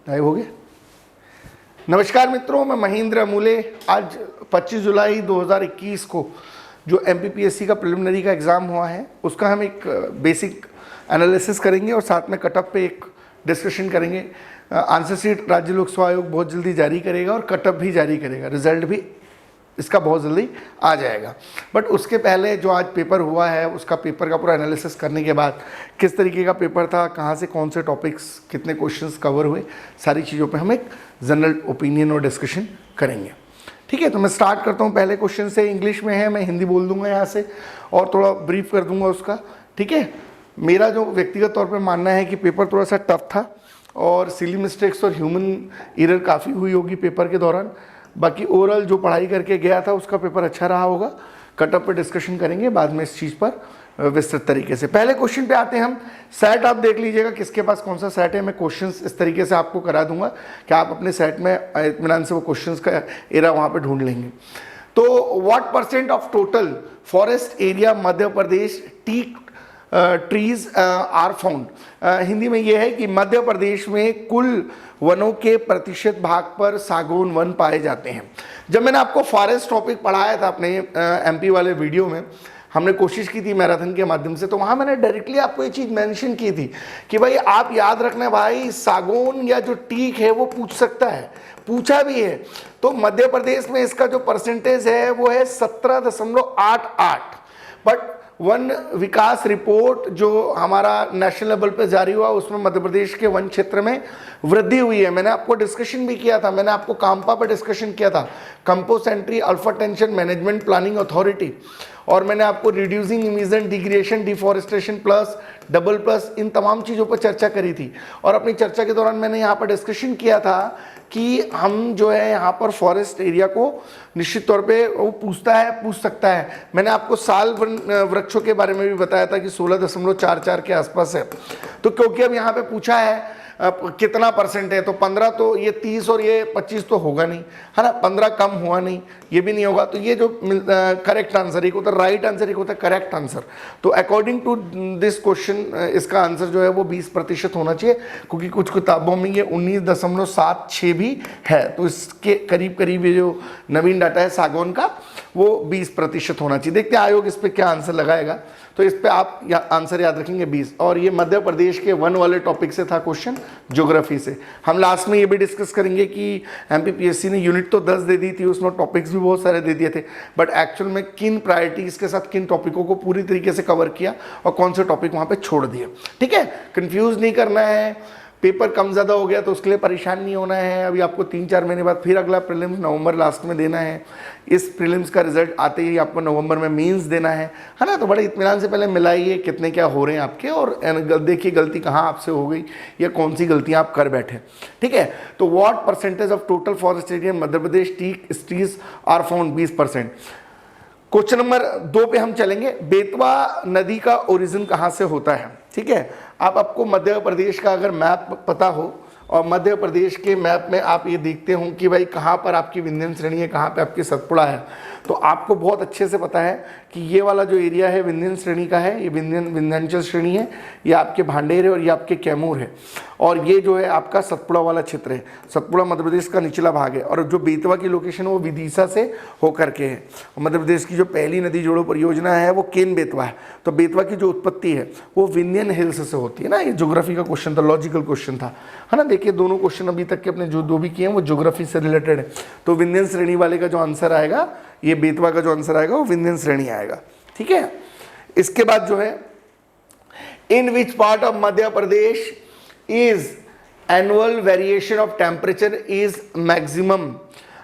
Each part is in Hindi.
लाइव हो गया। नमस्कार मित्रों, मैं महेंद्र अमूले। आज 25 जुलाई 2021 को जो MPPSC का प्रिलिमिनरी का एग्ज़ाम हुआ है उसका हम एक बेसिक एनालिसिस करेंगे और साथ में कटअप पे एक डिस्कशन करेंगे। आंसर शीट राज्य लोक सेवा आयोग बहुत जल्दी जारी करेगा और कटअप भी जारी करेगा, रिजल्ट भी इसका बहुत जल्दी आ जाएगा। बट उसके पहले जो आज पेपर हुआ है उसका पेपर का पूरा एनालिसिस करने के बाद किस तरीके का पेपर था, कहाँ से कौन से टॉपिक्स, कितने क्वेश्चंस कवर हुए, सारी चीज़ों पे हम एक जनरल ओपिनियन और डिस्कशन करेंगे। ठीक है, तो मैं स्टार्ट करता हूँ पहले क्वेश्चन से। इंग्लिश में है, मैं हिंदी बोल दूंगा यहाँ से और थोड़ा ब्रीफ कर दूंगा उसका। ठीक है, मेरा जो व्यक्तिगत तौर पर मानना है कि पेपर थोड़ा सा टफ था और सिली मिस्टेक्स और ह्यूमन एरर काफ़ी हुई होगी पेपर के दौरान। बाकी ओवरऑल जो पढ़ाई करके गया था उसका पेपर अच्छा रहा होगा। कटअप पे डिस्कशन करेंगे बाद में इस चीज़ पर विस्तृत तरीके से। पहले क्वेश्चन पे आते हैं हम। सेट आप देख लीजिएगा किसके पास कौन सा सेट है। मैं क्वेश्चंस इस तरीके से आपको करा दूंगा कि आप अपने सेट में इत्मीनान से वो क्वेश्चंस का एरा वहाँ पे ढूंढ लेंगे। तो what % of total forest area Madhya Pradesh teak trees are found. Hindi में यह है कि मध्य प्रदेश में कुल वनों के प्रतिशत भाग पर सागौन वन पाए जाते हैं। जब मैंने आपको फॉरेस्ट टॉपिक पढ़ाया था अपने MP वाले वीडियो में, हमने कोशिश की थी मैराथन के माध्यम से, तो वहाँ मैंने डायरेक्टली आपको ये चीज़ मेंशन की थी कि भाई आप याद रखना भाई, सागौन या जो टीक है वो पूछ सकता है, पूछा भी है। तो मध्य प्रदेश में इसका जो परसेंटेज है वो है 17.88। बट वन विकास रिपोर्ट जो हमारा नेशनल लेवल पे जारी हुआ उसमें मध्य प्रदेश के वन क्षेत्र में वृद्धि हुई है। मैंने आपको डिस्कशन भी किया था, मैंने आपको काम्पा पर डिस्कशन किया था, compensatory afforestation management planning authority, और मैंने आपको reducing emission, degradation, deforestation plus, double plus, इन तमाम चीज़ों पर चर्चा करी थी। और अपनी चर्चा के दौरान मैंने यहाँ पर डिस्कशन किया था कि हम जो है यहाँ पर फॉरेस्ट एरिया को निश्चित तौर पे वो पूछ सकता है। मैंने आपको साल वृक्षों के बारे में भी बताया था कि 16.44 के आसपास है। तो क्योंकि अब यहाँ पे पूछा है कितना % है, तो 15, तो ये 30 और ये 25 तो होगा नहीं, है ना। 15 कम हुआ नहीं, ये भी नहीं होगा। तो ये जो करेक्ट आंसर, एक होता है राइट आंसर, एक होता है करेक्ट आंसर। तो अकॉर्डिंग टू दिस क्वेश्चन इसका आंसर जो है वो 20% होना चाहिए, क्योंकि कुछ किताबों में ये 19.76 भी है। तो इसके करीब करीब ये जो नवीन डाटा है सागौन का वो 20% होना चाहिए। देखते हैं आयोग इस पर क्या आंसर लगाएगा। तो इस पे आप आंसर याद रखेंगे 20। और ये मध्य प्रदेश के वन वाले टॉपिक से था क्वेश्चन, ज्योग्राफी से। हम लास्ट में ये भी डिस्कस करेंगे कि MPPSC ने यूनिट तो 10 दे दी थी, उसमें टॉपिक्स भी बहुत सारे दे दिए थे, बट एक्चुअल में किन प्रायोरिटीज के साथ किन टॉपिकों को पूरी तरीके से कवर किया और कौन से टॉपिक वहाँ पे छोड़ दिए। ठीक है, कंफ्यूज नहीं करना है। पेपर कम ज़्यादा हो गया तो उसके लिए परेशान नहीं होना है। अभी आपको 3-4 महीने बाद फिर अगला प्रीलिम्स नवंबर लास्ट में देना है। इस प्रीलिम्स का रिजल्ट आते ही आपको नवंबर में मेंस देना है ना। तो बड़े इत्मीनान से पहले मिलाइए कितने क्या हो रहे हैं आपके, और देखिए गलती कहाँ आपसे हो गई या कौन सी गलतियाँ आप कर बैठे। ठीक है, तो what % of total forest area Madhya Pradesh teak trees are found 20%। Question number 2 पे हम चलेंगे। बेतवा नदी का ओरिजिन कहाँ से होता है। ठीक है, आपको मध्य प्रदेश का अगर मैप पता हो और मध्य प्रदेश के मैप में आप ये देखते हो कि भाई कहाँ पर आपकी विंध्य श्रेणी है, कहाँ पे आपकी सतपुड़ा है, तो आपको बहुत अच्छे से पता है कि ये वाला जो एरिया है विंध्य श्रेणी का है, ये विंध्यांचल श्रेणी है, ये आपके भांडेर है और ये आपके कैमूर है, और ये जो है आपका सतपुड़ा वाला क्षेत्र है। सतपुड़ा मध्य प्रदेश का निचला भाग है, और जो बेतवा की लोकेशन है वो विदिशा से होकर के है। मध्य प्रदेश की जो पहली नदी जोड़ो परियोजना है वो केन बेतवा है। तो बेतवा की जो उत्पत्ति है वो विंध्यन हिल्स से होती है ना। ये ज्योग्राफी का क्वेश्चन था, लॉजिकल क्वेश्चन था, है ना। देखिए दोनों क्वेश्चन अभी तक के अपने जो दो भी किए हैं वो ज्योग्राफी से रिलेटेड है। तो विंध्यन श्रेणी वाले का जो आंसर आएगा, ये बेतवा का जो आंसर आएगा वो विंध्यन श्रेणी आएगा। ठीक है, इसके बाद जो है in which part of Madhya Pradesh is annual variation of temperature is maximum.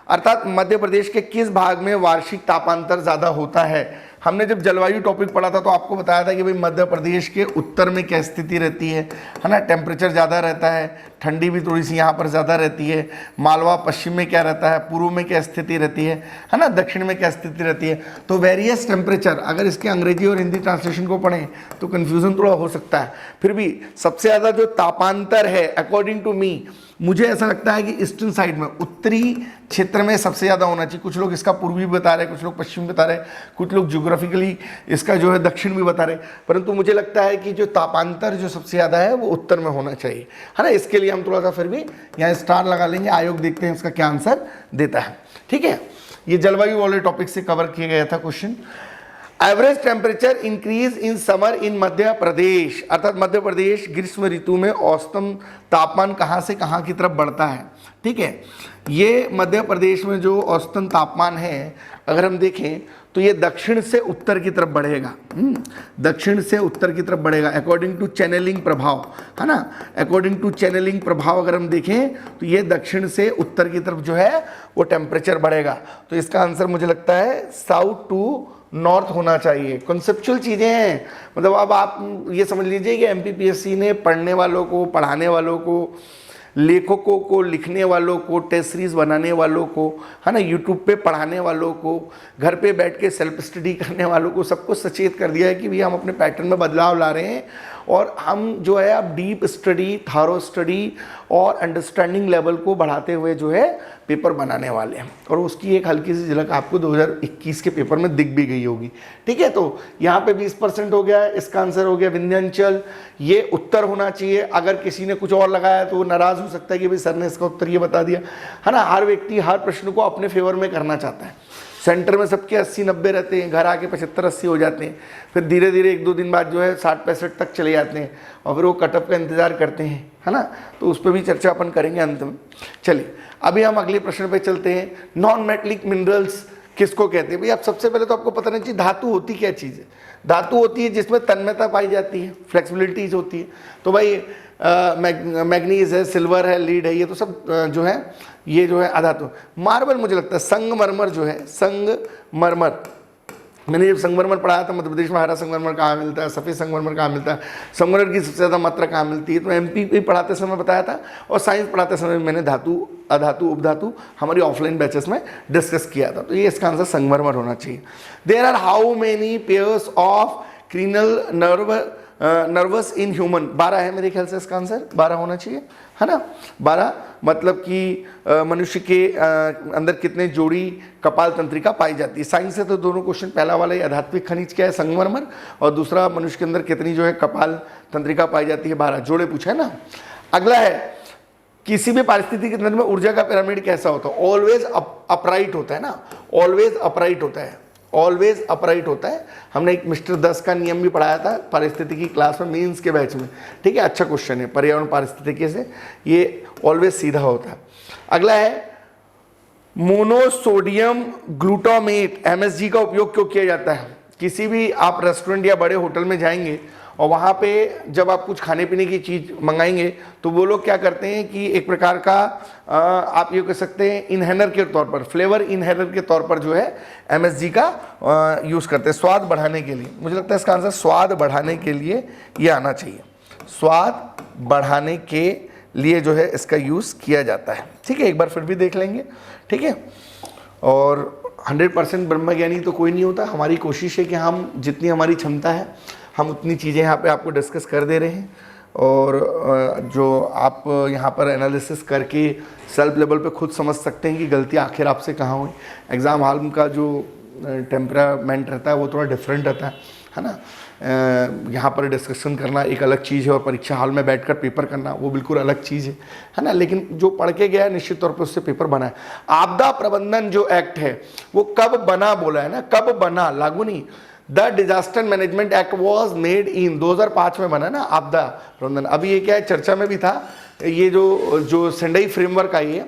अर्थात मध्य प्रदेश के किस भाग में वार्षिक तापांतर ज्यादा होता है। हमने जब जलवायु टॉपिक पढ़ा था तो आपको बताया था कि भाई मध्य प्रदेश के उत्तर में क्या स्थिति रहती है ना। टेम्परेचर ज़्यादा रहता है, ठंडी भी थोड़ी सी यहाँ पर ज़्यादा रहती है। मालवा पश्चिम में क्या रहता है, पूर्व में क्या स्थिति रहती है ना, दक्षिण में क्या स्थिति रहती है। तो वेरियस टेम्परेचर, अगर इसके अंग्रेजी और हिंदी ट्रांसलेशन को पढ़ें तो कन्फ्यूज़न थोड़ा हो सकता है। फिर भी सबसे ज़्यादा जो तापांतर है अकॉर्डिंग टू मी, मुझे ऐसा लगता है कि ईस्टर्न साइड में, उत्तरी क्षेत्र में सबसे ज़्यादा होना चाहिए। कुछ लोग इसका पूर्वी बता रहे हैं, कुछ लोग पश्चिम बता रहे हैं, कुछ लोग ज्योग्राफिकली इसका जो है दक्षिण भी बता रहे हैं, परंतु मुझे लगता है कि जो तापांतर जो सबसे ज़्यादा है वो उत्तर में होना चाहिए, है ना। इसके लिए लिए हम थोड़ा सा फिर भी यहाँ स्टार लगा लेंगे, आयोग देखते हैं उसका क्या आंसर देता है। ठीक है, ये जलवायु वाले टॉपिक से कवर किया गया था question. Average temperature increase in summer in Madhya Pradesh, अर्थात मध्य प्रदेश ग्रीष्म ऋतु में औसतन तापमान कहाँ से कहाँ की तरफ बढ़ता है। ठीक है, ये मध्य प्रदेश में जो औसतन तापमान है अगर हम देखें तो ये दक्षिण से उत्तर की तरफ बढ़ेगा, दक्षिण से उत्तर की तरफ बढ़ेगा अकॉर्डिंग टू चैनलिंग प्रभाव, है ना। अकॉर्डिंग टू चैनलिंग प्रभाव अगर हम देखें तो ये दक्षिण से उत्तर की तरफ जो है वो टेम्परेचर बढ़ेगा। तो इसका आंसर मुझे लगता है साउथ टू नॉर्थ होना चाहिए। कॉन्सेप्चुअल चीज़ें हैं, मतलब अब आप ये समझ लीजिए कि एमपीपीएससी ने पढ़ने वालों को, पढ़ाने वालों को, लेखकों को, लिखने वालों को, टेस्ट सीरीज बनाने वालों को, है ना, यूट्यूब पे पढ़ाने वालों को, घर पे बैठ के सेल्फ स्टडी करने वालों को, सबको सचेत कर दिया है कि भैया हम अपने पैटर्न में बदलाव ला रहे हैं और हम जो है अब डीप स्टडी, थारो स्टडी और अंडरस्टैंडिंग लेवल को बढ़ाते हुए जो है पेपर बनाने वाले हैं। और उसकी एक हल्की सी झलक आपको 2021 के पेपर में दिख भी गई होगी। ठीक है, तो यहाँ पे 20% हो गया है, इसका आंसर हो गया विंध्याचल। ये उत्तर होना चाहिए, अगर किसी ने कुछ और लगाया तो वो नाराज हो सकता है कि भाई सर ने इसका उत्तर ये बता दिया, है ना। हर व्यक्ति हर प्रश्न को अपने फेवर में करना चाहता है। सेंटर में सबके 80-90 रहते हैं, घर आके 75-80 हो जाते हैं, फिर धीरे धीरे 1-2 दिन बाद जो है 60-65 तक चले जाते हैं और फिर वो कटअप का इंतजार करते हैं, है ना। तो उस पर भी चर्चा अपन करेंगे अंत में। चलिए अभी हम अगले प्रश्न पे चलते हैं। नॉन मेटलिक मिनरल्स किसको कहते हैं? भाई आप सबसे पहले तो आपको पता नहीं चाहिए धातु होती क्या चीज़ है। धातु होती है जिसमें तन्मयता पाई जाती है, फ्लेक्सिबिलिटीज होती है। तो भाई मैग्नीज है, सिल्वर है, लीड है, ये तो सब जो है ये जो है अधातु। मार्बल मुझे लगता है संगमरमर जो है, संगमरमर, मैंने जब संगमरमर पढ़ाया था मध्य प्रदेश में हरा संगमरमर कहाँ मिलता है, सफ़ेद संगमरमर कहाँ मिलता है, संगमरमर की सबसे ज़्यादा मात्रा कहाँ मिलती है, तो एमपी पढ़ाते समय बताया था और साइंस पढ़ाते समय मैंने धातु, अधातु, उपधातु हमारी ऑफलाइन बैचेस में डिस्कस किया था। तो ये इसका आंसर संगमरमर होना चाहिए। There are how many pairs of cranial nerves in human? 12 है मेरे ख्याल से इसका आंसर, 12 होना चाहिए, है ना। 12 मतलब कि मनुष्य के अंदर कितने जोड़ी कपाल तंत्रिका पाई जाती है। साइंस से तो दोनों क्वेश्चन, पहला वाला ये आध्यात्मिक खनिज क्या है संगमरमर, और दूसरा मनुष्य के अंदर कितनी जो है कपाल तंत्रिका पाई जाती है, 12 जोड़े पूछा है ना। अगला है किसी भी पारिस्थितिकी तंत्र में ऊर्जा का पिरामिड कैसा होता है? ऑलवेज अपराइट होता है ना, ऑलवेज अपराइट होता है, ऑलवेज अपराइट होता है। हमने एक मिस्टर 10 का नियम भी पढ़ाया था पारिस्थितिकी क्लास में, मीन्स के बैच में। ठीक है, अच्छा क्वेश्चन है, पर्यावरण पारिस्थितिकी से ये ऑलवेज सीधा होता है। अगला है मोनोसोडियम ग्लूटामेट MSG का उपयोग क्यों किया जाता है? किसी भी आप रेस्टोरेंट या बड़े होटल में जाएंगे और वहाँ पे जब आप कुछ खाने पीने की चीज़ मंगाएंगे तो वो लोग क्या करते हैं कि एक प्रकार का आप ये कह सकते हैं इन्हेलर के तौर पर, फ्लेवर इन्हेलर के तौर पर जो है MSG का यूज़ करते हैं स्वाद बढ़ाने के लिए। मुझे लगता है इसका आंसर स्वाद बढ़ाने के लिए ये आना चाहिए, स्वाद बढ़ाने के लिए जो है इसका यूज़ किया जाता है। ठीक है, एक बार फिर भी देख लेंगे। ठीक है, और 100% ब्रह्मज्ञानी तो कोई नहीं होता। हमारी कोशिश है कि हम जितनी हमारी क्षमता है हम उतनी चीज़ें यहाँ पे आपको डिस्कस कर दे रहे हैं, और जो आप यहाँ पर एनालिसिस करके सेल्फ लेवल पे खुद समझ सकते हैं कि गलती आखिर आपसे कहाँ हुई। एग्ज़ाम हॉल का जो टेम्परामेंट रहता है वो थोड़ा डिफरेंट रहता है ना। यहाँ पर डिस्कशन करना एक अलग चीज़ है और परीक्षा हॉल में बैठकर पेपर करना वो बिल्कुल अलग चीज़ है ना। लेकिन जो पढ़ के गया है निश्चित तौर पर उससे पेपर बना है। आपदा प्रबंधन जो एक्ट है वो कब बना, बोला है ना, कब बना, लागू नहीं। The disaster management act was made in 2005 में बना ना आपदा प्रबंधन। अभी ये क्या है, चर्चा में भी था, ये जो सेंडई फ्रेमवर्क आई है,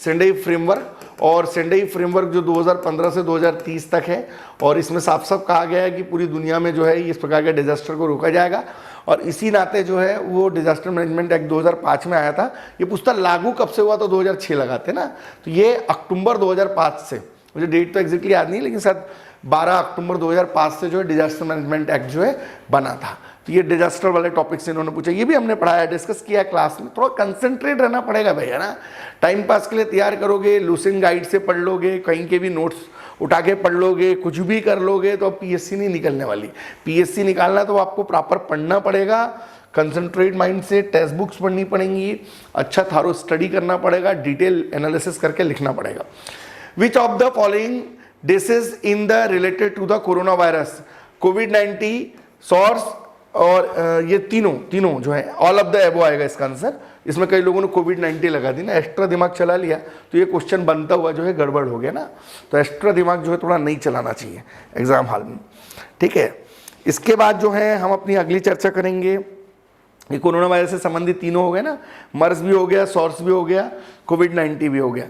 सेंडई फ्रेमवर्क, और सेंडई फ्रेमवर्क जो 2015 से 2030 तक है, और इसमें साफ साफ कहा गया है कि पूरी दुनिया में जो है इस प्रकार के डिजास्टर को रोका जाएगा। और इसी नाते जो है वो डिजास्टर मैनेजमेंट एक्ट 2005 में आया था। ये पूछता लागू कब से हुआ, तो 2006 लगाते ना, तो ये अक्टूबर 2005 से, मुझे डेट तो एग्जैक्टली याद नहीं लेकिन शायद 12 अक्टूबर 2005 से जो है डिजास्टर मैनेजमेंट एक्ट जो है बना था। तो ये डिजास्टर वाले टॉपिक से इन्होंने पूछा, ये भी हमने पढ़ाया, डिस्कस किया है क्लास में। थोड़ा कंसंट्रेट रहना पड़ेगा भैया ना। टाइम पास के लिए तैयार करोगे, लूसेंट गाइड से पढ़ लोगे, कहीं के भी नोट्स उठा के पढ़ लोगे, कुछ भी कर लोगे तो अब पीएससी नहीं निकलने वाली। पीएससी निकालना तो आपको प्रॉपर पढ़ना पड़ेगा, कंसंट्रेट माइंड से, टेक्स्ट बुक्स पढ़नी पड़ेंगी, अच्छा थारो स्टडी करना पड़ेगा, डिटेल एनालिसिस करके लिखना पड़ेगा। Which of the following disease in the related to the corona virus, कोविड-19, सॉर्स और ये तीनों जो है, ऑल ऑफ द एबो आएगा इसका आंसर। इसमें कई लोगों ने कोविड-19 लगा दी ना, एक्स्ट्रा दिमाग चला लिया तो ये क्वेश्चन बनता हुआ जो है गड़बड़ हो गया ना। तो एक्स्ट्रा दिमाग जो है थोड़ा नहीं चलाना चाहिए एग्जाम हॉल में, ठीक है। इसके बाद जो है हम अपनी अगली चर्चा करेंगे, ये कोरोना वायरस से संबंधित तीनों हो गए ना, मर्स भी हो गया, सॉर्स भी हो गया, कोविड-19 भी हो गया,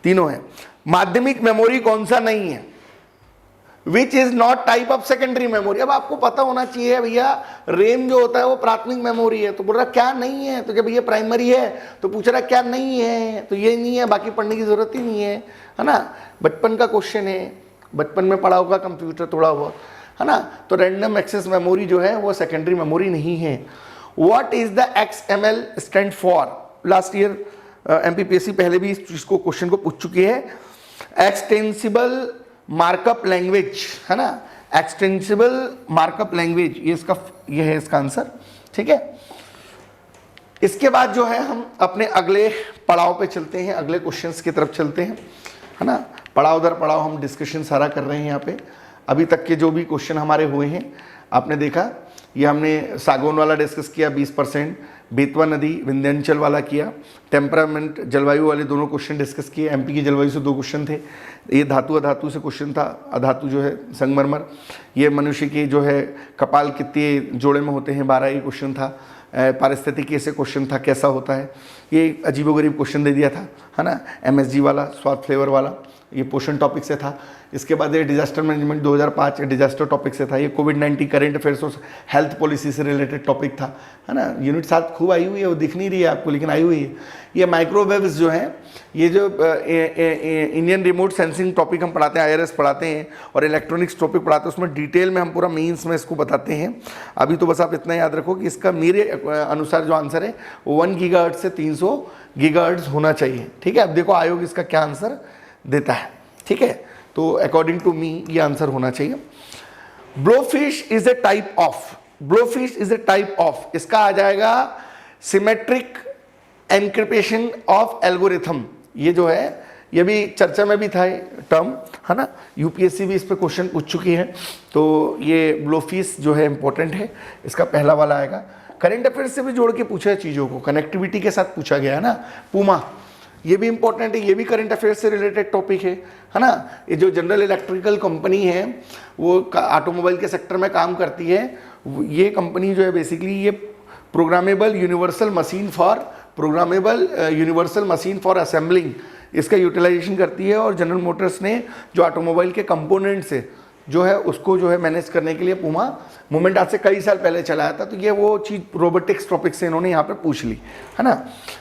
तीनों है। माध्यमिक मेमोरी कौन सा नहीं है, which is not type of secondary memory. अब आपको पता होना चाहिए भैया, रेम जो होता है वो प्राथमिक मेमोरी है, तो बोल रहा क्या नहीं है, तो क्या भैया प्राइमरी है, तो पूछ रहा क्या नहीं है, तो ये नहीं है, बाकी पढ़ने की जरूरत ही नहीं है ना। बचपन का क्वेश्चन है, बचपन में पढ़ा होगा कंप्यूटर थोड़ा बहुत, है ना। तो रैंडम एक्सेस मेमोरी जो है वो सेकेंडरी मेमोरी नहीं है। What is the XML stand for, last year MPPSC पहले भी इसको क्वेश्चन को पूछ चुकी है। एक्सटेंसिबल मार्कअप लैंग्वेज, है ना, एक्सटेंसिबल मार्कअप लैंग्वेज, ये है इसका आंसर, ठीक है। इसके बाद जो है हम अपने अगले पड़ाव पे चलते हैं, अगले क्वेश्चंस की तरफ चलते हैं, है ना। पड़ाव दर पड़ाव हम डिस्कशन सारा कर रहे हैं यहाँ पे। अभी तक के जो भी क्वेश्चन हमारे हुए हैं आपने देखा, ये हमने सागौन वाला डिस्कस किया 20%, बेतवा नदी विंध्याचल वाला किया, टेम्परामेंट जलवायु वाले दोनों क्वेश्चन डिस्कस किए। MP की जलवायु से 2 क्वेश्चन थे, ये धातु अधातु से क्वेश्चन था, अधातु जो है संगमरमर, ये मनुष्य के जो है कपाल कितने जोड़े में होते हैं 12, ये क्वेश्चन था। पारिस्थितिकी से क्वेश्चन था कैसा होता है, ये अजीबोगरीब क्वेश्चन दे दिया था, है ना। MSG वाला स्वाद फ्लेवर वाला, ये पोषण टॉपिक से था। इसके बाद ये डिजास्टर मैनेजमेंट 2005 डिजास्टर टॉपिक से था। ये कोविड-19 करंट अफेयर्स और हेल्थ पॉलिसी से रिलेटेड टॉपिक था, है ना। यूनिट 7 खूब आई हुई है, वो दिख नहीं रही है आपको लेकिन आई हुई है। ये माइक्रोवेव्स जो हैं, ये जो इंडियन रिमोट सेंसिंग टॉपिक हम पढ़ाते हैं, IRS पढ़ाते हैं, और इलेक्ट्रॉनिक्स टॉपिक पढ़ाते हैं, उसमें डिटेल में हम पूरा मेंस में इसको बताते हैं। अभी तो बस आप इतना याद रखो कि इसका मेरे अनुसार जो आंसर है वो 1 गीगाहर्ट्ज से 300 गीगाहर्ट्ज होना चाहिए, ठीक है। अब देखो आयोग इसका क्या आंसर देता है, ठीक है। तो अकॉर्डिंग टू मी ये आंसर होना चाहिए। Blowfish is a type of, blowfish is a type of, इसका आ जाएगा सिमेट्रिक एनक्रिप्शन ऑफ एल्गोरिथम। ये जो है ये भी चर्चा में भी था टर्म, है ना। UPSC भी इस पे क्वेश्चन पूछ चुकी है। तो ये ब्लोफिश जो है इंपॉर्टेंट है, इसका पहला वाला आएगा। करंट अफेयर्स से भी जोड़ के पूछा है चीज़ों को, कनेक्टिविटी के साथ पूछा गया है ना। पूमा ये भी इंपॉर्टेंट है, ये भी करंट अफेयर्स से रिलेटेड टॉपिक है ना। ये जो जनरल इलेक्ट्रिकल कंपनी है वो ऑटोमोबाइल के सेक्टर में काम करती है, ये कंपनी जो है बेसिकली ये programmable universal machine for assembling इसका यूटिलाइजेशन करती है। और जनरल मोटर्स ने जो ऑटोमोबाइल के कंपोनेंट्स है जो है उसको जो है मैनेज करने के लिए पूमा मूवमेंट आज से कई साल पहले चलाया था। तो ये वो चीज़ रोबोटिक्स टॉपिक से इन्होंने यहाँ पे पूछ ली, है ना।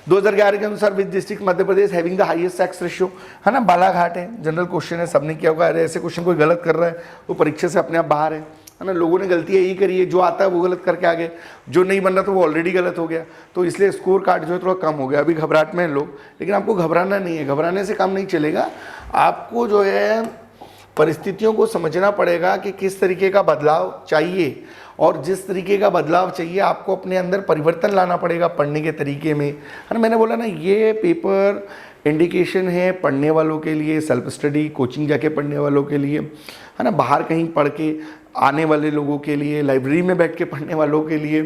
2011 के अनुसार which district Madhya Pradesh having the highest sex ratio, है ना। बालाघाट है, जनरल क्वेश्चन है, सबने किया होगा। अरे ऐसे क्वेश्चन कोई गलत कर रहा है वो परीक्षा से अपने आप बाहर है ना। लोगों ने गलती यही करी है, जो आता है वो गलत करके आ गए, जो नहीं बन रहा तो वो ऑलरेडी गलत हो गया, तो इसलिए स्कोर कार्ड जो है थोड़ा कम हो गया। अभी घबराहट में हैं लोग, लेकिन आपको घबराना नहीं है, घबराने से काम नहीं चलेगा। आपको जो है परिस्थितियों को समझना पड़ेगा कि किस तरीके का बदलाव चाहिए, और जिस तरीके का बदलाव चाहिए आपको अपने अंदर परिवर्तन लाना पड़ेगा पढ़ने के तरीके में, है ना। मैंने बोला ना ये पेपर इंडिकेशन है पढ़ने वालों के लिए, सेल्फ स्टडी कोचिंग जाके पढ़ने वालों के लिए, है ना, बाहर कहीं पढ़ के आने वाले लोगों के लिए, लाइब्रेरी में बैठ के पढ़ने वालों के लिए,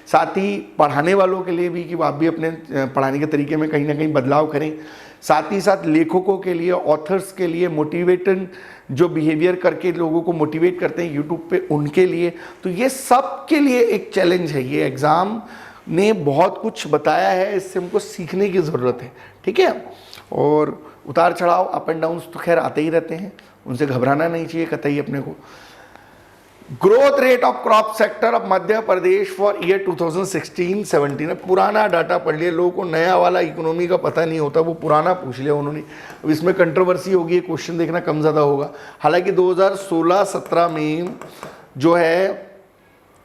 साथ ही पढ़ाने वालों के लिए भी कि आप भी अपने पढ़ाने के तरीके में कहीं ना कहीं बदलाव करें। साथ ही साथ लेखकों के लिए, ऑथर्स के लिए, मोटिवेटेड जो बिहेवियर करके लोगों को मोटिवेट करते हैं यूट्यूब पे, उनके लिए, तो ये सब के लिए एक चैलेंज है। ये एग्ज़ाम ने बहुत कुछ बताया है, इससे हमको सीखने की ज़रूरत है, ठीक है। और उतार चढ़ाव, अप एंड डाउन्स तो खैर आते ही रहते हैं, उनसे घबराना नहीं चाहिए कतई अपने को। Growth rate of crop sector of Madhya Pradesh for year 2016-17, पुराना डाटा पढ़ लिया, लोगों को नया वाला इकोनॉमी का पता नहीं होता, वो पुराना पूछ लिया उन्होंने। अब इसमें कंट्रोवर्सी होगी, क्वेश्चन देखना कम ज़्यादा होगा। हालांकि 2016-17 में जो है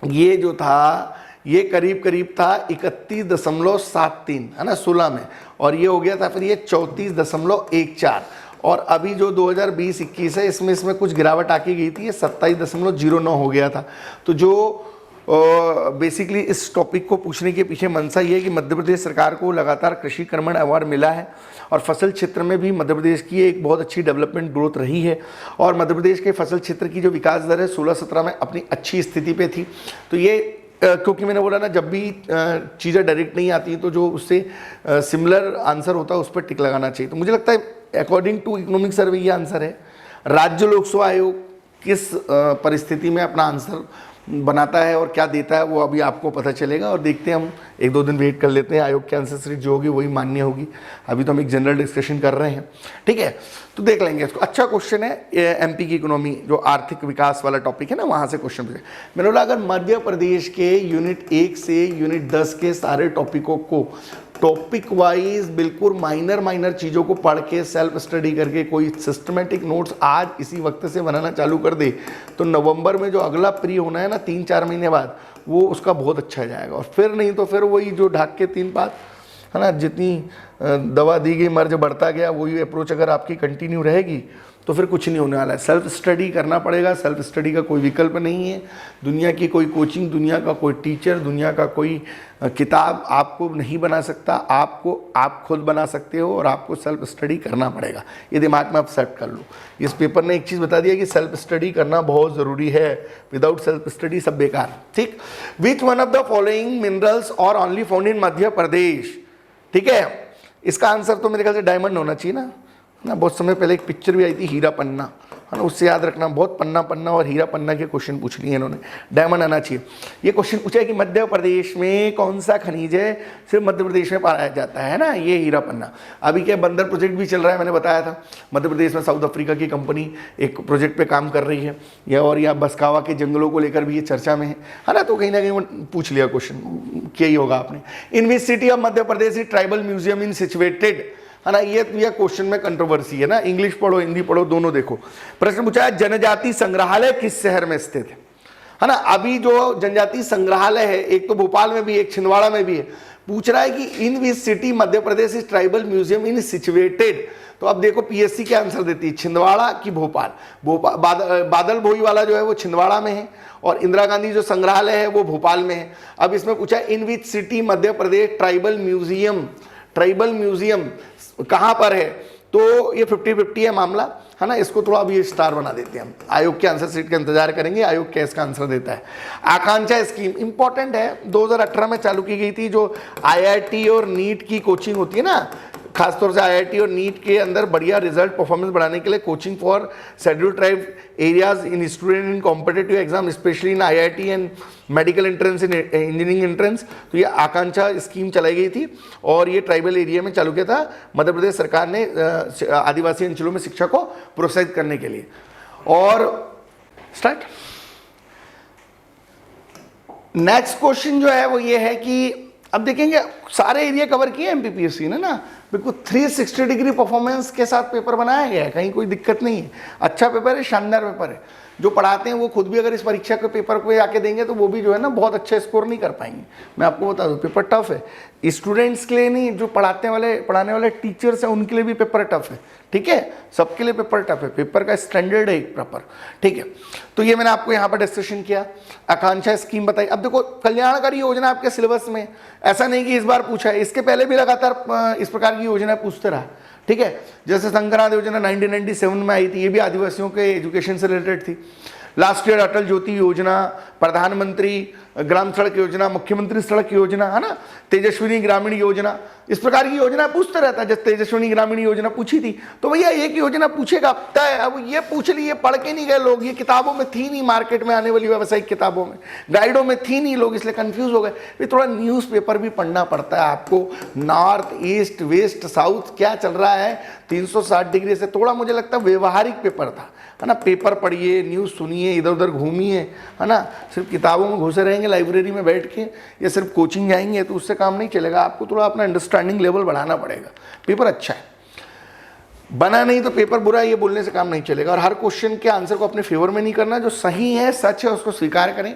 ये जो था ये करीब करीब था 31.73, है ना, 16 में, और ये हो गया था फिर ये 34.14, और अभी जो 2020-21 है इसमें कुछ गिरावट आके गई थी, ये 27.09 हो गया था। तो जो बेसिकली इस टॉपिक को पूछने के पीछे मंशा ये है कि मध्य प्रदेश सरकार को लगातार कृषि कर्मण अवार्ड मिला है, और फसल क्षेत्र में भी मध्य प्रदेश की एक बहुत अच्छी डेवलपमेंट ग्रोथ रही है, और मध्य प्रदेश के फसल क्षेत्र की जो विकास दर है 16-17 में अपनी अच्छी स्थिति पे थी। तो ये क्योंकि मैंने बोला ना, जब भी चीज़ें डायरेक्ट नहीं आती तो जो उससे सिमिलर आंसर होता है उस पर टिक लगाना चाहिए। तो मुझे लगता है अकॉर्डिंग टू इकोनॉमिक सर्वे ये आंसर है। राज्य लोक सेवा आयोग किस परिस्थिति में अपना आंसर बनाता है और क्या देता है वो अभी आपको पता चलेगा, और देखते हैं, हम 1-2 दिन वेट कर लेते हैं। आयोग की आंसर सीरीज जो होगी वही मान्य होगी। अभी तो हम एक जनरल डिस्कशन कर रहे हैं, ठीक है, तो देख लेंगे इसको। अच्छा क्वेश्चन है, एमपी की इकोनॉमी जो आर्थिक विकास वाला टॉपिक है ना, वहाँ से क्वेश्चन पूछे। मैंने बोला अगर मध्य प्रदेश के यूनिट 1 से यूनिट 10 के सारे टॉपिकों को टॉपिक वाइज बिल्कुल माइनर चीज़ों को पढ़ के सेल्फ स्टडी करके कोई सिस्टमेटिक नोट्स आज इसी वक्त से बनाना चालू कर दे तो नवंबर में जो अगला प्री होना है ना 3-4 महीने बाद, वो उसका बहुत अच्छा जाएगा। और फिर नहीं तो फिर वही जो ढाक के 3 बात है ना, जितनी दवा दी गई मर्ज बढ़ता गया, वही अप्रोच अगर आपकी कंटिन्यू रहेगी तो फिर कुछ नहीं होने वाला है। सेल्फ स्टडी करना पड़ेगा, सेल्फ स्टडी का कोई विकल्प नहीं है। दुनिया की कोई कोचिंग, दुनिया का कोई टीचर, दुनिया का कोई किताब आपको नहीं बना सकता। आप खुद बना सकते हो और आपको सेल्फ स्टडी करना पड़ेगा। ये दिमाग में आप सेट कर लो। इस पेपर ने एक चीज़ बता दिया कि सेल्फ स्टडी करना बहुत ज़रूरी है, विदाउट सेल्फ स्टडी सब बेकार, ठीक। विच one of the following minerals और ओनली फाउंड इन मध्य प्रदेश, ठीक है। इसका आंसर तो मेरे ख्याल से डायमंड होना चाहिए ना। बहुत समय पहले एक पिक्चर भी आई थी हीरा पन्ना, है ना, उससे याद रखना। बहुत पन्ना और हीरा पन्ना के क्वेश्चन पूछ लिए इन्होंने, डायमंड आना चाहिए। ये क्वेश्चन पूछा है कि मध्य प्रदेश में कौन सा खनिज है सिर्फ मध्य प्रदेश में पाया जाता है ना, ये हीरा पन्ना। अभी क्या बंदर प्रोजेक्ट भी चल रहा है, मैंने बताया था। मध्य प्रदेश में साउथ अफ्रीका की कंपनी एक प्रोजेक्ट पे काम कर रही है, या और यहाँ बसकावा के जंगलों को लेकर भी ये चर्चा में है ना। तो कहीं ना कहीं पूछ लिया क्वेश्चन, किया ही होगा आपने। In which city of Madhya Pradesh tribal museum in situated, है ना। ये क्वेश्चन में कंट्रोवर्सी है ना, इंग्लिश पढ़ो हिंदी पढ़ो दोनों देखो। प्रश्न पूछा है जनजाति संग्रहालय किस शहर में स्थित है ना। अभी जो जनजाति संग्रहालय है एक तो भोपाल में भी, एक छिंदवाड़ा में भी है। पूछ रहा है कि in which city Madhya Pradesh is tribal museum in situated. तो अब देखो पीएससी क्या आंसर देती है, छिंदवाड़ा की भोपाल। बादल भोई वाला जो है वो छिंदवाड़ा में है, और इंदिरा गांधी जो संग्रहालय है वो भोपाल में है। अब इसमें पूछा in which city Madhya Pradesh tribal museum कहां पर है, तो ये 50-50 है मामला, है ना। इसको थोड़ा अभी स्टार बना देते हैं हम। आयोग के आंसर सीट का इंतजार करेंगे, आयोग क्या इसका आंसर देता है। आकांक्षा स्कीम इंपॉर्टेंट है, 2018 में चालू की गई थी। जो आईआईटी और नीट की कोचिंग होती है ना, खासतौर से आईआईटी और नीट के अंदर बढ़िया रिजल्ट परफॉर्मेंस बढ़ाने के लिए coaching for schedule tribe areas in student in competitive exam, specially in IIT and medical entrance, in engineering entrance. तो ये आकांक्षा स्कीम चलाई गई थी और ये ट्राइबल एरिया में चालू किया था मध्य प्रदेश सरकार ने आदिवासी अंचलों में शिक्षा को प्रोत्साहित करने के लिए। और स्टार्ट नेक्स्ट क्वेश्चन जो है वो ये है कि अब देखेंगे सारे एरिया कवर किए एमपीपीएससी ने ना, बिल्कुल 360 डिग्री परफॉर्मेंस के साथ पेपर बनाया गया है, कहीं कोई दिक्कत नहीं है। अच्छा पेपर है, शानदार पेपर है। जो पढ़ाते हैं वो खुद भी अगर इस परीक्षा के पेपर को आके देंगे तो वो भी जो है ना बहुत अच्छा स्कोर नहीं कर पाएंगे। मैं आपको बता दूं पेपर टफ है, स्टूडेंट्स के लिए नहीं, जो पढ़ाने वाले टीचर्स हैं उनके लिए भी पेपर टफ है, ठीक है। सबके लिए पेपर टफ है, पेपर का स्टैंडर्ड है एक प्रॉपर, ठीक है। तो ये मैंने आपको यहाँ पर डिस्कशन किया। आकांक्षा स्कीम बताई। अब देखो कल्याणकारी योजना आपके सिलेबस में, ऐसा नहीं कि इस बार पूछा है, इसके पहले भी लगातार इस प्रकार की योजना पूछते रहा, ठीक है। जैसे संक्रांत योजना 1997 में आई थी, ये भी आदिवासियों के एजुकेशन से रिलेटेड थी। लास्ट ईयर अटल ज्योति योजना, प्रधानमंत्री ग्राम सड़क योजना, मुख्यमंत्री सड़क योजना, है ना, तेजस्विनी ग्रामीण योजना, इस प्रकार की योजना पूछते रहता है। जब तेजस्विनी ग्रामीण योजना पूछी थी तो भैया एक योजना पूछेगा तय। अब ये पूछ ली, ये पढ़ के नहीं गए लोग, ये किताबों में थी नहीं, मार्केट में आने वाली व्यावसायिक किताबों में, गाइडों में थी नहीं, लोग इसलिए कंफ्यूज हो गए। फिर थोड़ा न्यूज़पेपर भी पढ़ना पड़ता है आपको, नॉर्थ ईस्ट वेस्ट साउथ क्या चल रहा है 360 डिग्री से। थोड़ा मुझे लगता है व्यवहारिक पेपर था, है ना। पेपर पढ़िए, न्यूज़ सुनिए, इधर उधर घूमिए, है ना। सिर्फ किताबों में घुसे रहेंगे लाइब्रेरी में बैठ के, या सिर्फ कोचिंग जाएंगे तो उससे काम नहीं चलेगा। आपको थोड़ा अपना अंडरस्टैंडिंग लेवल बढ़ाना पड़ेगा। पेपर अच्छा है, बना नहीं तो पेपर बुरा है ये बोलने से काम नहीं चलेगा। और हर क्वेश्चन के आंसर को अपने फेवर में नहीं करना, जो सही है सच है उसको स्वीकार करें।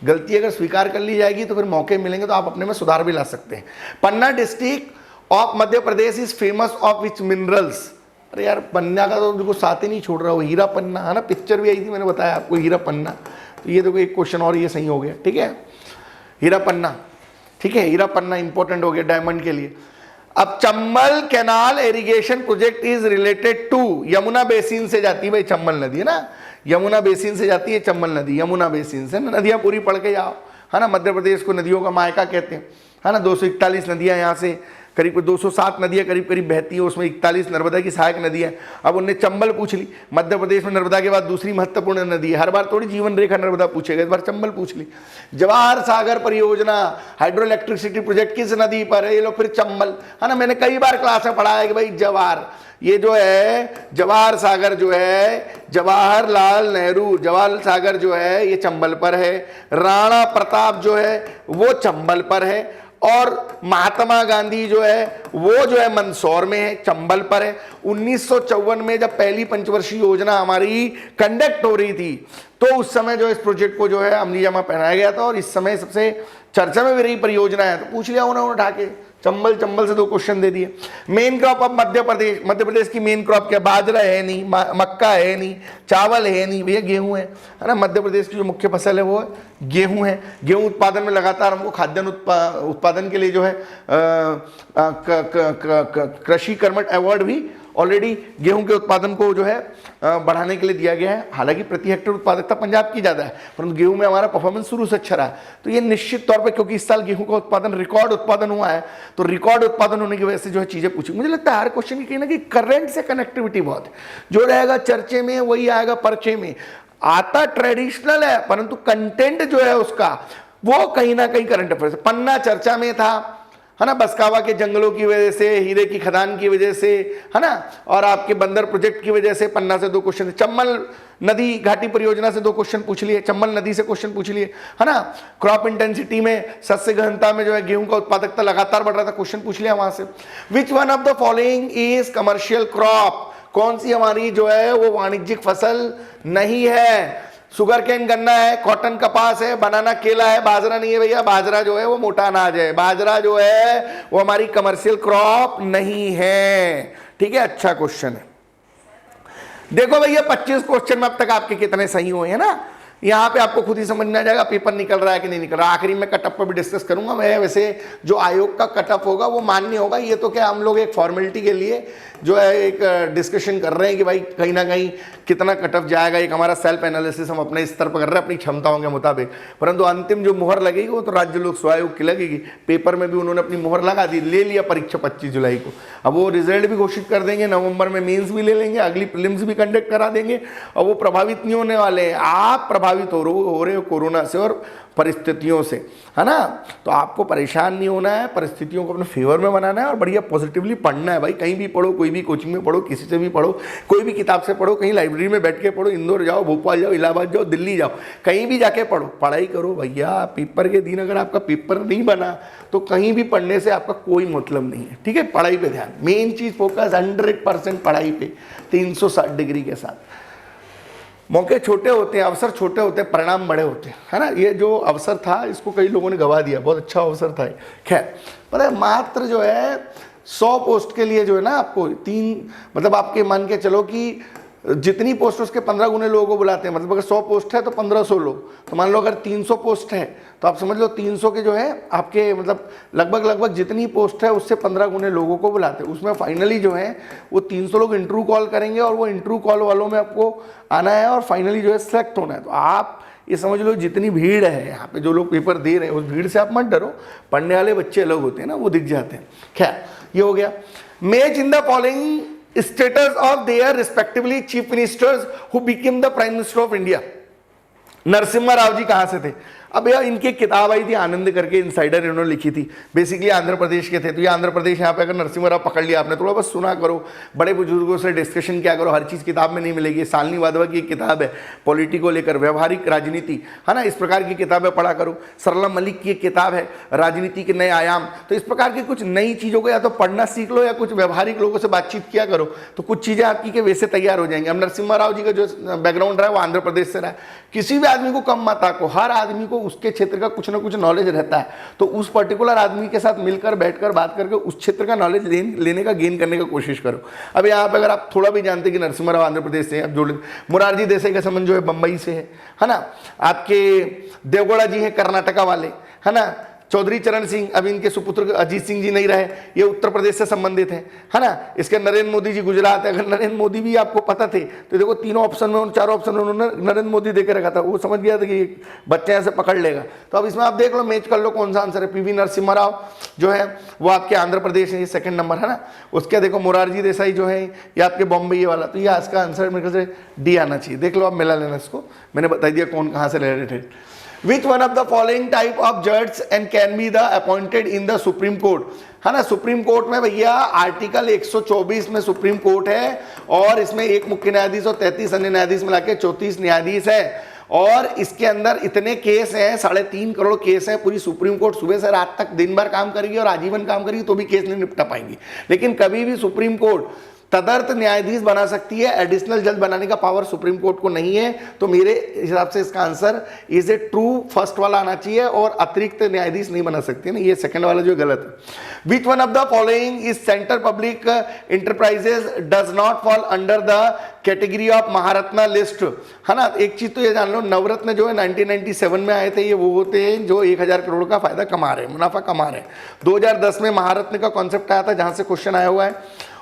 गलती अगर स्वीकार कर ली जाएगी तो फिर मौके मिलेंगे तो आप अपने में सुधार भी ला सकते हैं। Panna district of Madhya Pradesh is famous of which minerals. अरे यार पन्ना का तो देखो साथ ही नहीं छोड़ रहा हो, हीरा पन्ना, है ना। पिक्चर भी आई थी, मैंने बताया आपको हीरा पन्ना। तो ये देखो एक क्वेश्चन और ये सही हो गया, ठीक है। हीरा पन्ना, ठीक है, हीरा पन्ना इंपॉर्टेंट हो गया डायमंड के लिए। अब Chambal canal irrigation project is related to, Yamuna basin से जाती है भाई चंबल नदी, है ना। यमुना बेसिन से जाती है चंबल नदी, यमुना बेसिन से। नदियां पूरी पढ़ के जाओ, है ना। मध्य प्रदेश को नदियों का मायका कहते हैं, है ना। 241 नदियां यहाँ से करीब 207 नदियां करीब करीब बहती है, उसमें 41 नर्मदा की सहायक नदी है। अब उनने चंबल पूछ ली, मध्य प्रदेश में नर्मदा के बाद दूसरी महत्वपूर्ण नदी है। हर बार थोड़ी जीवन रेखा नर्मदा पूछेगा, इस बार चंबल पूछ ली। जवाहर सागर परियोजना हाइड्रो इलेक्ट्रिसिटी प्रोजेक्ट किस नदी पर है, ये लोग फिर चंबल, है ना। मैंने कई बार क्लास में पढ़ाया कि भाई जवाहर, ये जो है जवाहर सागर जो है, जवाहरलाल नेहरू जवाहर सागर जो है ये चंबल पर है। राणा प्रताप जो है वो चंबल पर है, और महात्मा गांधी जो है वो जो है मंदसौर में है, चंबल पर है। 1954 में जब पहली पंचवर्षीय योजना हमारी कंडक्ट हो रही थी तो उस समय जो इस प्रोजेक्ट को जो है अमलीजामा पहनाया गया था, और इस समय सबसे चर्चा में भी रही परियोजना है, तो पूछ लिया उन्होंने उठा के चंबल, चंबल से 2 क्वेश्चन दे दिए। मेन क्रॉप ऑफ मध्य प्रदेश, मध्य प्रदेश की मेन क्रॉप क्या, बाजरा है नहीं, मक्का है नहीं, चावल है नहीं, भैया गेहूं है ना। मध्य प्रदेश की जो मुख्य फसल है वो है गेहूं है। गेहूं उत्पादन में लगातार हमको खाद्यान्न उत्पादन के लिए जो है कृषि कर्मठ अवार्ड भी ऑलरेडी गेहूं के उत्पादन को जो है बढ़ाने के लिए दिया गया है। हालांकि प्रति हेक्टेयर उत्पादकता पंजाब की ज़्यादा है, परंतु गेहूं में हमारा परफॉर्मेंस शुरू से अच्छा रहा है। तो ये निश्चित तौर पे, क्योंकि इस साल गेहूं का उत्पादन रिकॉर्ड उत्पादन हुआ है, तो रिकॉर्ड उत्पादन होने की वजह से जो है चीज़ें पूछी। मुझे लगता है हर क्वेश्चन की कहीं ना कहीं करंट से कनेक्टिविटी बहुत है, जो रहेगा चर्चे में वही आएगा पर्चे में। आता ट्रेडिशनल है, परंतु कंटेंट जो है उसका वो कहीं ना कहीं करंट अफेयर। पन्ना चर्चा में था, है ना, बसकावा के जंगलों की वजह से, हीरे की खदान की वजह से, है ना, और आपके बंदर प्रोजेक्ट की वजह से पन्ना से 2 क्वेश्चन। चंबल नदी घाटी परियोजना से 2 क्वेश्चन पूछ लिए, चंबल नदी से क्वेश्चन पूछ लिए, है ना। क्रॉप इंटेंसिटी में, सस्य गहनता में जो है गेहूं का उत्पादकता लगातार बढ़ रहा था, क्वेश्चन पूछ लिया वहां से। Which one of the following is commercial crop, कौन सी हमारी जो है वो वाणिज्यिक फसल नहीं है। शुगर केन गन्ना है, कॉटन कपास है, बनाना केला है, बाजरा नहीं है भैया। बाजरा जो है वो मोटा अनाज है, बाजरा जो है वो हमारी कमर्शियल क्रॉप नहीं है। ठीक है, अच्छा क्वेश्चन है। देखो भैया 25 क्वेश्चन में अब तक आपके कितने सही हुए हैं ना, यहाँ पे आपको खुद ही समझ में आ जाएगा पेपर निकल रहा है कि नहीं निकल रहा। आखिरी में कट ऑफ पर भी डिस्कस करूंगा मैं। वैसे जो आयोग का कट ऑफ होगा वो मान्य होगा, ये तो क्या हम लोग एक फॉर्मेलिटी के लिए जो है एक डिस्कशन कर रहे हैं कि भाई कहीं ना कहीं कितना कट ऑफ जाएगा। एक हमारा सेल्फ एनालिसिस हम अपने स्तर पर कर रहे हैं अपनी क्षमताओं के मुताबिक, परंतु अंतिम जो मुहर लगेगी वो तो राज्य लोक सेवा आयोग की लगेगी। पेपर में भी उन्होंने अपनी मुहर लगा दी, ले लिया परीक्षा 25 जुलाई को। अब वो रिजल्ट भी घोषित कर देंगे, नवंबर में मेंस भी ले लेंगे, अगली प्रीलिम्स भी कंडक्ट करा देंगे, और वो प्रभावित नहीं होने वाले हैं। आप प्रभावित हो रहे हो कोरोना से और परिस्थितियों से, है ना। तो आपको परेशान नहीं होना है, परिस्थितियों को अपने फेवर में बनाना है और बढ़िया पॉजिटिवली पढ़ना है भाई। कहीं भी पढ़ो, कोई भी कोचिंग में पढ़ो, किसी से भी पढ़ो, कोई भी किताब से पढ़ो, कहीं लाइब्रेरी में बैठ के पढ़ो, इंदौर जाओ, भोपाल जाओ, इलाहाबाद जाओ, दिल्ली जाओ, कहीं भी जाके पढ़ो, पढ़ाई करो भैया। पेपर के दिन अगर आपका पेपर नहीं बना तो कहीं भी पढ़ने से आपका कोई मतलब नहीं है। ठीक है, पढ़ाई पे ध्यान, मेन चीज़ फोकस 100% पढ़ाई पे 360 डिग्री के साथ। मौके छोटे होते हैं, अवसर छोटे होते हैं, परिणाम बड़े होते हैं, है ना। ये जो अवसर था इसको कई लोगों ने गवा दिया, बहुत अच्छा अवसर था। खैर, पता है मात्र जो है 100 पोस्ट के लिए जो है ना आपको 3, मतलब आपके मान के चलो कि जितनी पोस्ट उसके 15 गुने लोगों को बुलाते हैं। मतलब अगर 100 पोस्ट है तो 1500 लोग, तो मान लो अगर 300 पोस्ट है तो आप समझ लो 300 के जो है आपके मतलब लगभग जितनी पोस्ट है उससे 15 गुने लोगों को बुलाते हैं। उसमें फाइनली जो है वो 300 लोग इंटरव्यू कॉल करेंगे, और वो इंटरव्यू कॉल वालों में आपको आना है और फाइनली जो है सिलेक्ट होना है। तो आप ये समझ लो जितनी भीड़ है यहाँ पे, जो लोग पेपर दे रहे हैं, उस भीड़ से आप मत डरो। पढ़ने वाले बच्चे अलग होते हैं ना, वो दिख जाते हैं। खैर, ये हो गया। Match in the following status of their respectively chief ministers who became the prime minister of India। Narasimha Rao ji कहाँ से थे? अब यार इनकी एक किताब आई थी आनंद करके, इनसाइडर इन्होंने लिखी थी, बेसिकली आंध्र प्रदेश के थे। तो ये आंध्र प्रदेश यहाँ पे अगर नरसिम्हा राव पकड़ लिया आपने, थोड़ा बस सुना करो, बड़े बुजुर्गों से डिस्कशन किया करो, हर चीज़ किताब में नहीं मिलेगी। शालिनी वाधवा की एक किताब है पॉलिटी को लेकर, व्यवहारिक राजनीति, है ना, इस प्रकार की किताबें पढ़ा करो। सरला मलिक की एक किताब है राजनीति के नए आयाम। तो इस प्रकार की कुछ नई चीज़ों को या तो पढ़ना सीख लो या कुछ व्यवहारिक लोगों से बातचीत किया करो, तो कुछ चीज़ें आपकी के वैसे तैयार हो जाएंगी। अब नरसिम्हा राव जी का जो बैकग्राउंड रहा है वो आंध्र प्रदेश से रहा है। किसी भी आदमी को कम मत आको, हर आदमी को उसके क्षेत्र का कुछ ना कुछ नॉलेज रहता है, तो उस पर्टिकुलर आदमी के साथ मिलकर बैठकर बात करके उस क्षेत्र का नॉलेज लेने का, गेन करने का कोशिश करो। अब यहाँ पे अगर आप थोड़ा भी जानते हैं कि नरसिम्हा राव आंध्र प्रदेश से, अब जोड़, मुरारजी देसाई का संबंध जो है बम्बई से है ना। आपके देवगौड़ा जी है कर्नाटका वाले, है ना। चौधरी चरण सिंह, अभी इनके सुपुत्र अजीत सिंह जी नहीं रहे, ये उत्तर प्रदेश से संबंधित है ना। इसके नरेंद्र मोदी जी गुजरात है। अगर नरेंद्र मोदी भी आपको पता थे तो देखो तीनों ऑप्शन में, उन चारों ऑप्शन में उन्होंने नरेंद्र मोदी देकर रखा था। वो समझ गया था कि बच्चे ऐसे पकड़ लेगा। तो अब इसमें आप देख लो, मैच कर लो कौन सा आंसर है। पीवी नरसिम्हा राव जो है वो आपके आंध्र प्रदेश है, ये सेकंड नंबर है ना। उसके देखो मोरारजी देसाई जो है ये आपके बॉम्बे ये वाला। तो ये आज का आंसर मेरे ख्याल से डी आना चाहिए। देख लो आप, मिला लेना इसको, मैंने बता दिया कौन कहाँ से related. Which one of the following type of judges and can be the appointed in the Supreme Court? है ना, सुप्रीम कोर्ट में भैया आर्टिकल 124 में सुप्रीम कोर्ट है और इसमें एक मुख्य न्यायाधीश और 33 अन्य न्यायाधीश मिला के 34 न्यायाधीश है। और इसके अंदर इतने केस हैं, 3.5 करोड़ केस हैं। पूरी सुप्रीम कोर्ट सुबह से रात तक दिन भर काम करेगी और आजीवन काम करेगी तो भी केस नहीं निपटा पाएंगी। लेकिन कभी भी सुप्रीम कोर्ट तदर्थ न्यायाधीश बना सकती है, एडिशनल जज बनाने का पावर सुप्रीम कोर्ट को नहीं है। तो मेरे हिसाब से इसका answer is a true first वाला आना चाहिए और अतिरिक्त न्यायाधीश नहीं बना सकती है ना, ये सेकंड वाला जो गलत है। विच one of the following is centre public enterprises does not fall under the category of Maharatna list, है ना। एक चीज तो ये जान लो, नवरत्न जो है 1997 में आए थे, ये वो होते हैं जो 1000 करोड़ का फायदा कमा रहे हैं, मुनाफा कमा रहे हैं। 2010 में महारत्न का कॉन्सेप्ट आया था जहां से क्वेश्चन आया हुआ है।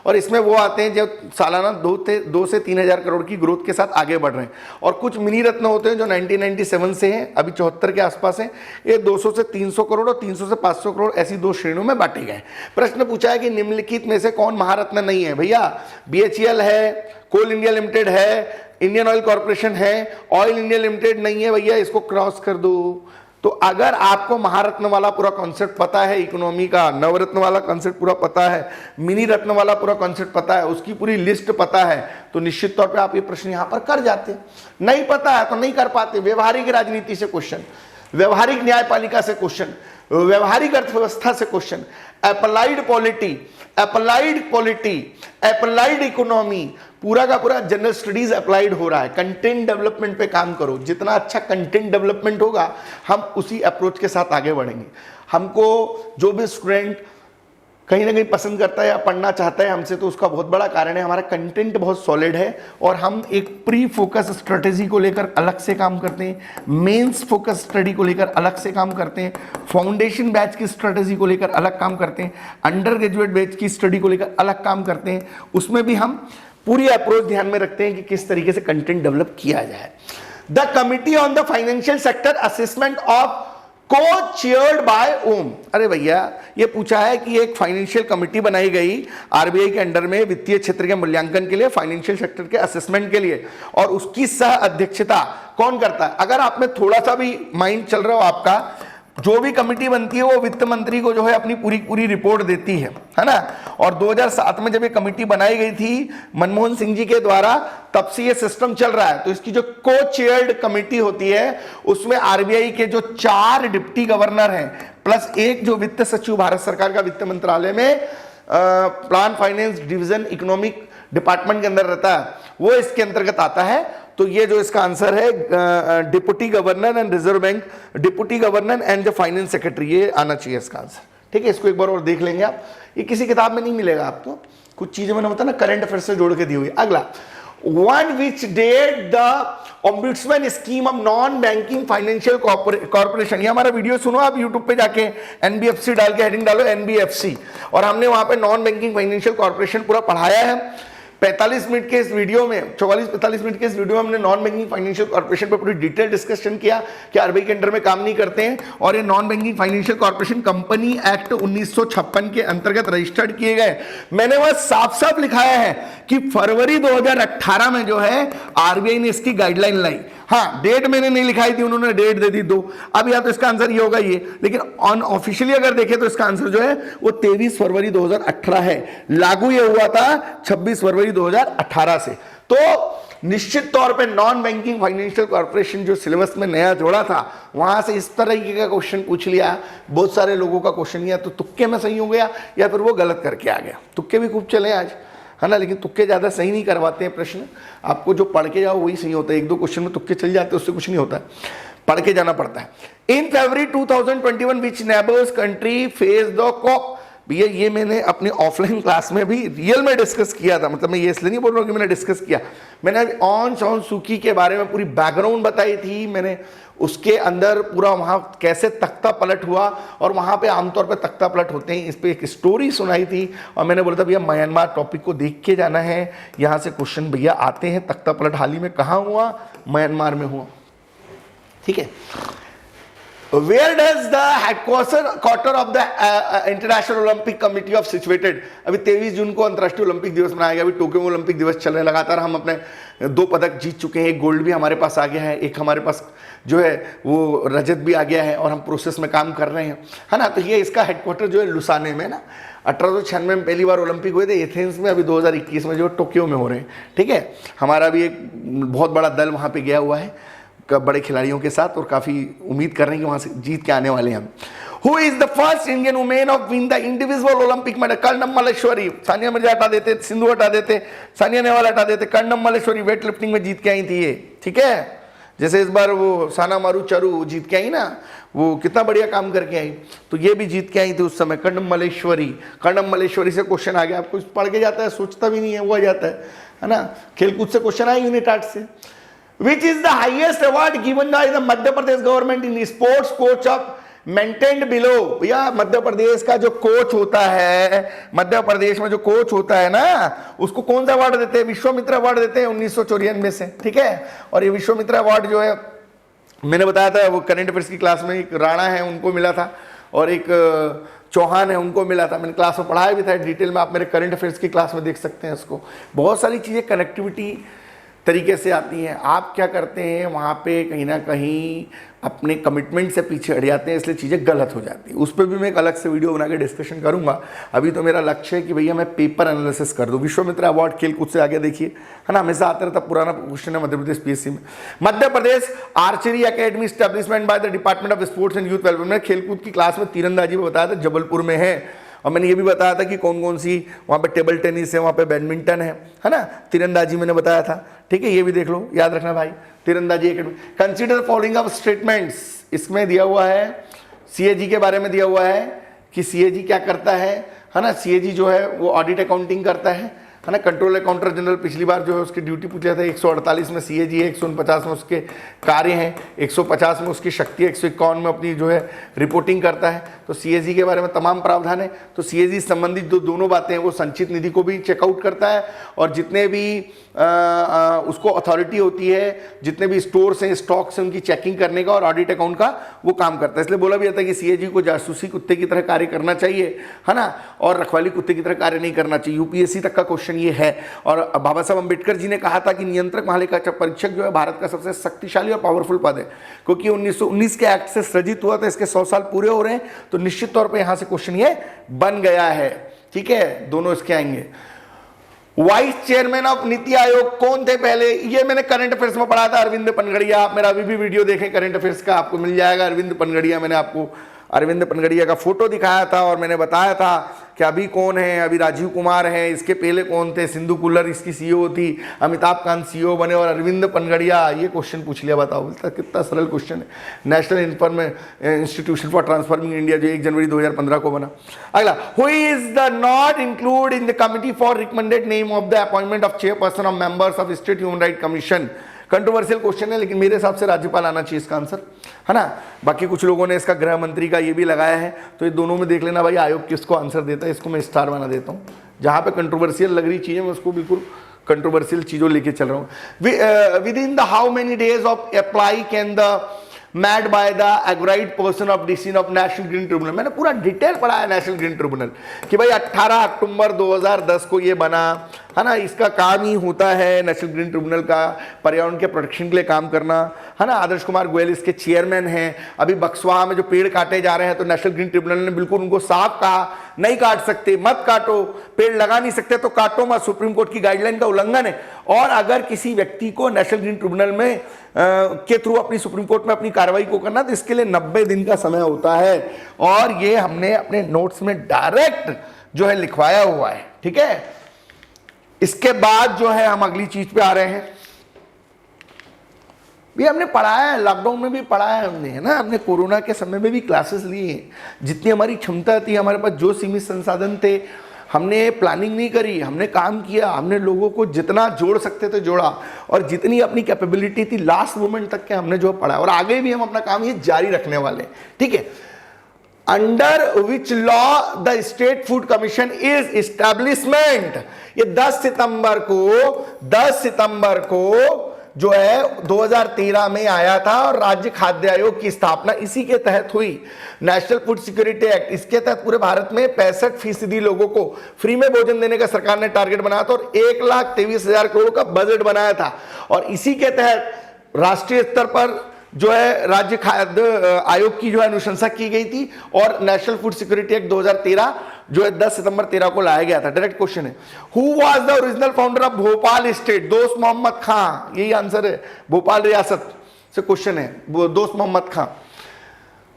और इसमें वो आते हैं जो सालाना 2 से 3000 करोड़ की ग्रोथ के साथ आगे बढ़ रहे हैं। और कुछ मिनी रत्न होते हैं जो 1997 से हैं, अभी 74 के आसपास हैं। ये 200 से 300 करोड़ और 300 से 500 करोड़ ऐसी 2 श्रेणियों में बांटे गए। प्रश्न पूछा है कि निम्नलिखित में से कौन महारत्न नहीं है। भैया BHEL है, कोल इंडिया लिमिटेड है, इंडियन ऑयल कॉर्पोरेशन है, ऑयल इंडिया लिमिटेड नहीं है भैया, इसको क्रॉस कर दो। तो अगर आपको महारत्न वाला पूरा कॉन्सेप्ट पता है इकोनॉमी का, नवरत्न वाला कॉन्सेप्ट पूरा पता है, मिनी रत्न वाला पूरा कॉन्सेप्ट पता है, उसकी पूरी लिस्ट पता है, तो निश्चित तौर पे आप ये प्रश्न यहां पर कर जाते। नहीं पता है तो नहीं कर पाते। व्यवहारिक राजनीति से क्वेश्चन, व्यवहारिक न्यायपालिका से क्वेश्चन, व्यवहारिक अर्थव्यवस्था से question, applied polity, applied economy, पूरा का पूरा जनरल स्टडीज अप्लाइड हो रहा है। कंटेंट डेवलपमेंट पे काम करो, जितना अच्छा कंटेंट डेवलपमेंट होगा हम उसी अप्रोच के साथ आगे बढ़ेंगे। हमको जो भी स्टूडेंट कहीं ना कहीं पसंद करता है या पढ़ना चाहता है हमसे, तो उसका बहुत बड़ा कारण है हमारा कंटेंट बहुत सॉलिड है और हम एक प्री फोकस स्ट्रेटेजी को लेकर अलग से काम करते हैं, मेंस फोकस स्टडी को लेकर अलग से काम करते हैं, फाउंडेशन बैच की स्ट्रेटेजी को लेकर अलग काम करते हैं, अंडर ग्रेजुएट बैच की स्टडी को लेकर अलग काम करते हैं। उसमें भी हम पूरी अप्रोच ध्यान में रखते हैं कि किस तरीके से कंटेंट डेवलप किया जाए। The committee on the financial sector assessment of co-chaired by Om. अरे भैया, ये पूछा है कि एक फाइनेंशियल कमिटी बनाई गई आरबीआई के अंडर में वित्तीय क्षेत्र के मूल्यांकन के लिए, फाइनेंशियल सेक्टर के असेसमेंट के लिए, और उसकी सह अध्यक्षता कौन करता है। अगर आप में थोड़ा सा भी माइंड चल रहा हो आपका, जो भी कमिटी बनती है वो वित्त मंत्री को जो है अपनी पूरी रिपोर्ट देती है ना। और 2007 में जब ये कमिटी बनाई गई थी मनमोहन सिंह जी के द्वारा, तब से ये सिस्टम चल रहा है। तो इसकी जो को-चेयर्ड कमिटी होती है उसमें आरबीआई के जो 4 डिप्टी गवर्नर हैं प्लस एक जो वित्त सचिव भारत सरकार का वित्त मंत्रालय में plan finance division economic department के अंदर रहता है, वो इसके अंतर्गत आता है। तो ये जो इसका आंसर है deputy governor and reserve bank, deputy governor and the finance secretary, ये आना चाहिए इसका आंसर। ठीक है, इसको एक बार और देख लेंगे आप, ये किसी किताब में नहीं मिलेगा आपको, कुछ चीजें मैंने बताया ना करंट अफेयर से जोड़ के दी हुई। अगला, one which date the ombudsman scheme of non banking financial corporation. ये हमारा वीडियो सुनो आप यूट्यूब पे जाके, एनबीएफसी डाल के हेडिंग डालो एनबीएफसी, और हमने वहां पे नॉन बैंकिंग फाइनेंशियल कॉर्पोरेशन पूरा पढ़ाया है। 45 मिनट के इस वीडियो में, 44-45 मिनट के इस वीडियो में हमने नॉन बैंकिंग फाइनेंशियल कॉर्पोरेशन पर पूरी डिटेल डिस्कशन किया कि आरबीआई के अंडर में काम नहीं करते हैं, और ये non banking financial corporation company act 1956 के अंतर्गत रजिस्टर्ड किए गए। मैंने वह साफ साफ लिखाया है कि फरवरी 2018 में जो है आरबीआई ने इसकी गाइडलाइन लाई। हाँ, डेट मैंने नहीं लिखाई थी, उन्होंने डेट दे दी 2। अब या तो इसका आंसर ये होगा ये, लेकिन अनऑफिशियली अगर देखें तो इसका आंसर जो है वो 23 फरवरी 2018 है। लागू ये हुआ था 26 फरवरी 2018 से। तो निश्चित तौर पे नॉन बैंकिंग फाइनेंशियल कॉर्पोरेशन जो सिलेबस में नया जोड़ा था, वहां से इस तरीके का क्वेश्चन पूछ लिया। बहुत सारे लोगों का क्वेश्चन या तो तुक्के में सही हो गया या फिर वो गलत करके आ गया। तुक्के भी खूब चले आज, है ना, लेकिन तुक्के ज़्यादा सही नहीं करवाते हैं प्रश्न। आपको जो पढ़ के जाओ वही सही होता है। 1-2 क्वेश्चन में तुक्के चल जाते हैं, उससे कुछ नहीं होता है, पढ़ के जाना पड़ता है। इन फरवरी 2021 विच नेबर्स कंट्री फेस द भैया ये मैंने अपनी ऑफलाइन क्लास में भी रियल में डिस्कस किया था, मतलब मैं ये इसलिए नहीं बोल रहा हूँ कि मैंने डिस्कस किया, मैंने ऑन शॉन सूकी के बारे में पूरी बैकग्राउंड बताई थी, मैंने उसके अंदर पूरा वहाँ कैसे तख्ता पलट हुआ, और वहाँ पे आमतौर पे तख्ता पलट होते हैं, इस पर एक स्टोरी सुनाई थी, और मैंने बोला था भैया म्यांमार टॉपिक को देख के जाना है, यहाँ से क्वेश्चन भैया आते हैं। तख्ता पलट हाल ही में कहाँ हुआ? म्यांमार में हुआ। ठीक है, Where does the headquarter of the International Olympic Committee of situated? अभी 23 जून को अंतर्राष्ट्रीय ओलंपिक दिवस मनाया गया। अभी टोक्यो में ओलंपिक दिवस चल रहे हैं, लगातार हम अपने 2 पदक जीत चुके हैं, एक गोल्ड भी हमारे पास आ गया है, एक हमारे पास जो है वो रजत भी आ गया है, और हम प्रोसेस में काम कर रहे हैं, है ना। तो ये इसका हेडक्वार्टर जो है लुसाने में ना, 1896 में पहली बार ओलंपिक हुए थे एथेंस में, अभी 2021 में जो टोक्यो में हो रहे हैं। ठीक है, हमारा भी एक बहुत बड़ा दल वहाँ पे गया हुआ है बड़े खिलाड़ियों के साथ, और काफ़ी उम्मीद कर रहे हैं कि वहाँ से जीत के आने वाले हैं हम। Who is the first Indian woman of win the individual Olympic medal? Karnam Malleswari. Sania Mirza हटा देते, सिंधु हटा देते, सानिया नेहवाल हटा देते, कर्णम मल्लेश्वरी वेट लिफ्टिंग में जीत के आई थी ये। ठीक है, जैसे इस बार वो साना मारू चरू जीत के आई ना, वो कितना बढ़िया काम करके आई, तो ये भी जीत के आई थी उस समय, कर्णम मल्लेश्वरी। कर्णम मल्लेश्वरी से क्वेश्चन आ गया, आपको पढ़ के जाता है, सोचता भी नहीं है, वो आ जाता है ना। खेलकूद से क्वेश्चन आए, यूनिट आर्ट से। Which is the highest award given by the Madhya Pradesh government in sports coach of maintained below? भैया मध्य प्रदेश का जो कोच होता है, मध्य प्रदेश में जो कोच होता है ना, उसको कौन सा अवार्ड देते हैं? विश्वामित्र अवार्ड देते हैं 1994 से। ठीक है, और ये विश्वामित्र अवार्ड जो है, मैंने बताया था वो करंट अफेयर्स की क्लास में, एक राणा है उनको मिला था, और एक चौहान है उनको मिला था। मैंने क्लास में पढ़ाया भी था डिटेल में, आप मेरे करंट अफेयर्स की क्लास में देख सकते हैं इसको। बहुत सारी चीज़ें कनेक्टिविटी तरीके से आती हैं। आप क्या करते हैं वहाँ पे, कहीं ना कहीं अपने कमिटमेंट से पीछे हट जाते हैं, इसलिए चीज़ें गलत हो जाती हैं। उस पर भी मैं एक अलग से वीडियो बना के डिस्कशन करूँगा। अभी तो मेरा लक्ष्य है कि भैया मैं पेपर एनालिसिस कर दूँ। विश्वामित्र अवार्ड खेलकूद से आगे देखिए, है ना, हमेशा आता रहता, पुराना क्वेश्चन है मध्य प्रदेश पीएससी में। Madhya Pradesh archery academy establishment by the department of sports and youth welfare. मैंने खेलकूद की क्लास में तीरंदाजी में बताया था, जबलपुर में है, और मैंने ये भी बताया था कि कौन कौन सी वहाँ पे टेबल टेनिस है, वहाँ पे बैडमिंटन है ना, तीरंदाजी मैंने बताया था। ठीक है, ये भी देख लो, याद रखना भाई, तीरंदाजी academy. Consider following of statements, इसमें दिया हुआ है सीएजी के बारे में दिया हुआ है कि सीएजी क्या करता है ना। सीएजी जो है वो ऑडिट अकाउंटिंग करता है ना। कंट्रोल अकाउंटर जनरल पिछली बार जो है उसकी ड्यूटी पूछा था, 148 में सीएजी है, 149 में उसके कार्य हैं, 150 में उसकी शक्ति है, 151 में अपनी जो है रिपोर्टिंग करता है। तो सीएजी के बारे में तमाम प्रावधान है। तो सीएजी संबंधित जो दोनों बातें हैं, वो संचित निधि को भी चेकआउट करता है, और जितने भी उसको अथॉरिटी होती है, जितने भी स्टोर्स हैं, स्टॉक्स हैं, उनकी चेकिंग करने का और ऑडिट अकाउंट का वो काम करता है। इसलिए बोला भी जाता है कि सीएजी को जासूसी कुत्ते की तरह कार्य करना चाहिए, है ना, और रखवाली कुत्ते की तरह कार्य नहीं करना चाहिए। यूपीएससी तक का क्वेश्चन ये है। और बाबा साहब अम्बेडकर जी ने कहा था कि नियंत्रक महालेखा परीक्षक जो है भारत का सबसे शक्तिशाली और पावरफुल पद है, क्योंकि 1919 के एक्ट से सृजित हुआ था। इसके 100 साल पूरे हो रहे हैं, तो निश्चित तौर पर यहां से क्वेश्चन ये बन गया है। ठीक है, दोनों इसके आएंगे। Vice chairman of NITI Aayog कौन थे पहले? ये मैंने करंट अफेयर्स में पढ़ा था, अरविंद पनगड़िया। आप मेरा अभी भी वीडियो देखें करंट अफेयर्स का, आपको मिल जाएगा अरविंद पनगड़िया। मैंने आपको अरविंद पनगड़िया का फोटो दिखाया था, और मैंने बताया था कि अभी कौन है, अभी राजीव कुमार है, इसके पहले कौन थे, सिंधु कुल्लर इसकी सीईओ थी, अमिताभ कांत सीईओ बने, और अरविंद पनगड़िया। ये क्वेश्चन पूछ लिया, बताओ, बोलता कितना सरल क्वेश्चन है। National institution for transforming India जो 1 जनवरी 2015 को बना। अगला, who is the not include in the committee for recommended name of the appointment of chairperson of members of state human right commission? Controversial question है, लेकिन मेरे हिसाब से राज्यपाल आना चाहिए इसका आंसर, है ना। बाकी कुछ लोगों ने इसका गृह मंत्री का ये भी लगाया है, तो ये दोनों में देख लेना भाई आयोग किसको आंसर देता है। इसको मैं स्टार बना देता हूँ, जहाँ पे कंट्रोवर्शियल लग रही चीज़ें मैं उसको बिल्कुल कंट्रोवर्शियल चीज़ों लेके चल रहा हूँ। Within the how many days of apply can the made by the aggrieved person of decision of national green tribunal? मैंने पूरा डिटेल पढ़ा है नेशनल ग्रीन ट्रिब्यूनल कि भाई 18 अक्टूबर 2010 को ये बना, है ना। इसका काम ही होता है नेशनल ग्रीन ट्रिब्यूनल का पर्यावरण के प्रोटेक्शन के लिए काम करना, है ना। आदर्श कुमार गोयल इसके चेयरमैन हैं। अभी बक्सवा में जो पेड़ काटे जा रहे हैं, तो नेशनल ग्रीन ट्रिब्यूनल ने बिल्कुल उनको साफ कहा, नहीं काट सकते, मत काटो, पेड़ लगा नहीं सकते तो काटो मत, सुप्रीम कोर्ट की गाइडलाइन का उल्लंघन है। और अगर किसी व्यक्ति को नेशनल ग्रीन ट्रिब्यूनल में के थ्रू अपनी सुप्रीम कोर्ट में अपनी कार्रवाई को करना, तो इसके लिए 90 दिन का समय होता है, और ये हमने अपने नोट्स में डायरेक्ट जो है लिखवाया हुआ है। ठीक है, इसके बाद जो है हम अगली चीज पे आ रहे हैं। भी हमने पढ़ाया है, लॉकडाउन में भी पढ़ाया है हमने, है ना, हमने कोरोना के समय में भी क्लासेस ली हैं। जितनी हमारी क्षमता थी, हमारे पास जो सीमित संसाधन थे, हमने प्लानिंग नहीं करी, हमने काम किया, हमने लोगों को जितना जोड़ सकते थे जोड़ा, और जितनी अपनी कैपेबिलिटी थी लास्ट मोमेंट तक के हमने जो पढ़ा, और आगे भी हम अपना काम ये जारी रखने वाले हैं, ठीक है। Under which law the state food commission is establishment, ये 10 सितंबर को जो है 2013 में आया था, और राज्य खाद्य आयोग की स्थापना इसी के तहत हुई। नेशनल फूड सिक्योरिटी एक्ट, इसके तहत पूरे भारत में 65% लोगों को फ्री में भोजन देने का सरकार ने टारगेट बनाया था, और 1,23,000 करोड़ का बजट बनाया था। और इसी के तहत राष्ट्रीय स्तर पर जो है राज्य खाद्य आयोग की जो है अनुशंसा की गई थी, और नेशनल फूड सिक्योरिटी एक्ट 2013 जो है 10 सितंबर 13 को लाया गया था। डायरेक्ट क्वेश्चन है, who was the original founder of Bhopal state? दोस्त मोहम्मद खां, यही आंसर है, भोपाल रियासत से क्वेश्चन है, दोस्त मोहम्मद खां।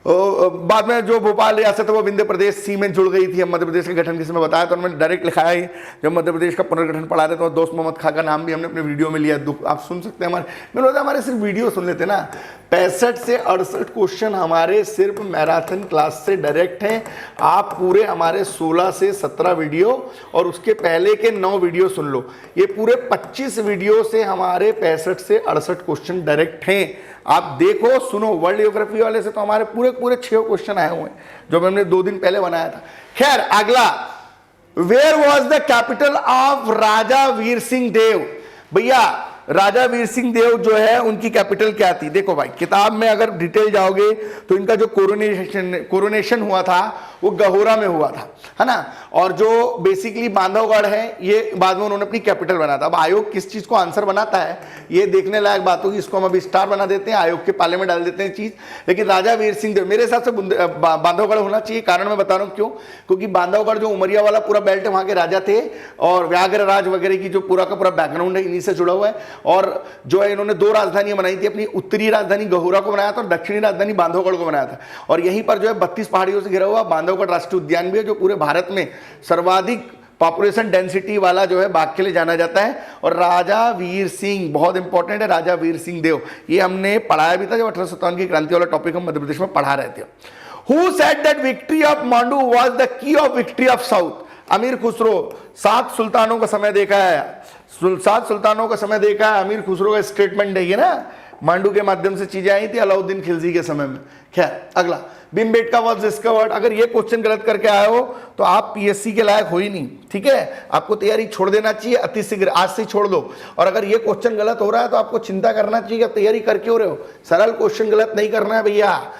बाद में जो भोपाल रियासत है वो विंध्य प्रदेश सी में जुड़ गई थी। हम मध्य प्रदेश के गठन के समय बताया, तो उन्होंने डायरेक्ट लिखा है, जब मध्य प्रदेश का पुनर्गठन पढ़ा रहे तो दोस्त मोहम्मद खां का नाम भी हमने अपने वीडियो में लिया। आप सुन सकते हैं, हमारे सिर्फ वीडियो सुन लेते ना। 65 से 68 क्वेश्चन हमारे सिर्फ मैराथन क्लास से डायरेक्ट हैं। आप पूरे हमारे 16 से 17 वीडियो और उसके पहले के 9 वीडियो सुन लो। ये पूरे 25 वीडियो से हमारे 65 से 68 क्वेश्चन डायरेक्ट हैं। आप देखो, सुनो। वर्ल्ड ज्योग्राफी वाले से तो हमारे पूरे 6 क्वेश्चन आए हुए हैं, जो हमने 2 दिन पहले बनाया था। खैर, अगला, where was the capital of Raja Veer Singh Deo? भैया, राजा वीर सिंह देव जो है उनकी कैपिटल क्या थी? देखो भाई, किताब में अगर डिटेल जाओगे तो इनका जो कोरोनेशन हुआ था वो गहोरा में हुआ था, है ना। और जो बेसिकली बांधवगढ़ है, ये बाद में उन्होंने अपनी कैपिटल बनाया था। अब आयोग किस चीज को आंसर बनाता है, ये देखने लायक बात होगी। इसको हम अभी स्टार बना देते हैं, आयोग के पाले में डाल देते हैं चीज। लेकिन राजा वीर सिंह देव, मेरे हिसाब से बांधवगढ़ होना चाहिए। कारण मैं बता रहा हूँ क्यों, क्योंकि बांधवगढ़ जो उमरिया वाला पूरा बेल्ट है, वहां के राजा थे, और व्याघ्र राज वगैरह की जो पूरा का पूरा बैकग्राउंड है इन्हीं से जुड़ा हुआ है। और जो है इन्होंने 2 राजधानियां बनाई थी, अपनी उत्तरी राजधानी गहोरा को बनाया था और दक्षिणी राजधानी बांधवगढ़ को बनाया था। और यहीं पर जो है 32 पहाड़ियों से घिरा हुआ बांधवगढ़ राष्ट्रीय उद्यान भी है, जो पूरे भारत में सर्वाधिक पॉपुलेशन डेंसिटी वाला जो है बाघ के लिए जाना जाता है। और राजा वीर सिंह बहुत इंपॉर्टेंट है, राजा वीर सिंह देव, ये हमने पढ़ाया भी था जब 1857 की क्रांति वाला टॉपिक हम मध्य प्रदेश में पढ़ा रहे थे। Who said that victory of Mandu was the key of victory of south? अमीर खुसरो। 7 सुल्तानों का समय देखा है, 7 सुल्तानों का समय देखा है, अमीर खुसरो का स्टेटमेंट है ये ना। मांडू के माध्यम से चीजें आई थी अलाउद्दीन खिलजी के समय में। खैर, अगला, भीमबेटका वाज डिस्कवर्ड। अगर ये क्वेश्चन गलत करके आए हो तो आप पीएससी के लायक हो ही नहीं, ठीक है। आपको तैयारी छोड़ देना चाहिए अति शीघ्र, आज से छोड़ दो। और अगर ये क्वेश्चन गलत हो रहा है तो आपको चिंता करना चाहिए, आप तैयारी करके हो रहे हो। सरल क्वेश्चन गलत नहीं करना है भैया।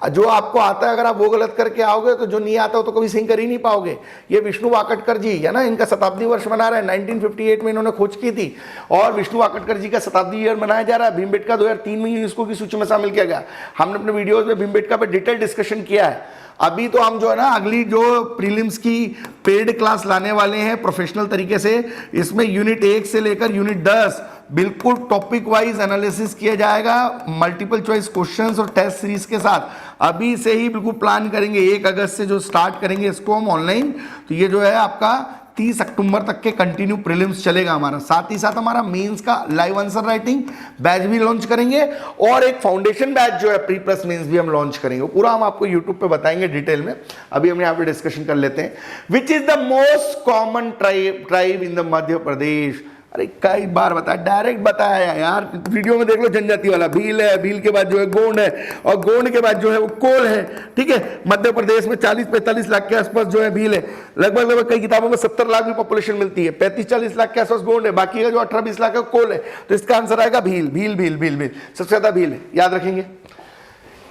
जो आपको आता है अगर आप वो गलत करके आओगे तो जो नहीं आता हो तो कभी सही कर ही नहीं पाओगे। ये विष्णु वाकटकर जी है ना, इनका शताब्दी वर्ष मना रहा है। 1958 में इन्होंने खोज की थी, और विष्णु वाकटकर जी का शताब्दी ईयर मनाया जा रहा है। भीमबेटका 2003 में यूनेस्को की सूची में शामिल किया गया। हमने अपने वीडियोज में भीमबेटका पे डिटेल डिस्कशन किया है। अभी तो हम जो है ना अगली जो प्रीलिम्स की पेड क्लास लाने वाले हैं प्रोफेशनल तरीके से, इसमें यूनिट 1 से लेकर यूनिट 10 बिल्कुल टॉपिक वाइज एनालिसिस किया जाएगा, मल्टीपल चॉइस क्वेश्चंस और टेस्ट सीरीज के साथ। अभी से ही बिल्कुल प्लान करेंगे, 1 अगस्त से जो स्टार्ट करेंगे इसको हम ऑनलाइन। तो ये जो है आपका 30 अक्टूबर तक के कंटिन्यू प्रीलिम्स चलेगा हमारा। साथ ही साथ हमारा मेंस का लाइव आंसर राइटिंग बैच भी लॉन्च करेंगे, और एक फाउंडेशन बैच जो है प्री प्लस मेंस भी हम लॉन्च करेंगे। पूरा हम आपको यूट्यूब पे बताएंगे डिटेल में। अभी हम यहाँ पे डिस्कशन कर लेते हैं। Which is the most common tribe in the Madhya Pradesh? अरे कई बार बताया, डायरेक्ट बताया यार, वीडियो में देख लो। जनजाति वाला भील है, भील के बाद जो है गोंड है, और गोंड के बाद जो है वो कोल है, ठीक है। मध्य प्रदेश में 40-45 लाख के आसपास जो है भील है। लगभग कई किताबों में 70 लाख भी पॉपुलेशन मिलती है। 35-40 लाख के आसपास गोंड है, बाकी का जो 18-20 लाख है कोल है। तो इसका आंसर आएगा भील, भील भील भील भील, सबसे ज्यादा भील है, याद रखेंगे।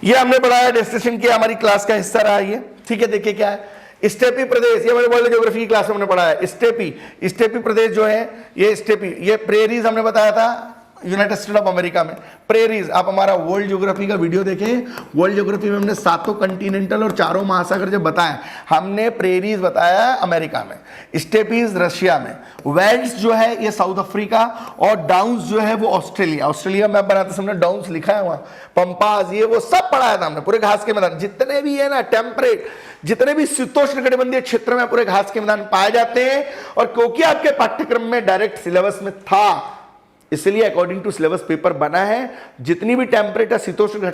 ये हमने पढ़ाया, डिस्कशन किया, हमारी क्लास का हिस्सा रहा है, ठीक है। देखिए क्या है, स्टेपी प्रदेश, ये हमारे वर्ल्ड ज्योग्राफी की क्लास में हमने पढ़ा है। स्टेपी प्रदेश जो है, ये स्टेपी, ये प्रेरीज हमने बताया था यूनाइटेड स्टेट ऑफ अमेरिका में। प्रेरीज, आप हमारा वर्ल्ड ज्योग्राफी का वीडियो देखें। वर्ल्ड ज्योग्राफी में हमने 7 कंटिनेंटल और 4 महासागर जब बताए, हमने प्रेरीज बताया अमेरिका में, स्टेपीज रशिया में, वेल्ड्स जो है ये साउथ अफ्रीका, और डाउन्स जो है वो ऑस्ट्रेलिया। ऑस्ट्रेलिया मैप बनाते समय डाउन्स लिखा है वहां, पंपास, ये वो सब पढ़ाया था हमने। पूरे घास के मैदान जितने भी है ना, टेम्परेट, जितने भी शीतोष्ण कटिबंधीय क्षेत्र में पूरे घास के मैदान पाए जाते हैं। और क्योंकि आपके पाठ्यक्रम में डायरेक्ट सिलेबस में था, इसलिए अकॉर्डिंग टू सिलेबस पेपर बना है। जितनी भी टेम्परेट शीतोष्ण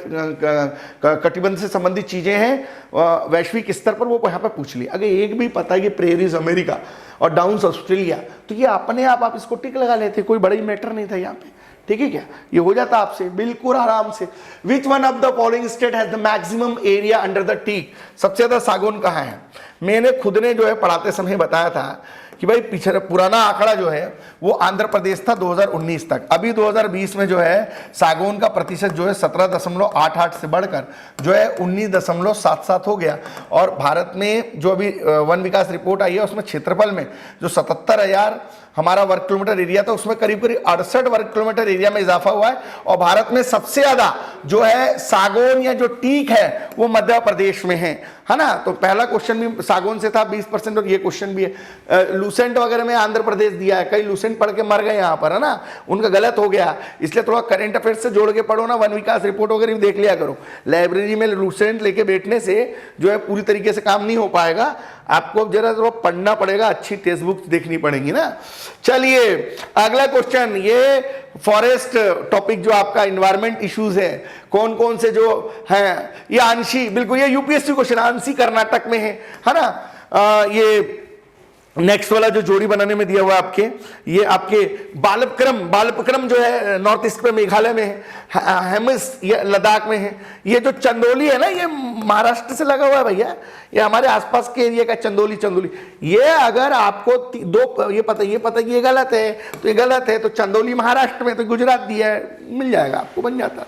कटिबंध से संबंधित चीजें हैं वैश्विक स्तर पर वो यहाँ पे पूछ ली। अगर एक भी पता है कि प्रेरीज अमेरिका और डाउन्स ऑस्ट्रेलिया, तो ये अपने आप इसको टिक लगा लेते, कोई बड़ा ही मैटर नहीं था यहाँ पे। ठीक है क्या, ये हो जाता आपसे बिल्कुल आराम से। Which one of the following state has the maximum area under the teak? सबसे ज्यादा सागौन कहाँ है? मैंने खुद ने जो है पढ़ाते समय बताया था कि भाई पिछले पुराना आंकड़ा जो है वो आंध्र प्रदेश था 2019 तक। अभी 2020 में जो है सागौन का प्रतिशत जो है 17.88 से बढ़कर जो है 19.77 हो गया। और भारत में जो अभी वन विकास रिपोर्ट आई है उसमें क्षेत्रफल में जो 77,000 हमारा वर्ग किलोमीटर एरिया था उसमें करीब करीब 68 वर्ग किलोमीटर एरिया में इजाफा हुआ है। और भारत में सबसे ज्यादा जो है सागौन या जो टीक है वो मध्य प्रदेश में है ना। तो पहला क्वेश्चन भी सागौन से था 20%, और ये क्वेश्चन भी है। लूसेंट वगैरह में आंध्र प्रदेश दिया है, कई लूसेंट पढ़ के मर गए यहाँ पर, है ना, उनका गलत हो गया। इसलिए थोड़ा करंट अफेयर्स से जोड़ के पढ़ो ना, वन विकास रिपोर्ट वगैरह भी देख लिया करो। लाइब्रेरी में लूसेंट लेके बैठने से जो है पूरी तरीके से काम नहीं हो पाएगा, आपको जरा थोड़ा पढ़ना पड़ेगा, अच्छी टेक्स्ट बुक्स देखनी पड़ेगी ना। चलिए अगला क्वेश्चन, ये फॉरेस्ट टॉपिक जो आपका एनवायरमेंट इश्यूज है, कौन कौन से जो हैं, ये आंशी, बिल्कुल ये यूपीएससी क्वेश्चन, आंशी कर्नाटक में है ना। ये नेक्स्ट वाला जो जोड़ी बनाने में दिया हुआ है आपके, ये आपके बालपक्रम जो है नॉर्थ ईस्ट में मेघालय में है, हेमिस ये लद्दाख में है। ये जो चंदौली है ना ये महाराष्ट्र से लगा हुआ है भैया, ये हमारे आसपास के एरिया का चंदौली। ये अगर आपको दो ये पता कि ये गलत है तो ये गलत है, तो चंदौली महाराष्ट्र में, तो गुजरात दिया है, मिल जाएगा आपको, बन जाता।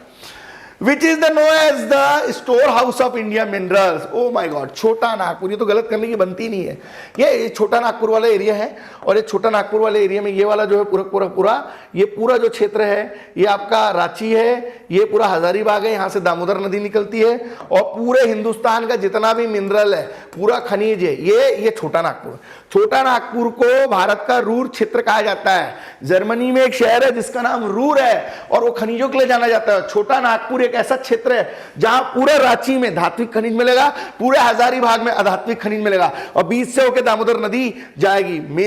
Which is the known as the storehouse of India minerals? Oh my God, छोटा नागपुर, ये तो गलत करने की बनती नहीं है। ये छोटा नागपुर वाला एरिया है, और ये छोटा नागपुर वाले एरिया में ये वाला जो है पूरा जो क्षेत्र है ये आपका रांची है, ये पूरा हजारीबाग है, यहाँ से दामोदर नदी निकलती है, और पूरे हिंदुस्तान का जितना भी मिनरल है, पूरा खनिज है, ये छोटा नागपुर। छोटा नागपुर को भारत का रूर क्षेत्र कहा जाता है। जर्मनी में एक शहर है जिसका नाम रूर है, और वो खनिजों के लिए जाना जाता है। छोटा नागपुर एक ऐसा क्षेत्र है जहां पूरे रांची में धात्विक खनिज मिलेगा, पूरे हजारीबाग में अधात्विक खनिज मिलेगा, और बीच से होकर दामोदर नदी जाएगी।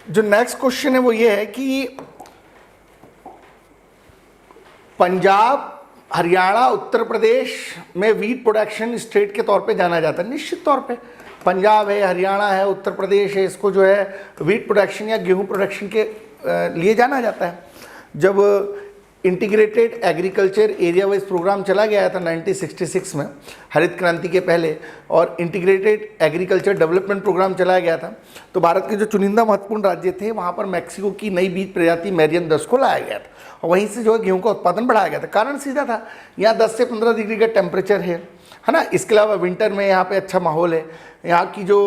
जो नेक्स्ट क्वेश्चन है वो ये है कि पंजाब, हरियाणा, उत्तर प्रदेश में वीट प्रोडक्शन स्टेट के तौर पे जाना जाता है। निश्चित तौर पे पंजाब है, हरियाणा है, उत्तर प्रदेश है, इसको जो है वीट प्रोडक्शन या गेहूं प्रोडक्शन के लिए जाना जाता है। जब integrated agriculture area wise programme चला गया था 1966 में, हरित क्रांति के पहले, और इंटीग्रेटेड एग्रीकल्चर डेवलपमेंट प्रोग्राम चलाया गया था, तो भारत के जो चुनिंदा महत्वपूर्ण राज्य थे वहाँ पर मैक्सिको की नई बीज प्रजाति मैरियन 10 को लाया गया था, और वहीं से जो है गेहूं का उत्पादन बढ़ाया गया था। कारण सीधा था, यहाँ 10 से 15 डिग्री का टेम्परेचर है ना। इसके अलावा विंटर में यहाँ पे अच्छा माहौल है, यहाँ की जो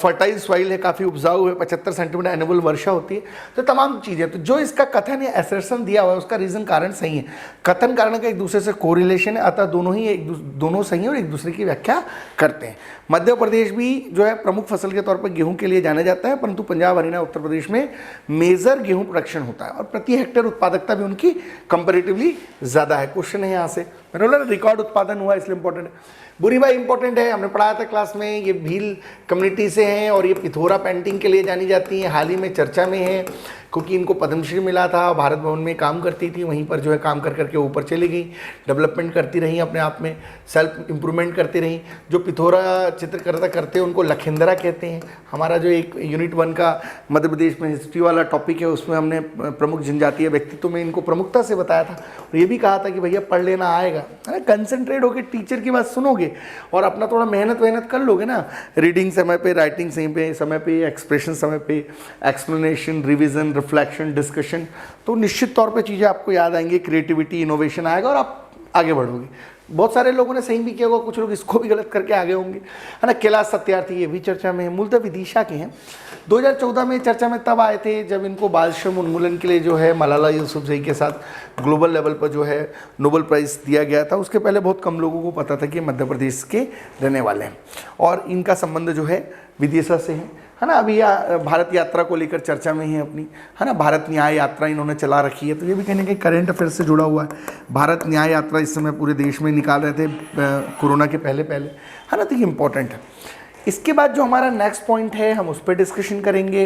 फर्टाइल सॉइल है काफ़ी उपजाऊ है, 75 सेंटीमीटर एनुअल वर्षा होती है, तो तमाम चीज़ें। तो जो इसका कथन या एसर्शन दिया हुआ है उसका रीज़न कारण सही है, कथन कारण का एक दूसरे से कोरिलेशन है, अतः दोनों सही है और एक दूसरे की व्याख्या करते हैं। मध्य प्रदेश भी जो है प्रमुख फसल के तौर पर गेहूं के लिए जाना जाता है, परंतु पंजाब, हरियाणा, उत्तर प्रदेश में मेजर गेहूं प्रोडक्शन होता है, और प्रति हेक्टेयर उत्पादकता भी उनकी कंपैरेटिवली ज़्यादा है। क्वेश्चन है यहाँ से, मैंने बोला रिकॉर्ड उत्पादन हुआ इसलिए इंपॉर्टेंट है। बुरी भाई इंपॉर्टेंट है, हमने पढ़ाया था क्लास में, ये भील कम्युनिटी से हैं और ये पिथौरा पेंटिंग के लिए जानी जाती हैं। हाल ही में चर्चा में है क्योंकि इनको पद्मश्री मिला था, भारत भवन में काम करती थी, वहीं पर जो है काम कर करके ऊपर चली गई, डेवलपमेंट करती रही, अपने आप में सेल्फ इम्प्रूवमेंट करती रही। जो पिथौरा चित्रकर्ता करते हैं उनको लखेंद्रा कहते हैं। हमारा जो एक यूनिट 1 का मध्य प्रदेश में हिस्ट्री वाला टॉपिक है उसमें हमने प्रमुख जनजातीय व्यक्तित्व में इनको प्रमुखता से बताया था, और ये भी कहा था कि भैया पढ़ लेना आएगा, है ना, कंसंट्रेट होकर टीचर की बात सुनोगे और अपना थोड़ा मेहनत कर लोगे ना, रीडिंग समय पे, राइटिंग समय पे, एक्सप्रेशन समय पे, एक्सप्लेनेशन, रिविजन, रिफ्लेक्शन, डिस्कशन, तो निश्चित तौर पे चीज़ें आपको याद आएंगी, क्रिएटिविटी, इनोवेशन आएगा और आप आगे बढ़ोगे। बहुत सारे लोगों ने सही भी किया होगा, कुछ लोग इसको भी गलत करके आगे होंगे, है ना। कैलाश सत्यार्थी ये भी चर्चा में है, मूलतः विदिशा के हैं। 2014 में चर्चा में तब आए थे जब इनको बाल श्रम उन्मूलन के लिए जो है मलाला यूसुफजई के साथ ग्लोबल लेवल पर जो है नोबेल प्राइज़ दिया गया था। उसके पहले बहुत कम लोगों को पता था कि मध्य प्रदेश के रहने वाले हैं, और इनका संबंध जो है विदिशा से है ना। अभी भारत यात्रा को लेकर चर्चा में है अपनी, है ना, भारत न्याय यात्रा इन्होंने चला रखी है, तो ये भी कहीं ना कहीं करेंट अफेयर से जुड़ा हुआ है। भारत न्याय यात्रा इस समय पूरे देश में निकाल रहे थे कोरोना के पहले, है ना, तो ये इंपॉर्टेंट है। इसके बाद जो हमारा नेक्स्ट पॉइंट है हम उस पर डिस्कशन करेंगे।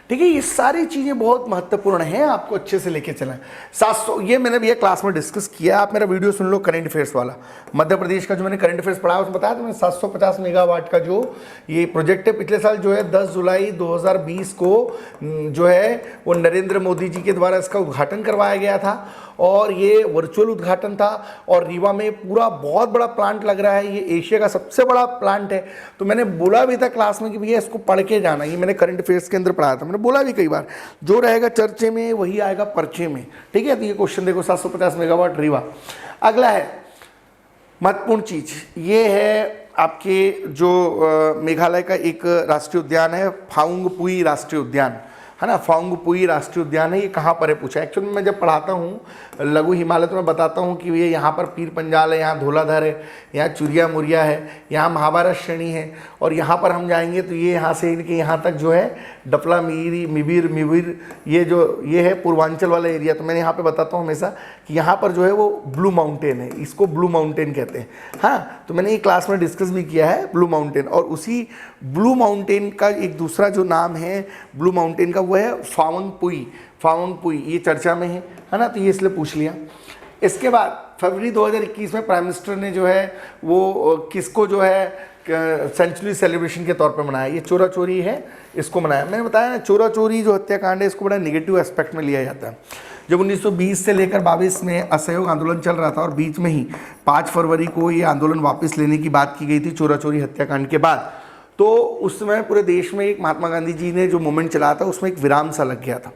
ठीक है, ये सारी चीज़ें बहुत महत्वपूर्ण हैं, आपको अच्छे से लेके चलें। 700 ये मैंने भी क्लास में डिस्कस किया, आप मेरा वीडियो सुन लो करंट अफेयर्स वाला, मध्य प्रदेश का जो मैंने करंट अफेयर्स पढ़ाया उसमें बताया था मैंने 750 मेगावाट का जो ये प्रोजेक्ट है, पिछले साल जो है 10 जुलाई 2020 को जो है वो नरेंद्र मोदी जी के द्वारा इसका उद्घाटन करवाया गया था और ये वर्चुअल उद्घाटन था और रीवा में पूरा बहुत बड़ा प्लांट लग रहा है, ये एशिया का सबसे बड़ा प्लांट है। तो मैंने बोला भी था क्लास में कि भैया इसको पढ़ के जाना, ये मैंने करंट अफेयर्स के अंदर पढ़ाया था, मैंने बोला भी कई बार, जो रहेगा चर्चे में वही आएगा पर्चे में। ठीक है, तो ये क्वेश्चन देखो 750 मेगावाट रीवा। अगला है महत्वपूर्ण चीज, ये है आपके जो मेघालय का एक राष्ट्रीय उद्यान है, फाउंग पुई राष्ट्रीय उद्यान है ना, फाउंग पुई राष्ट्रीय उद्यान है। ये कहाँ पर है पूछा, एक्चुअली मैं जब पढ़ाता हूँ लघु हिमालय तो मैं बताता हूँ कि ये यहाँ पर पीर पंजाल है, यहाँ धौलाधर है, यहाँ चुरिया मुरिया है, यहाँ महाभारत श्रेणी है और यहाँ पर हम जाएंगे तो ये यहाँ से इनके यहाँ तक जो है डफला मीरी मिबिर ये जो ये है पूर्वांचल वाला एरिया। तो मैंने यहाँ पे बताता हूँ हमेशा कि यहाँ पर जो है वो ब्लू माउंटेन है, इसको ब्लू माउंटेन कहते हैं। हाँ, तो मैंने ये क्लास में डिस्कस भी किया है ब्लू माउंटेन, और उसी ब्लू माउंटेन का एक दूसरा जो नाम है ब्लू माउंटेन का वो है फावंग पुई, ये चर्चा में है ना, तो ये इसलिए पूछ लिया। इसके बाद फरवरी 2021 में प्राइम मिनिस्टर ने जो है वो किसको जो है सेंचुरी सेलिब्रेशन के तौर पर मनाया, ये चोरा चोरी है इसको मनाया। मैंने बताया ना, चोरा चोरी जो हत्याकांड है इसको बड़ा निगेटिव एस्पेक्ट में लिया जाता है। जब 1920 से लेकर 22 में असहयोग आंदोलन चल रहा था और बीच में ही 5 फरवरी को ये आंदोलन वापस लेने की बात की गई थी चोरा चोरी हत्याकांड के बाद, तो उस समय पूरे देश में एक महात्मा गांधी जी ने जो मूवमेंट चलाया था उसमें एक विराम सा लग गया था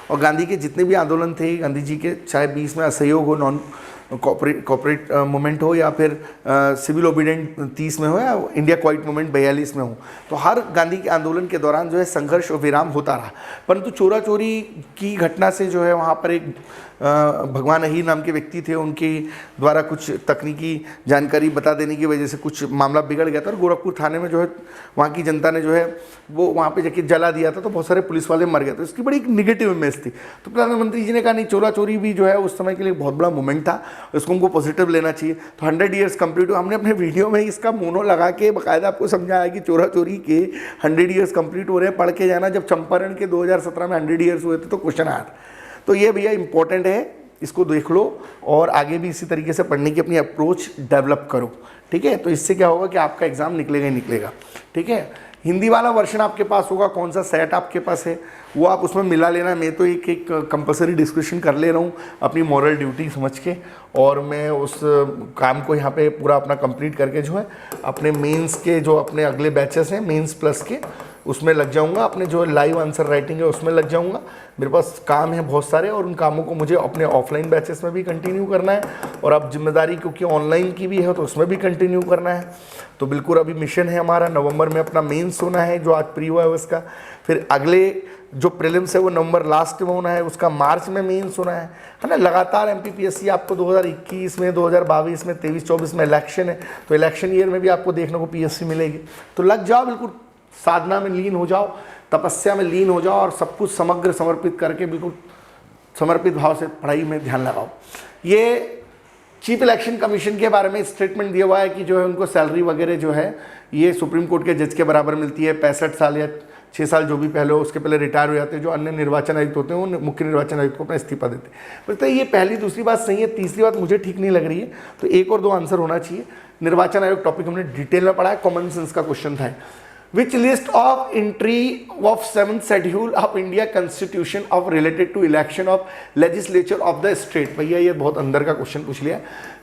और गांधी के जितने भी आंदोलन थे गांधी जी के, चाहे 20 में असहयोग हो, नॉन कॉपरेट मूवमेंट हो या फिर सिविल ओबीडियंट 30 में हो या इंडिया क्वाइट मूवमेंट 42 में हो, तो हर गांधी के आंदोलन के दौरान जो है संघर्ष और विराम होता रहा। परंतु चोरा चोरी की घटना से जो है वहाँ पर एक भगवान अहीर नाम के व्यक्ति थे, उनके द्वारा कुछ तकनीकी जानकारी बता देने की वजह से कुछ मामला बिगड़ गया था और गोरखपुर थाने में जो है वहाँ की जनता ने जो है वो वहाँ पे जाके जला दिया था, तो बहुत सारे पुलिस वाले मर गए। तो इसकी बड़ी एक निगेटिव इमेज थी। तो प्रधानमंत्री जी ने कहा नहीं, चोरा चोरी भी जो है उस समय के लिए बहुत बड़ा मूवमेंट था, इसको हमको पॉजिटिव लेना चाहिए। तो 100 ईयर्स कंप्लीट हुआ, हमने अपने वीडियो में इसका मोनो लगा के बाकायदा आपको समझाया कि चोरा चोरी के 100 ईयर्स कंप्लीट हो रहे हैं, पढ़ के जाना। जब चंपारण के 2017 में 100 ईयर्स हुए थे तो क्वेश्चन आया था। तो ये भैया इंपॉर्टेंट है, इसको देख लो और आगे भी इसी तरीके से पढ़ने की अपनी अप्रोच डेवलप करो। ठीक है, तो इससे क्या होगा कि आपका एग्जाम निकलेगा ही निकलेगा। ठीक है, हिंदी वाला वर्शन आपके पास होगा, कौन सा सेट आपके पास है वो आप उसमें मिला लेना। मैं तो एक एक कंपलसरी डिस्कशन कर ले रहा हूँ अपनी मॉरल ड्यूटी समझ के, और मैं उस काम को यहाँ पे पूरा अपना कंप्लीट करके जो है अपने मेंस के जो अपने अगले बैचेस हैं मेंस प्लस के उसमें लग जाऊंगा, अपने जो लाइव आंसर राइटिंग है उसमें लग जाऊंगा। मेरे पास काम है बहुत सारे और उन कामों को मुझे अपने ऑफलाइन बैचेस में भी कंटिन्यू करना है और अब जिम्मेदारी क्योंकि ऑनलाइन की भी है तो उसमें भी कंटिन्यू करना है। तो बिल्कुल अभी मिशन है हमारा, नवंबर में अपना मेंस होना है जो आज प्री हुआ है उसका, फिर अगले जो प्रीलिम्स है वो नवंबर लास्ट में होना है, उसका मार्च में मेंस होना है ना। लगातार एमपीपीएससी आपको 2021 में 2022 में 23-24 में इलेक्शन है, तो इलेक्शन ईयर में भी आपको देखने को पीएससी मिलेगी। तो लग जाओ, बिल्कुल साधना में लीन हो जाओ, तपस्या में लीन हो जाओ और सब कुछ समग्र समर्पित करके बिल्कुल समर्पित भाव से पढ़ाई में ध्यान लगाओ। ये चीफ इलेक्शन कमीशन के बारे में स्टेटमेंट दिया हुआ है कि जो है उनको सैलरी वगैरह जो है ये सुप्रीम कोर्ट के जज के बराबर मिलती है। 65 साल या 6 साल जो भी पहले हो उसके पहले रिटायर हो जाते हैं। जो अन्य निर्वाचन आयुक्त होते हैं वो मुख्य निर्वाचन आयुक्त को अपना इस्तीफा देते हैं। बोलते हैं ये पहली दूसरी बात सही है, तीसरी बात मुझे ठीक नहीं लग रही है, तो 1 और 2 आंसर होना चाहिए। निर्वाचन आयोग टॉपिक हमने डिटेल में पढ़ा है, कॉमन सेंस का क्वेश्चन था। Which list of entry of 7th schedule of India Constitution of related to election of legislature of the state। भैया ये बहुत अंदर का क्वेश्चन पूछ लिया।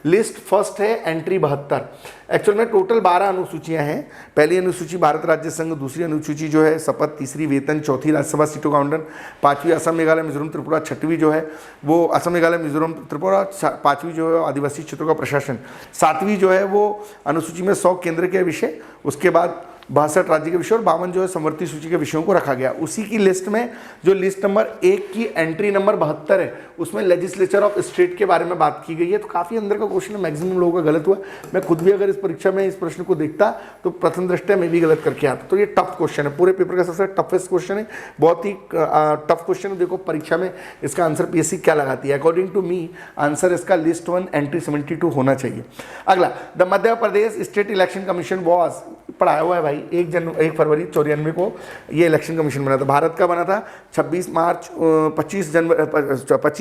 लिस्ट फर्स्ट है एंट्री 72। एक्चुअल में टोटल 12 अनुसूचियां हैं। पहली अनुसूची भारत राज्य संघ, दूसरी अनुसूची जो है शपथ, तीसरी वेतन, चौथी राज्यसभा सीटों का आवंटन, 5वीं असम मेघालय मिजोरम त्रिपुरा, 6वीं जो है वो असम मेघालय मिजोरम त्रिपुरा, 5वीं जो है आदिवासी क्षेत्रों का प्रशासन, 7वीं जो है वो अनुसूची में 100 केंद्र के विषय, उसके बाद 62 राज्य के विषय और 52 जो है संवर्ती सूची के विषयों को रखा गया। उसी की लिस्ट में जो लिस्ट नंबर 1 की एंट्री नंबर 72 है उसमें लेजिस्लेचर ऑफ स्टेट के बारे में बात की गई है। तो काफ़ी अंदर का क्वेश्चन है, मैक्सिमम लोगों का गलत हुआ। मैं खुद भी अगर इस परीक्षा में इस प्रश्न को देखता तो प्रथम दृष्टया में भी गलत करके आता। तो ये टफ क्वेश्चन है, पूरे पेपर का सबसे टफेस्ट क्वेश्चन है, बहुत ही टफ क्वेश्चन है। देखो परीक्षा में इसका आंसर पीएससी क्या लगाती है। अकॉर्डिंग टू मी आंसर इसका लिस्ट 1 एंट्री 72 होना चाहिए। अगला, the Madhya Pradesh state election commission was, पढ़ाया हुआ है भाई, 1 फरवरी 94 को ये इलेक्शन कमीशन बना था। भारत का बना था 26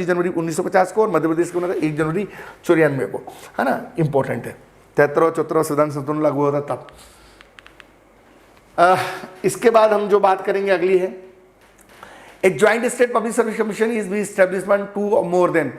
जनवरी 1950 को और मध्य प्रदेश का बना था 1 जनवरी 94 को, है ना, इंपॉर्टेंट है। 73 74 संविधान संशोधन लागू होता तब। इसके बाद हम जो बात करेंगे अगली है, A joint state public service commission is be established when 2 or more than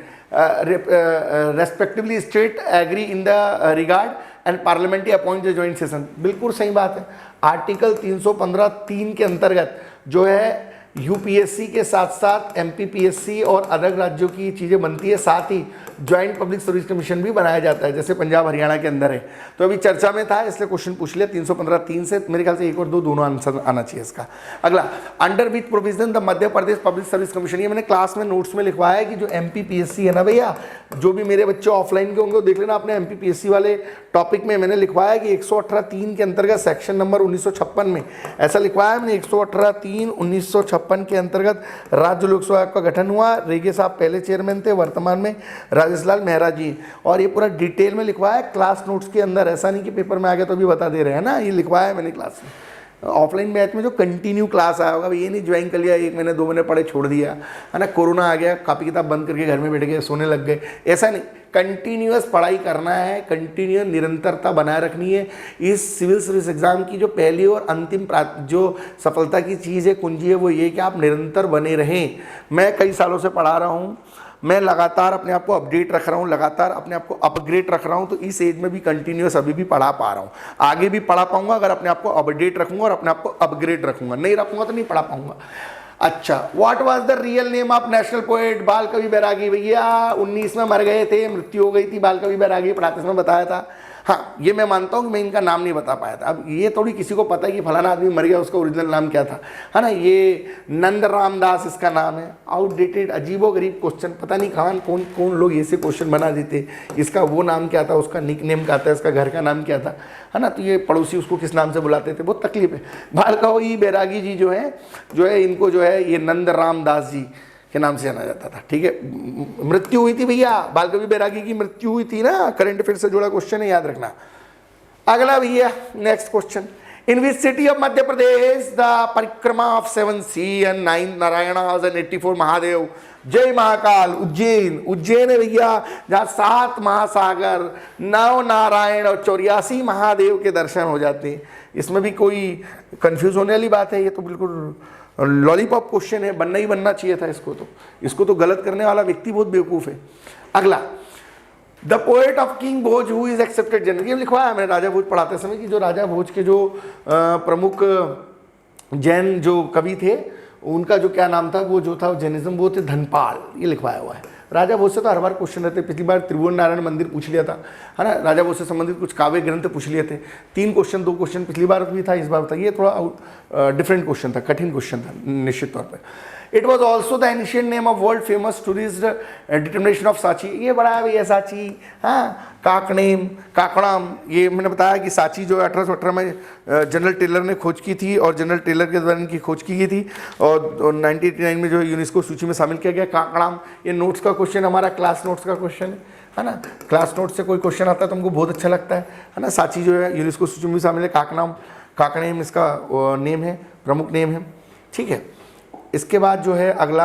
respectively state agree in the regard and parliamentary appoint the joint session। बिल्कुल सही बात है। आर्टिकल 315(3) के अंतर्गत जो है यूपीएससी के साथ साथ एमपीपीएससी और अलग राज्यों की चीज़ें बनती है, साथ ही ज्वाइंट पब्लिक सर्विस कमीशन भी बनाया जाता है, जैसे पंजाब हरियाणा के अंदर है। तो अभी चर्चा में था इसलिए क्वेश्चन पूछ लिया। 315(3) से मेरे ख्याल से 1 और 2 दोनों आंसर आना चाहिए इसका। अगला, under which provision the Madhya Pradesh public service commission, ये मैंने क्लास में नोट्स में लिखवाया है कि जो एमपीपीएससी है ना भैया, जो भी मेरे बच्चे ऑफलाइन के होंगे देख लेना आपने एमपीपीएससी वाले टॉपिक में मैंने लिखवाया कि 118(3) के अंतर्गत सेक्शन नंबर 1956 में ऐसा लिखवाया है मैंने, 118(3) 1956 के अंतर्गत राज्य लोक सेवा आयोग का गठन हुआ। रेगे साहब पहले चेयरमैन थे, वर्तमान में राजेश लाल मेहरा जी, और ये पूरा डिटेल में लिखवाया है क्लास नोट्स के अंदर। ऐसा नहीं कि पेपर में आ गया तो अभी बता दे रहे हैं ना, ये लिखवाया है मैंने क्लास में। ऑफलाइन बैच में जो कंटिन्यू क्लास आया होगा, ये नहीं ज्वाइन कर लिया 1 महीने 2 महीने पढ़े छोड़ दिया, है ना, कोरोना आ गया कॉपी किताब बंद करके घर में बैठ गए सोने लग गए, ऐसा नहीं। कंटिन्यूअस पढ़ाई करना है, कंटिन्यूअस निरंतरता बनाए रखनी है। इस सिविल सर्विस एग्जाम की जो पहली और अंतिम जो सफलता की चीज़ है, कुंजी है, वो ये कि आप निरंतर बने रहें। मैं कई सालों से पढ़ा रहा हूँ, मैं लगातार अपने आप को अपडेट रख रहा हूँ, लगातार अपने आप को अपग्रेड रख रहा हूँ। तो इस एज में भी कंटिन्यूअस अभी भी पढ़ा पा रहा हूँ, आगे भी पढ़ा पाऊंगा अगर अपने आप को अपडेट रखूंगा और अपने आप को अपग्रेड रखूंगा। नहीं रखूंगा तो नहीं पढ़ा पाऊंगा। अच्छा, what was the real name of national poet बाल कवि बैरागी? भैया 19 में मर गए थे, मृत्यु हो गई थी बाल कवि बैरागी, पढ़ाते समय बताया था। हाँ, ये मैं मानता हूँ कि मैं इनका नाम नहीं बता पाया था। अब ये थोड़ी किसी को पता है कि फलाना आदमी मर गया, उसका ओरिजिनल नाम क्या था, है ना। ये नंद रामदास इसका नाम है। आउटडेटेड, अजीबोगरीब क्वेश्चन, पता नहीं कहाँ कौन कौन लोग ऐसे क्वेश्चन बना देते। इसका वो नाम क्या था, उसका निक नेम क्या था, इसका घर का नाम क्या था, है ना। तो ये पड़ोसी उसको किस नाम से बुलाते थे, बहुत तकलीफ है। बाल कवि बैरागी जी जो है इनको जो है ये नंद रामदास जी के नाम से जाना जाता था, ठीक है। मृत्यु हुई थी भैया, बाल कवि बैरागी की मृत्यु हुई थी ना, करंट अफेयर से जुड़ा क्वेश्चन है, याद रखना। अगला भैया next question, in which city of Madhya Pradesh the parikrama of 7 sea and 9 Narayanas and 84 Mahadev jai Mahakal? Ujjain. Ujjain है भैया, जहाँ 7 महासागर, 9 नारायण और 84 महादेव के दर्शन हो जाते हैं। इसमें भी कोई कंफ्यूज होने वाली बात है? ये तो बिल्कुल लॉलीपॉप क्वेश्चन है, बनना ही बनना चाहिए था इसको तो गलत करने वाला व्यक्ति बहुत बेवकूफ है। अगला, the poet of king Bhoj who is accepted general, ये लिखवाया है मैंने राजा भोज पढ़ाते समय कि जो राजा भोज के जो प्रमुख जैन जो कवि थे उनका जो क्या नाम था, वो जो था जैनिज्म, वो थे धनपाल, ये लिखवाया हुआ है। राजा भोज से तो हर बार क्वेश्चन रहते, पिछली बार त्रिभुवन नारायण मंदिर पूछ लिया था, है ना, राजा भोज से संबंधित कुछ काव्य ग्रंथ पूछ लिए थे। 3 क्वेश्चन 2 क्वेश्चन पिछली बार भी था, इस बार था। ये थोड़ा डिफरेंट क्वेश्चन था, कठिन क्वेश्चन था निश्चित तौर पर। It was also the ancient name of world famous tourist determination of Sanchi, ये बड़ा है भैया सांची, हाँ। काकनेम, काकड़ाम, ये मैंने बताया कि सांची जो 1818 में जनरल टेलर ने खोज की थी और जनरल टेलर के द्वारा इनकी खोज की गई थी और 1989 में जो यूनेस्को सूची में शामिल किया गया। काकड़ाम, ये नोट्स का क्वेश्चन, हमारा क्लास नोट्स का क्वेश्चन है ना। क्लास नोट्स से कोई क्वेश्चन आता है तो हमको बहुत अच्छा लगता है ना। सांची जो है यूनेस्को सूची में शामिल है। काकनेम इसका नेम है, प्रमुख नेम है, ठीक है। इसके बाद जो है अगला,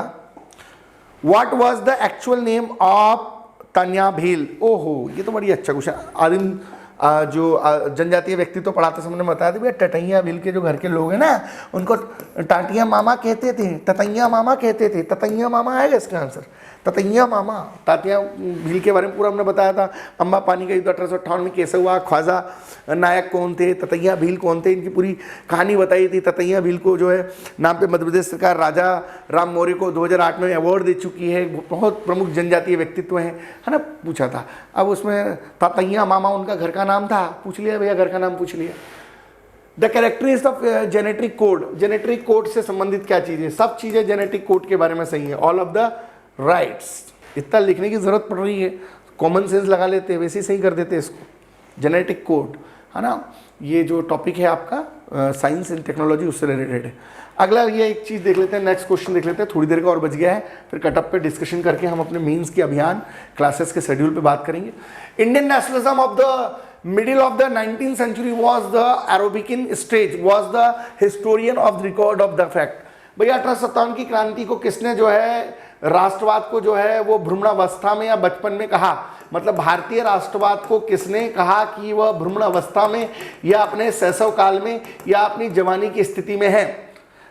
what was the actual name of Tanya Bhil? ओहो, ये तो बड़ी अच्छा क्वेश्चन। आदिम जो जनजातीय व्यक्ति तो पढ़ाते समय मैंने बताया था भैया, टटैया भील के जो घर के लोग हैं ना, उनको टाटिया मामा कहते थे, ततैया मामा कहते थे। ततैया मामा आएगा इसका आंसर, ततैया मामा। तातिया भील के बारे में पूरा हमने बताया था। अम्बा पानी का युद्ध 1858 में कैसे हुआ, ख्वाजा नायक कौन थे, ततैया भील कौन थे, इनकी पूरी कहानी बताई थी। ततैया भील को जो है नाम पे मध्य प्रदेश सरकार राजा राम मौर्य को 2008 में अवार्ड दे चुकी है। बहुत प्रमुख जनजातीय व्यक्तित्व हैं, है ना, पूछा था। अब उसमें ततैया मामा उनका घर का नाम था, पूछ लिया भैया, घर का नाम पूछ लिया। The characteristics of genetic code, genetic code से संबंधित क्या चीजें, सब चीजें जेनेटिक कोड के बारे में सही है। ऑल ऑफ द राइट्स, इतना लिखने की जरूरत पड़ रही है, कॉमन सेंस लगा लेते हैं, वैसे ही सही कर देते हैं इसको। जेनेटिक कोड है ना, ये जो टॉपिक है आपका साइंस एंड टेक्नोलॉजी उससे रिलेटेड है। अगला ये एक चीज़ देख लेते हैं, नेक्स्ट क्वेश्चन देख लेते हैं, थोड़ी देर का और बच गया है, फिर कटअप पे डिस्कशन करके हम अपने मेंस के अभियान क्लासेस के शेड्यूल पे बात करेंगे। Indian nationalism of the middle of the 19th century was the Arabican stage, was the historian of the record of the fact। भैया 1857 की क्रांति को किसने जो है राष्ट्रवाद को जो है वो भ्रूणावस्था में या बचपन में कहा, मतलब भारतीय राष्ट्रवाद को किसने कहा कि वह भ्रूणावस्था में या अपने शैशव काल में या अपनी जवानी की स्थिति में है।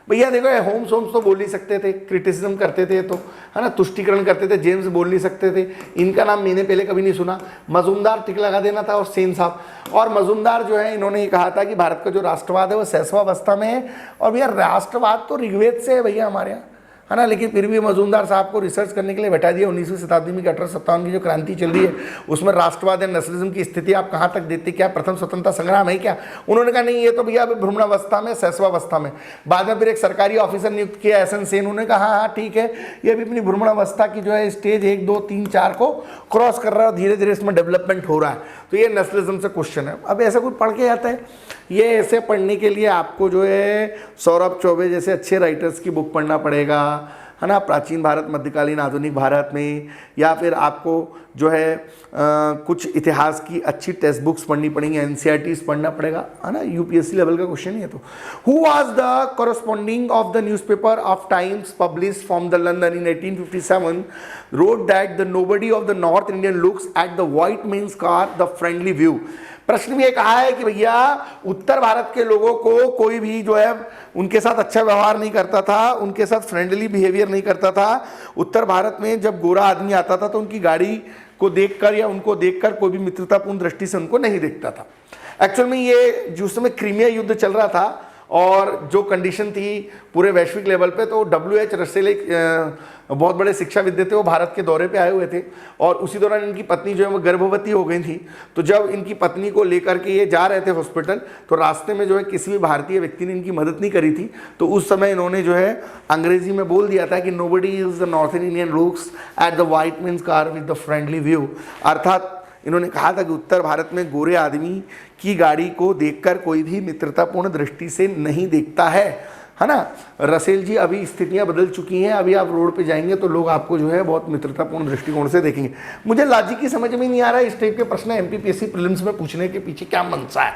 भैया देखो होम्स तो बोल नहीं सकते थे, क्रिटिसिज्म करते थे तो है ना, तुष्टिकरण करते थे, जेम्स बोल नहीं सकते थे, इनका नाम मैंने पहले कभी नहीं सुना। मजूमदार टिक लगा देना था और सेन साहब, और मजूमदार जो है इन्होंने ये कहा था कि भारत का जो राष्ट्रवाद है वो शैशवावस्था में है। और भैया राष्ट्रवाद तो ऋग्वेद से है भैया हमारे यहाँ, है ना, लेकिन फिर भी मजूमदार साहब को रिसर्च करने के लिए बैठा दिया। 19वीं शताब्दी में 1857 की जो क्रांति चल रही है उसमें राष्ट्रवाद या नेशनलिज्म की स्थिति आप कहाँ तक देते, क्या प्रथम स्वतंत्रता संग्राम है क्या? उन्होंने कहा नहीं, ये तो भैया अभी भ्रूणावस्था में, शैशवावस्था में। बाद में फिर एक सरकारी ऑफिसर नियुक्त किया एस.एन. सेन, उन्होंने कहा हाँ ठीक है, ये अभी अपनी भ्रूणावस्था की जो है स्टेज 1, 2, 3, 4 को क्रॉस कर रहा है, धीरे धीरे इसमें डेवलपमेंट हो रहा है। तो ये नेशनलिज्म से क्वेश्चन है। अब ऐसा कुछ पढ़ के आता है, ये ऐसे पढ़ने के लिए आपको जो है सौरभ चौबे जैसे अच्छे राइटर्स की बुक पढ़ना पड़ेगा, है ना, प्राचीन भारत, मध्यकालीन, आधुनिक भारत में, या फिर आपको जो है कुछ इतिहास की अच्छी टेक्स्ट बुक्स पढ़नी पड़ेंगी, एनसीईआरटीज पढ़ना पड़ेगा, है ना, यूपीएससी लेवल का क्वेश्चन है। तो who was the corresponding of the newspaper of Times published from the London in 1857 wrote that the nobody of the north Indian looks at the white men's car the friendly view. प्रश्न में ये कहा है कि भैया उत्तर भारत के लोगों को कोई भी जो है उनके साथ अच्छा व्यवहार नहीं करता था, उनके साथ फ्रेंडली बिहेवियर नहीं करता था। उत्तर भारत में जब गोरा आदमी आता था तो उनकी गाड़ी को देखकर या उनको देखकर कोई भी मित्रतापूर्ण दृष्टि से उनको नहीं देखता था। एक्चुअल में ये जो समय क्रीमिया युद्ध चल रहा था और जो कंडीशन थी पूरे वैश्विक लेवल पे, तो W.H. रसेल एक बहुत बड़े शिक्षाविद थे, वो भारत के दौरे पे आए हुए थे और उसी दौरान इनकी पत्नी जो है वो गर्भवती हो गई थी। तो जब इनकी पत्नी को लेकर के ये जा रहे थे हॉस्पिटल, तो रास्ते में जो है किसी भी भारतीय व्यक्ति ने इनकी मदद नहीं करी थी। तो उस समय इन्होंने जो है अंग्रेजी में बोल दिया था कि nobody is the north Indian looks at the white men's car with the friendly view. अर्थात इन्होंने कहा था कि उत्तर भारत में गोरे आदमी की गाड़ी को देखकर कोई भी मित्रतापूर्ण दृष्टि से नहीं देखता है ना। रसेल जी, अभी स्थितियां बदल चुकी हैं, अभी आप रोड पे जाएंगे तो लोग आपको जो है बहुत मित्रतापूर्ण दृष्टिकोण से देखेंगे। मुझे लॉजिक ही समझ में नहीं आ रहा है इस टाइप के प्रश्न एमपीपीएससी प्रीलिम्स में पूछने के पीछे क्या मंशा है।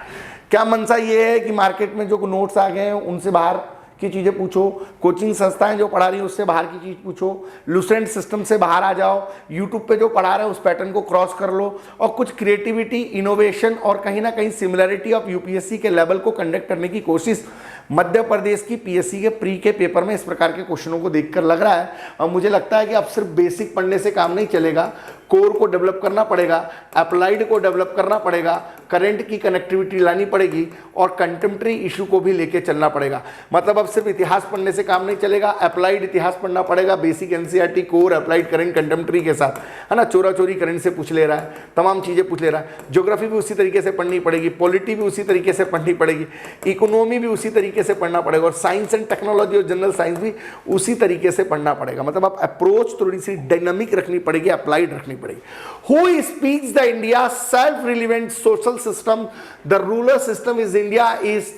क्या मंशा ये है कि मार्केट में जो नोट्स आ गए हैं उनसे बाहर की चीज़ें पूछो, कोचिंग संस्थाएं जो पढ़ा रही हैं उससे बाहर की चीज़ पूछो, लूसेंट सिस्टम से बाहर आ जाओ, यूट्यूब पे जो पढ़ा रहे हैं उस पैटर्न को क्रॉस कर लो और कुछ क्रिएटिविटी, इनोवेशन और कहीं ना कहीं सिमिलरिटी ऑफ यूपीएससी के लेवल को कंडक्ट करने की कोशिश मध्य प्रदेश की पीएससी के प्री के पेपर में इस प्रकार के क्वेश्चनों को देखकर लग रहा है। और मुझे लगता है कि अब सिर्फ बेसिक पढ़ने से काम नहीं चलेगा, कोर को डेवलप करना पड़ेगा, अप्लाइड को डेवलप करना पड़ेगा, करंट की कनेक्टिविटी लानी पड़ेगी और कंटेम्प्रेरी इशू को भी लेके चलना पड़ेगा। मतलब अब सिर्फ इतिहास पढ़ने से काम नहीं चलेगा, अप्लाइड इतिहास पढ़ना पड़ेगा, basic NCERT, core, applied, current, contemporary के साथ, है ना। चोरा चोरी करंट से पूछ ले रहा है, तमाम चीज़ें पूछ ले रहा है। ज्योग्राफी भी उसी तरीके से पढ़नी पड़ेगी, पॉलिटी भी उसी तरीके से पढ़नी पड़ेगी, इकोनॉमी भी उसी तरीके से पढ़ना पड़ेगा और साइंस एंड टेक्नोलॉजी और जनरल साइंस भी उसी तरीके से पढ़ना पड़ेगा। मतलब आप अप्रोच थोड़ी सी डायनामिक रखनी पड़ेगी, अप्लाइड रखनी पड़ेगी। Who speaks the India self-relevant social system? The ruler system is India is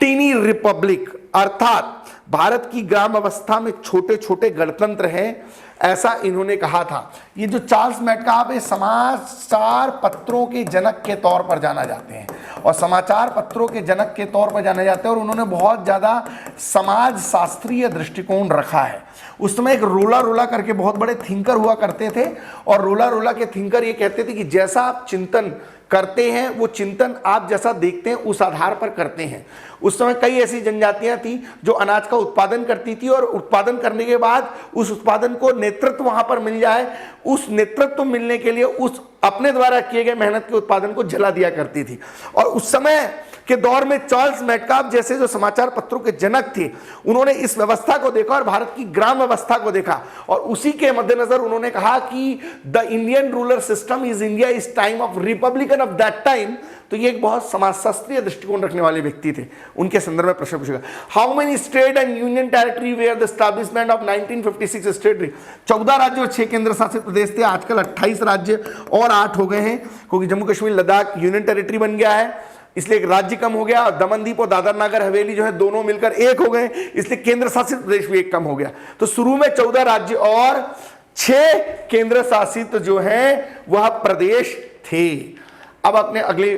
teeny republic। अर्थात भारत की ग्राम अवस्था में छोटे छोटे गणतंत्र हैं, ऐसा इन्होंने कहा था। ये जो चार्ल्स मेटकाफ है समाचार पत्रों के जनक के तौर पर जाना जाते हैं और समाचार पत्रों के जनक के तौर पर जाने जाते हैं और उन्होंने बहुत ज़्यादा समाज शास्त्रीय दृष्टिकोण रखा है। उस समय एक रोला करके बहुत बड़े थिंकर हुआ करते थे और रोला के थिंकर ये कहते थे कि जैसा आप चिंतन करते हैं वो चिंतन आप जैसा देखते हैं उस आधार पर करते हैं। उस समय कई ऐसी जनजातियां थी जो अनाज का उत्पादन करती थी और उत्पादन करने के बाद उस उत्पादन को नेतृत्व वहां पर मिल जाए, उस नेतृत्व मिलने के लिए उस अपने द्वारा किए गए मेहनत के उत्पादन को जला दिया करती थी। और उस समय के दौर में चार्ल्स मेटकाफ जैसे जो समाचार पत्रों के जनक थे, उन्होंने इस व्यवस्था को देखा और भारत की ग्राम व्यवस्था को देखा, और उसी के मद्देनजर उन्होंने कहा कि the Indian ruler system is India is time of Republican of that time. तो ये एक बहुत समाजशास्त्रीय दृष्टिकोण रखने वाले व्यक्ति थे, उनके संदर्भ में प्रश्न पूछेगा। How many state and union territory where the establishment of 1956 state? 14 राज्य और 6 केंद्र शासित प्रदेश थे, आजकल 28 राज्य और 8 हो गए हैं, क्योंकि जम्मू कश्मीर लद्दाख यूनियन टेरिटरी बन गया है, इसलिए एक राज्य कम हो गया, और दमनदीप और दादर नगर हवेली जो है दोनों मिलकर एक हो गए, इसलिए केंद्र शासित प्रदेश भी एक कम हो गया। तो शुरू में 14 राज्य और 6 केंद्र शासित जो है वह प्रदेश थे। अब अपने अगले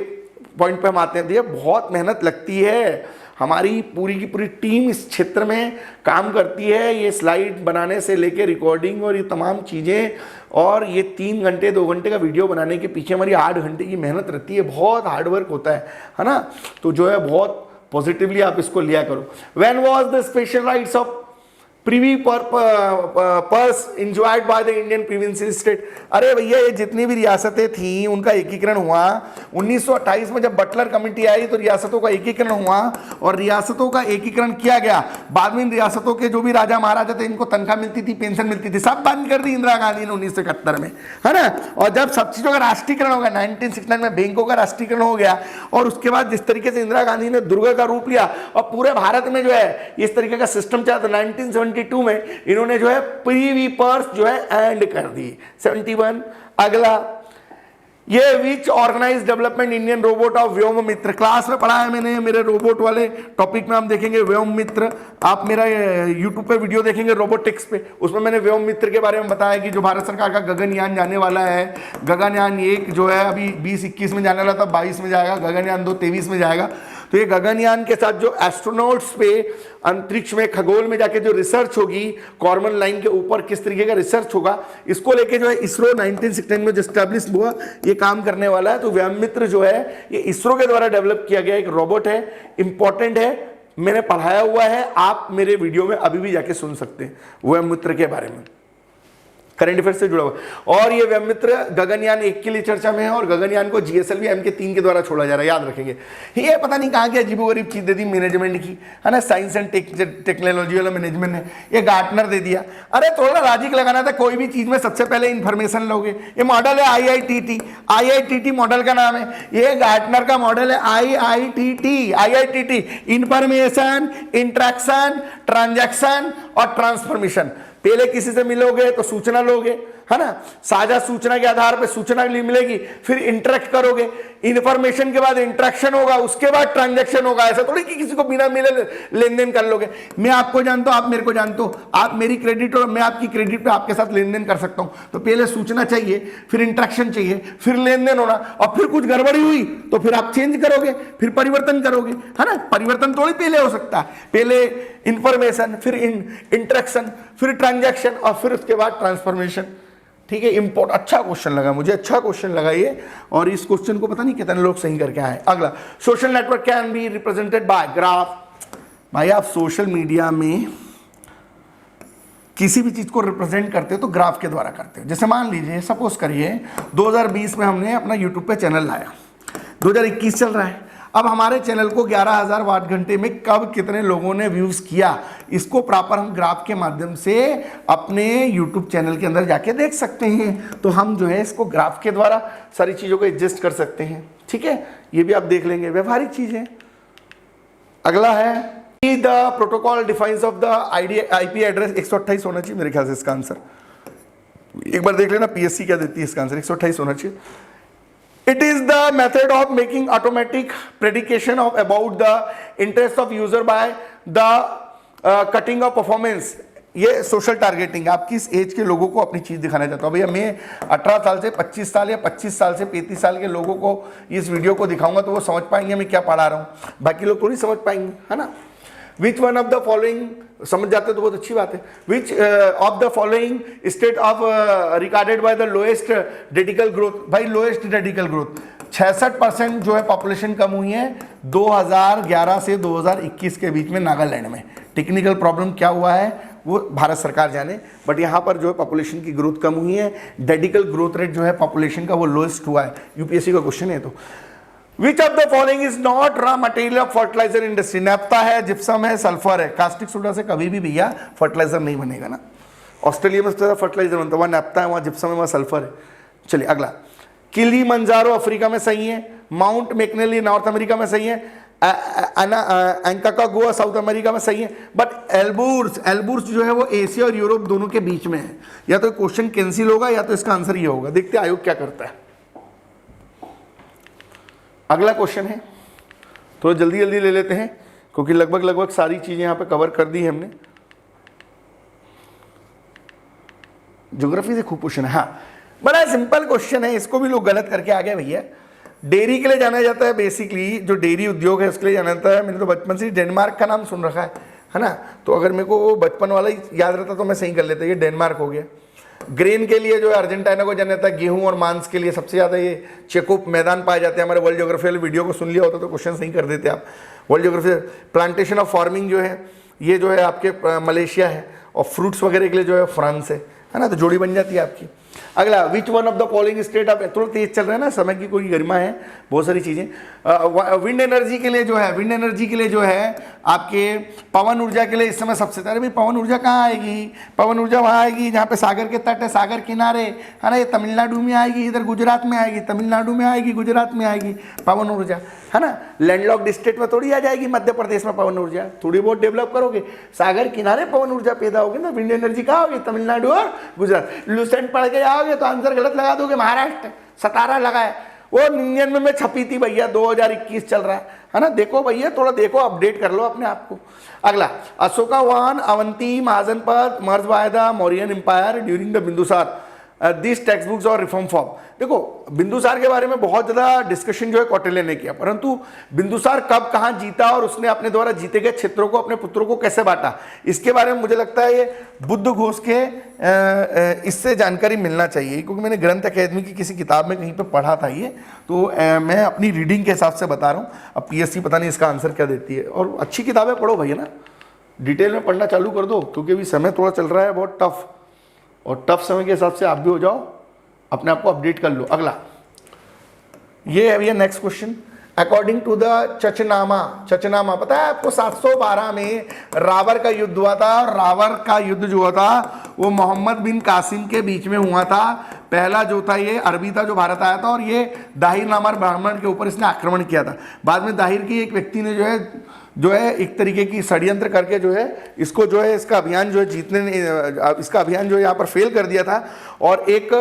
पॉइंट पे हम आते हैं। बहुत मेहनत लगती है, हमारी पूरी की पूरी टीम इस क्षेत्र में काम करती है, ये स्लाइड बनाने से लेके रिकॉर्डिंग और ये तमाम चीज़ें, और ये 3 घंटे 2 घंटे का वीडियो बनाने के पीछे हमारी 8 घंटे की मेहनत रहती है, बहुत हार्डवर्क होता है ना। तो जो है बहुत पॉजिटिवली आप इसको लिया करो। When was the special rights of Privi purse enjoyed by the Indian provincial state? अरे भैया, ये जितनी भी रियासतें थी उनका एकीकरण हुआ 1928 में, जब बटलर कमेटी आई तो रियासतों का एकीकरण हुआ, और रियासतों का एकीकरण किया गया। बाद में इन रियासतों के जो भी राजा महाराजा थे, इनको तनख्वाह मिलती थी, पेंशन मिलती थी, सब बंद कर दी इंदिरा गांधी ने 1971 में, है ना। और जब सब चीज़ों का राष्ट्रीयकरण हो गया 1969 में, बैंकों का राष्ट्रीयकरण हो गया, और उसके बाद जिस तरीके से इंदिरा गांधी ने दुर्गा का रूप लिया और पूरे भारत में जो है इस तरीके का सिस्टम चला, तो 1972 में इन्होंने जो है प्रीवी पर्स जो है एंड कर दी। 71 अगला, ये which organize development Indian robot of Vyom Mitra? Class में पढ़ा है मैंने, मेरे रोबोट वाले टॉपिक में हम देखेंगे व्योम मित्र। आप मेरा यूट्यूब पे वीडियो देखेंगे रोबोटिक्स पे, उसमें मैंने व्योम मित्र के बारे में बताया कि जो भारत सरकार का गगनयान जाने वाला है, गगनयान 1 जो है अभी 20-21 में जाने वाला था, 22 में जाएगा, गगनयान 2 23 में जाएगा। तो ये गगनयान के साथ जो एस्ट्रोनॉट्स पे अंतरिक्ष में खगोल में जाके जो रिसर्च होगी, कॉर्मन लाइन के ऊपर किस तरीके का रिसर्च होगा, इसको लेके जो है इसरो 1969 में जो एस्टैब्लिश हुआ ये काम करने वाला है। तो व्योम मित्र जो है ये इसरो के द्वारा डेवलप किया गया एक रोबोट है, इंपॉर्टेंट है, मैंने पढ़ाया हुआ है, आप मेरे वीडियो में अभी भी जाके सुन सकते हैं व्योम मित्र के बारे में, करंट अफेयर से जुड़ा हुआ। और ये व्योम मित्र गगनयान 1 के लिए चर्चा में है, और गगनयान को GSLV MK3 के द्वारा छोड़ा जा रहा है, याद रखेंगे। ये पता नहीं कहाँ की अजीबोगरीब चीज दे दी मैनेजमेंट की, है ना, साइंस एंड टेक्नोलॉजी वाला मैनेजमेंट ने ये गार्टनर दे दिया। अरे थोड़ा लॉजिक लगाना था, कोई भी चीज में सबसे पहले इंफॉर्मेशन लोगे। ये मॉडल है IITT मॉडल का नाम है, ये गार्टनर का मॉडल है IITT, इंफॉर्मेशन, इंट्रैक्शन, ट्रांजैक्शन और ट्रांसफॉर्मेशन। पहले किसी से मिलोगे तो सूचना लोगे, है ना, साझा सूचना के आधार पे सूचना मिलेगी, फिर इंटरेक्ट करोगे, इंफॉर्मेशन के बाद इंटरेक्शन होगा, उसके बाद ट्रांजैक्शन होगा। ऐसा थोड़ी कि किसी को बिना मिले लेन देन कर लोगे। मैं आपको जानता हूं, आप मेरे को जानते हो, आप मेरी क्रेडिट और मैं आपकी क्रेडिट पे आपके साथ लेन देन कर सकता हूं। तो पहले सूचना चाहिए, फिर इंटरेक्शन चाहिए, फिर लेन देन होना, और फिर कुछ गड़बड़ी हुई तो फिर आप चेंज करोगे, फिर परिवर्तन करोगे, है ना। परिवर्तन थोड़ी पहले हो सकता है, पहले इंफॉर्मेशन, फिर इंटरेक्शन, फिर ट्रांजैक्शन और फिर उसके बाद ट्रांसफॉर्मेशन। ठीक है, अच्छा क्वेश्चन लगा मुझे, अच्छा क्वेश्चन लगा ये, और इस क्वेश्चन को पता नहीं कितने लोग सही करके आए। अगला, social network can be represented by graph. भाई आप सोशल मीडिया में किसी भी चीज को रिप्रेजेंट करते हो तो ग्राफ के द्वारा करते हो। जैसे मान लीजिए, सपोज करिए 2020 में हमने अपना यूट्यूब पे चैनल लाया, 2021 चल रहा है, अब हमारे चैनल को 11,000 वाट घंटे में कब कितने लोगों ने व्यूज किया, इसको प्रॉपर हम ग्राफ के माध्यम से अपने यूट्यूब चैनल के अंदर जाके देख सकते हैं। तो हम जो है इसको ग्राफ के द्वारा सारी चीजों को एडजस्ट कर सकते हैं। ठीक है, ये भी आप देख लेंगे, व्यवहारिक चीजें। अगला है the protocol defines of the IP address 128 होना चाहिए मेरे ख्याल से इसका आंसर। एक बार देख लेना PSC क्या देती है इसका आंसर, 128 होना चाहिए। It is the method of making automatic prediction of about the interest of user by the cutting of performance। ये सोशल टारगेटिंग, आप किस एज के लोगों को अपनी चीज दिखाना चाहते हो। भैया मैं 18 साल से 25 साल या 25 साल से 35 साल के लोगों को इस वीडियो को दिखाऊंगा तो वो समझ पाएंगे मैं क्या पढ़ा रहा हूँ, बाकी लोग थोड़ी समझ पाएंगे, है ना। Which one of the following, समझ जाते तो बहुत अच्छी बात है। Which of the following state of recorded by the lowest decadal growth. भाई लोएस्ट डेडिकल ग्रोथ 66% जो है पॉपुलेशन कम हुई है 2011 से 2021 के बीच में नागालैंड में। टेक्निकल प्रॉब्लम क्या हुआ है वो भारत सरकार जाने, बट यहाँ पर जो है पॉपुलेशन की ग्रोथ कम हुई है, डेडिकल ग्रोथ रेट जो है पॉपुलेशन का वो लोएस्ट हुआ है। UPSC का क्वेश्चन है। तो which of the following is not raw material of fertilizer industry? Naphtha है, जिप्सम है, सल्फर है। कास्टिक सोडा से कभी भी भैया फर्टिलाइजर नहीं बनेगा ना। ऑस्ट्रेलिया में सबसे ज्यादा फर्टिलाइजर बनता है, वहाँ नैप्था है, वहाँ जिप्सम है, वहाँ सल्फर है। चलिए अगला, किलिमंजारो अफ्रीका में सही है, माउंट मैकनेली नॉर्थ अमेरिका में सही है, एंकाकागुआ साउथ अमेरिका में सही है, बट एल्बुर्स जो है वो एशिया और यूरोप दोनों के बीच में है। या तो क्वेश्चन कैंसिल होगा या तो इसका आंसर ये होगा। देखते हैं आयोग क्या करता है। अगला क्वेश्चन है, थोड़ा जल्दी जल्दी ले लेते हैं क्योंकि लगभग सारी चीजें यहां पे कवर कर दी है हमने। ज्योग्राफी से खूब क्वेश्चन है। हाँ, बड़ा सिंपल क्वेश्चन है, इसको भी लोग गलत करके आ गए भैया। डेयरी के लिए जाना जाता है, बेसिकली जो डेयरी उद्योग है उसके लिए जाना जाता है। मैंने तो बचपन से डेनमार्क का नाम सुन रखा है ना, तो अगर मेरे को बचपन वाला ही याद रहता तो मैं सही कर लेता। ये डेनमार्क हो गया। ग्रेन के लिए जो है अर्जेंटीना को जाना जाता है। गेहूं और मांस के लिए सबसे ज़्यादा ये चेकोप मैदान पाए जाते हैं। हमारे वर्ल्ड ज्योग्राफी वाले वीडियो को सुन लिया होता तो क्वेश्चन सही कर देते आप। World geography plantation of farming जो है ये जो है आपके मलेशिया है, और फ्रूट्स वगैरह के लिए जो है फ्रांस है ना, तो जोड़ी बन जाती है आपकी। अगला, विच one of the following state of, थोड़ा तेज चल रहा है ना, समय की कोई गरिमा है, बहुत सारी चीजें। विंड एनर्जी के लिए जो है, विंड एनर्जी के लिए जो है आपके पवन ऊर्जा के लिए इस समय सबसे ज्यादा, भाई पवन ऊर्जा कहाँ आएगी? पवन ऊर्जा वहाँ आएगी जहाँ पे सागर के तट है, सागर किनारे है ना। ये तमिलनाडु में आएगी, इधर गुजरात में आएगी, तमिलनाडु में आएगी, गुजरात में आएगी पवन ऊर्जा, है ना। लैंडलॉक्ड स्टेट में थोड़ी आ जाएगी मध्य प्रदेश में पवन ऊर्जा, थोड़ी बहुत डेवलप करोगे, सागर किनारे पवन ऊर्जा पैदा होगी ना। विंड एनर्जी कहाँ होगी? तमिलनाडु और गुजरात। लूसेंट पढ़ के जाओगे तो आंसर गलत लगा दोगे, महाराष्ट्र 17 लगाए, वो 99 में छपी थी भैया, 2021 चल रहा है ना। देखो भैया, थोड़ा देखो, अपडेट कर लो अपने आप को। अगला, अशोकावान, अवंती, महाजनपद, मर्ज वायदा, Mauryan empire during the Bindusara, this text books और रिफॉर्म फॉर्म। देखो, बिंदुसार के बारे में बहुत ज़्यादा डिस्कशन जो है कौटिल्य ने किया, परंतु बिंदुसार कब कहाँ जीता और उसने अपने द्वारा जीते गए क्षेत्रों को अपने पुत्रों को कैसे बांटा, इसके बारे में मुझे लगता है ये बुद्ध घोष के इससे जानकारी मिलना चाहिए, क्योंकि मैंने ग्रंथ अकेदमी की किसी किताब में कहीं पे पढ़ा था ये, तो मैं अपनी रीडिंग के हिसाब से बता रहा हूँ। अब पीएससी पता नहीं इसका आंसर क्या देती है। और अच्छी किताबें पढ़ो भैया ना, डिटेल में पढ़ना चालू कर दो, क्योंकि अभी समय थोड़ा चल रहा है बहुत टफ, और टफ समय के हिसाब से आप भी हो जाओ, अपने आप को अपडेट कर लो। अगला, ये है भैया next question. According to the Chachnama पता है आपको 712 में रावर का युद्ध हुआ था। रावर का युद्ध जो हुआ था वो मोहम्मद बिन कासिम के बीच में हुआ था। पहला जो था ये अरबी था जो भारत आया था, और ये दाहिर नामर ब्राह्मण के ऊपर इसने आक्रमण किया था। बाद में दाहिर की एक व्यक्ति ने जो है एक तरीके की षड्यंत्र करके जो है इसको जो है इसका अभियान जो है इसका अभियान जो है यहाँ पर फेल कर दिया था। और एक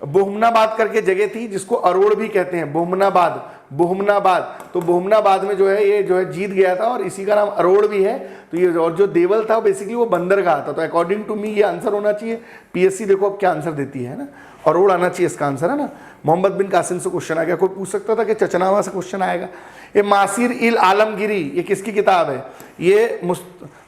बोहमनाबाद करके जगह थी जिसको अरोड़ भी कहते हैं, बोहमनाबाद, तो बोहमनाबाद में जो है ये जो है जीत गया था, और इसी का नाम अरोड़ भी है। तो ये और जो देवल था बेसिकली वो बंदरगाह था। तो अकॉर्डिंग टू मी ये आंसर होना चाहिए। पीएससी देखो अब क्या आंसर देती है ना, अरोड़ आना चाहिए इसका आंसर, है ना। मोहम्मद बिन कासिम से क्वेश्चन आ गया, कोई पूछ सकता था कि चचनामा से क्वेश्चन आएगा। ये मासिर इल आलमगिरी, ये किसकी किताब है? ये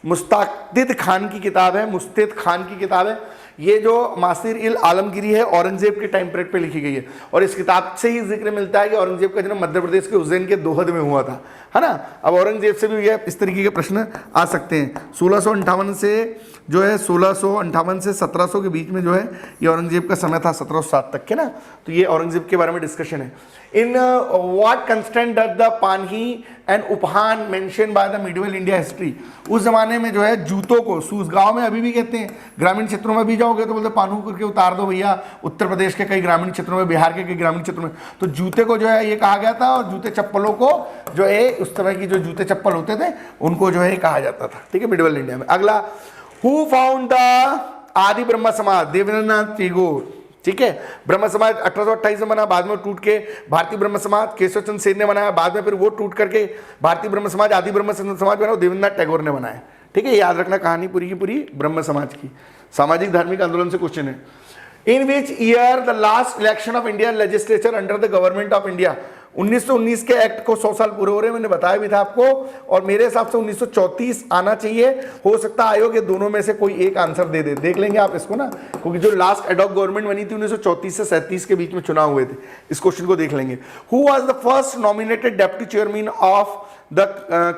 मुस्ताकिद खान की किताब है, मुस्तिद खान की किताब है। ये जो मासिर इल आलमगिरी है औरंगजेब के टाइम पीरियड पे लिखी गई है, और इस किताब से ही जिक्र मिलता है कि औरंगजेब का जन्म मध्य प्रदेश के उज्जैन के दोहद में हुआ था, है ना। अब औरंगजेब से भी ये इस तरीके के प्रश्न आ सकते हैं। 1658 से जो है 1658 से 1700 के बीच में जो है ये औरंगजेब का समय था, 1707 तक के ना। तो ये औरंगजेब के बारे में डिस्कशन है। In what constant does the panhi and uphan mentioned by the medieval India history? उस जमाने में जो है जूतों को सूस, गांव में अभी भी कहते हैं, ग्रामीण क्षेत्रों में भी जाओगे तो बोलते पानू करके उतार दो भैया। उत्तर प्रदेश के कई ग्रामीण क्षेत्रों में, बिहार के कई ग्रामीण क्षेत्रों में तो जूते को जो है ये कहा गया था, और जूते चप्पलों को जो है उस तरह की जो जूते चप्पल होते थे उनको जो है कहा जाता था, ठीक है, मिडिवल इंडिया में। अगला, हु फाउंड द आदि ब्रह्म समाज? देवेंद्रनाथ टैगोर, ठीक है। ब्रह्म समाज 1828 में बना, बाद में टूट के भारतीय ब्रह्म समाज केशव चंद्र सेन ने बनाया, बाद में फिर वो टूट करके भारतीय ब्रह्म समाज आदि ब्रह्म समाज बना, देवेंद्रनाथ टैगोर ने बनाया, ठीक है। याद रखना कहानी पूरी की पूरी ब्रह्म समाज की। सामाजिक धार्मिक आंदोलन से क्वेश्चन है। In which year the last election of Indian legislature under the government of India? 1919 के एक्ट को 100 साल पूरे हो रहे हैं, मैंने बताया भी था आपको, और मेरे हिसाब से 1934 आना चाहिए। हो सकता है आयोग ये दोनों में से कोई एक आंसर दे दे, देख लेंगे आप इसको ना, क्योंकि जो लास्ट एडॉक गवर्नमेंट बनी थी 1934 से 37 के बीच में चुनाव हुए थे। इस क्वेश्चन को देख लेंगे। Who was the first nominated deputy chairman of the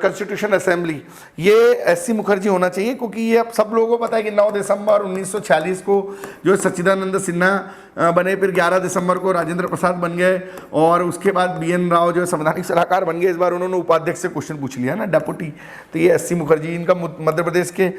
constitution assembly? ये एस.सी. मुखर्जी होना चाहिए, क्योंकि ये अब सब लोगों को पता है कि 9 दिसंबर 1946 को जो सच्चिदानंद सिन्हा बने, फिर 11 दिसंबर को राजेंद्र प्रसाद बन गए, और उसके बाद BN राव जो संवैधानिक सलाहकार बन गए। इस बार उन्होंने उपाध्यक्ष से क्वेश्चन पूछ लिया ना, डेपुटी। तो ये SC मुखर्जी, इनका मध्य प्रदेश के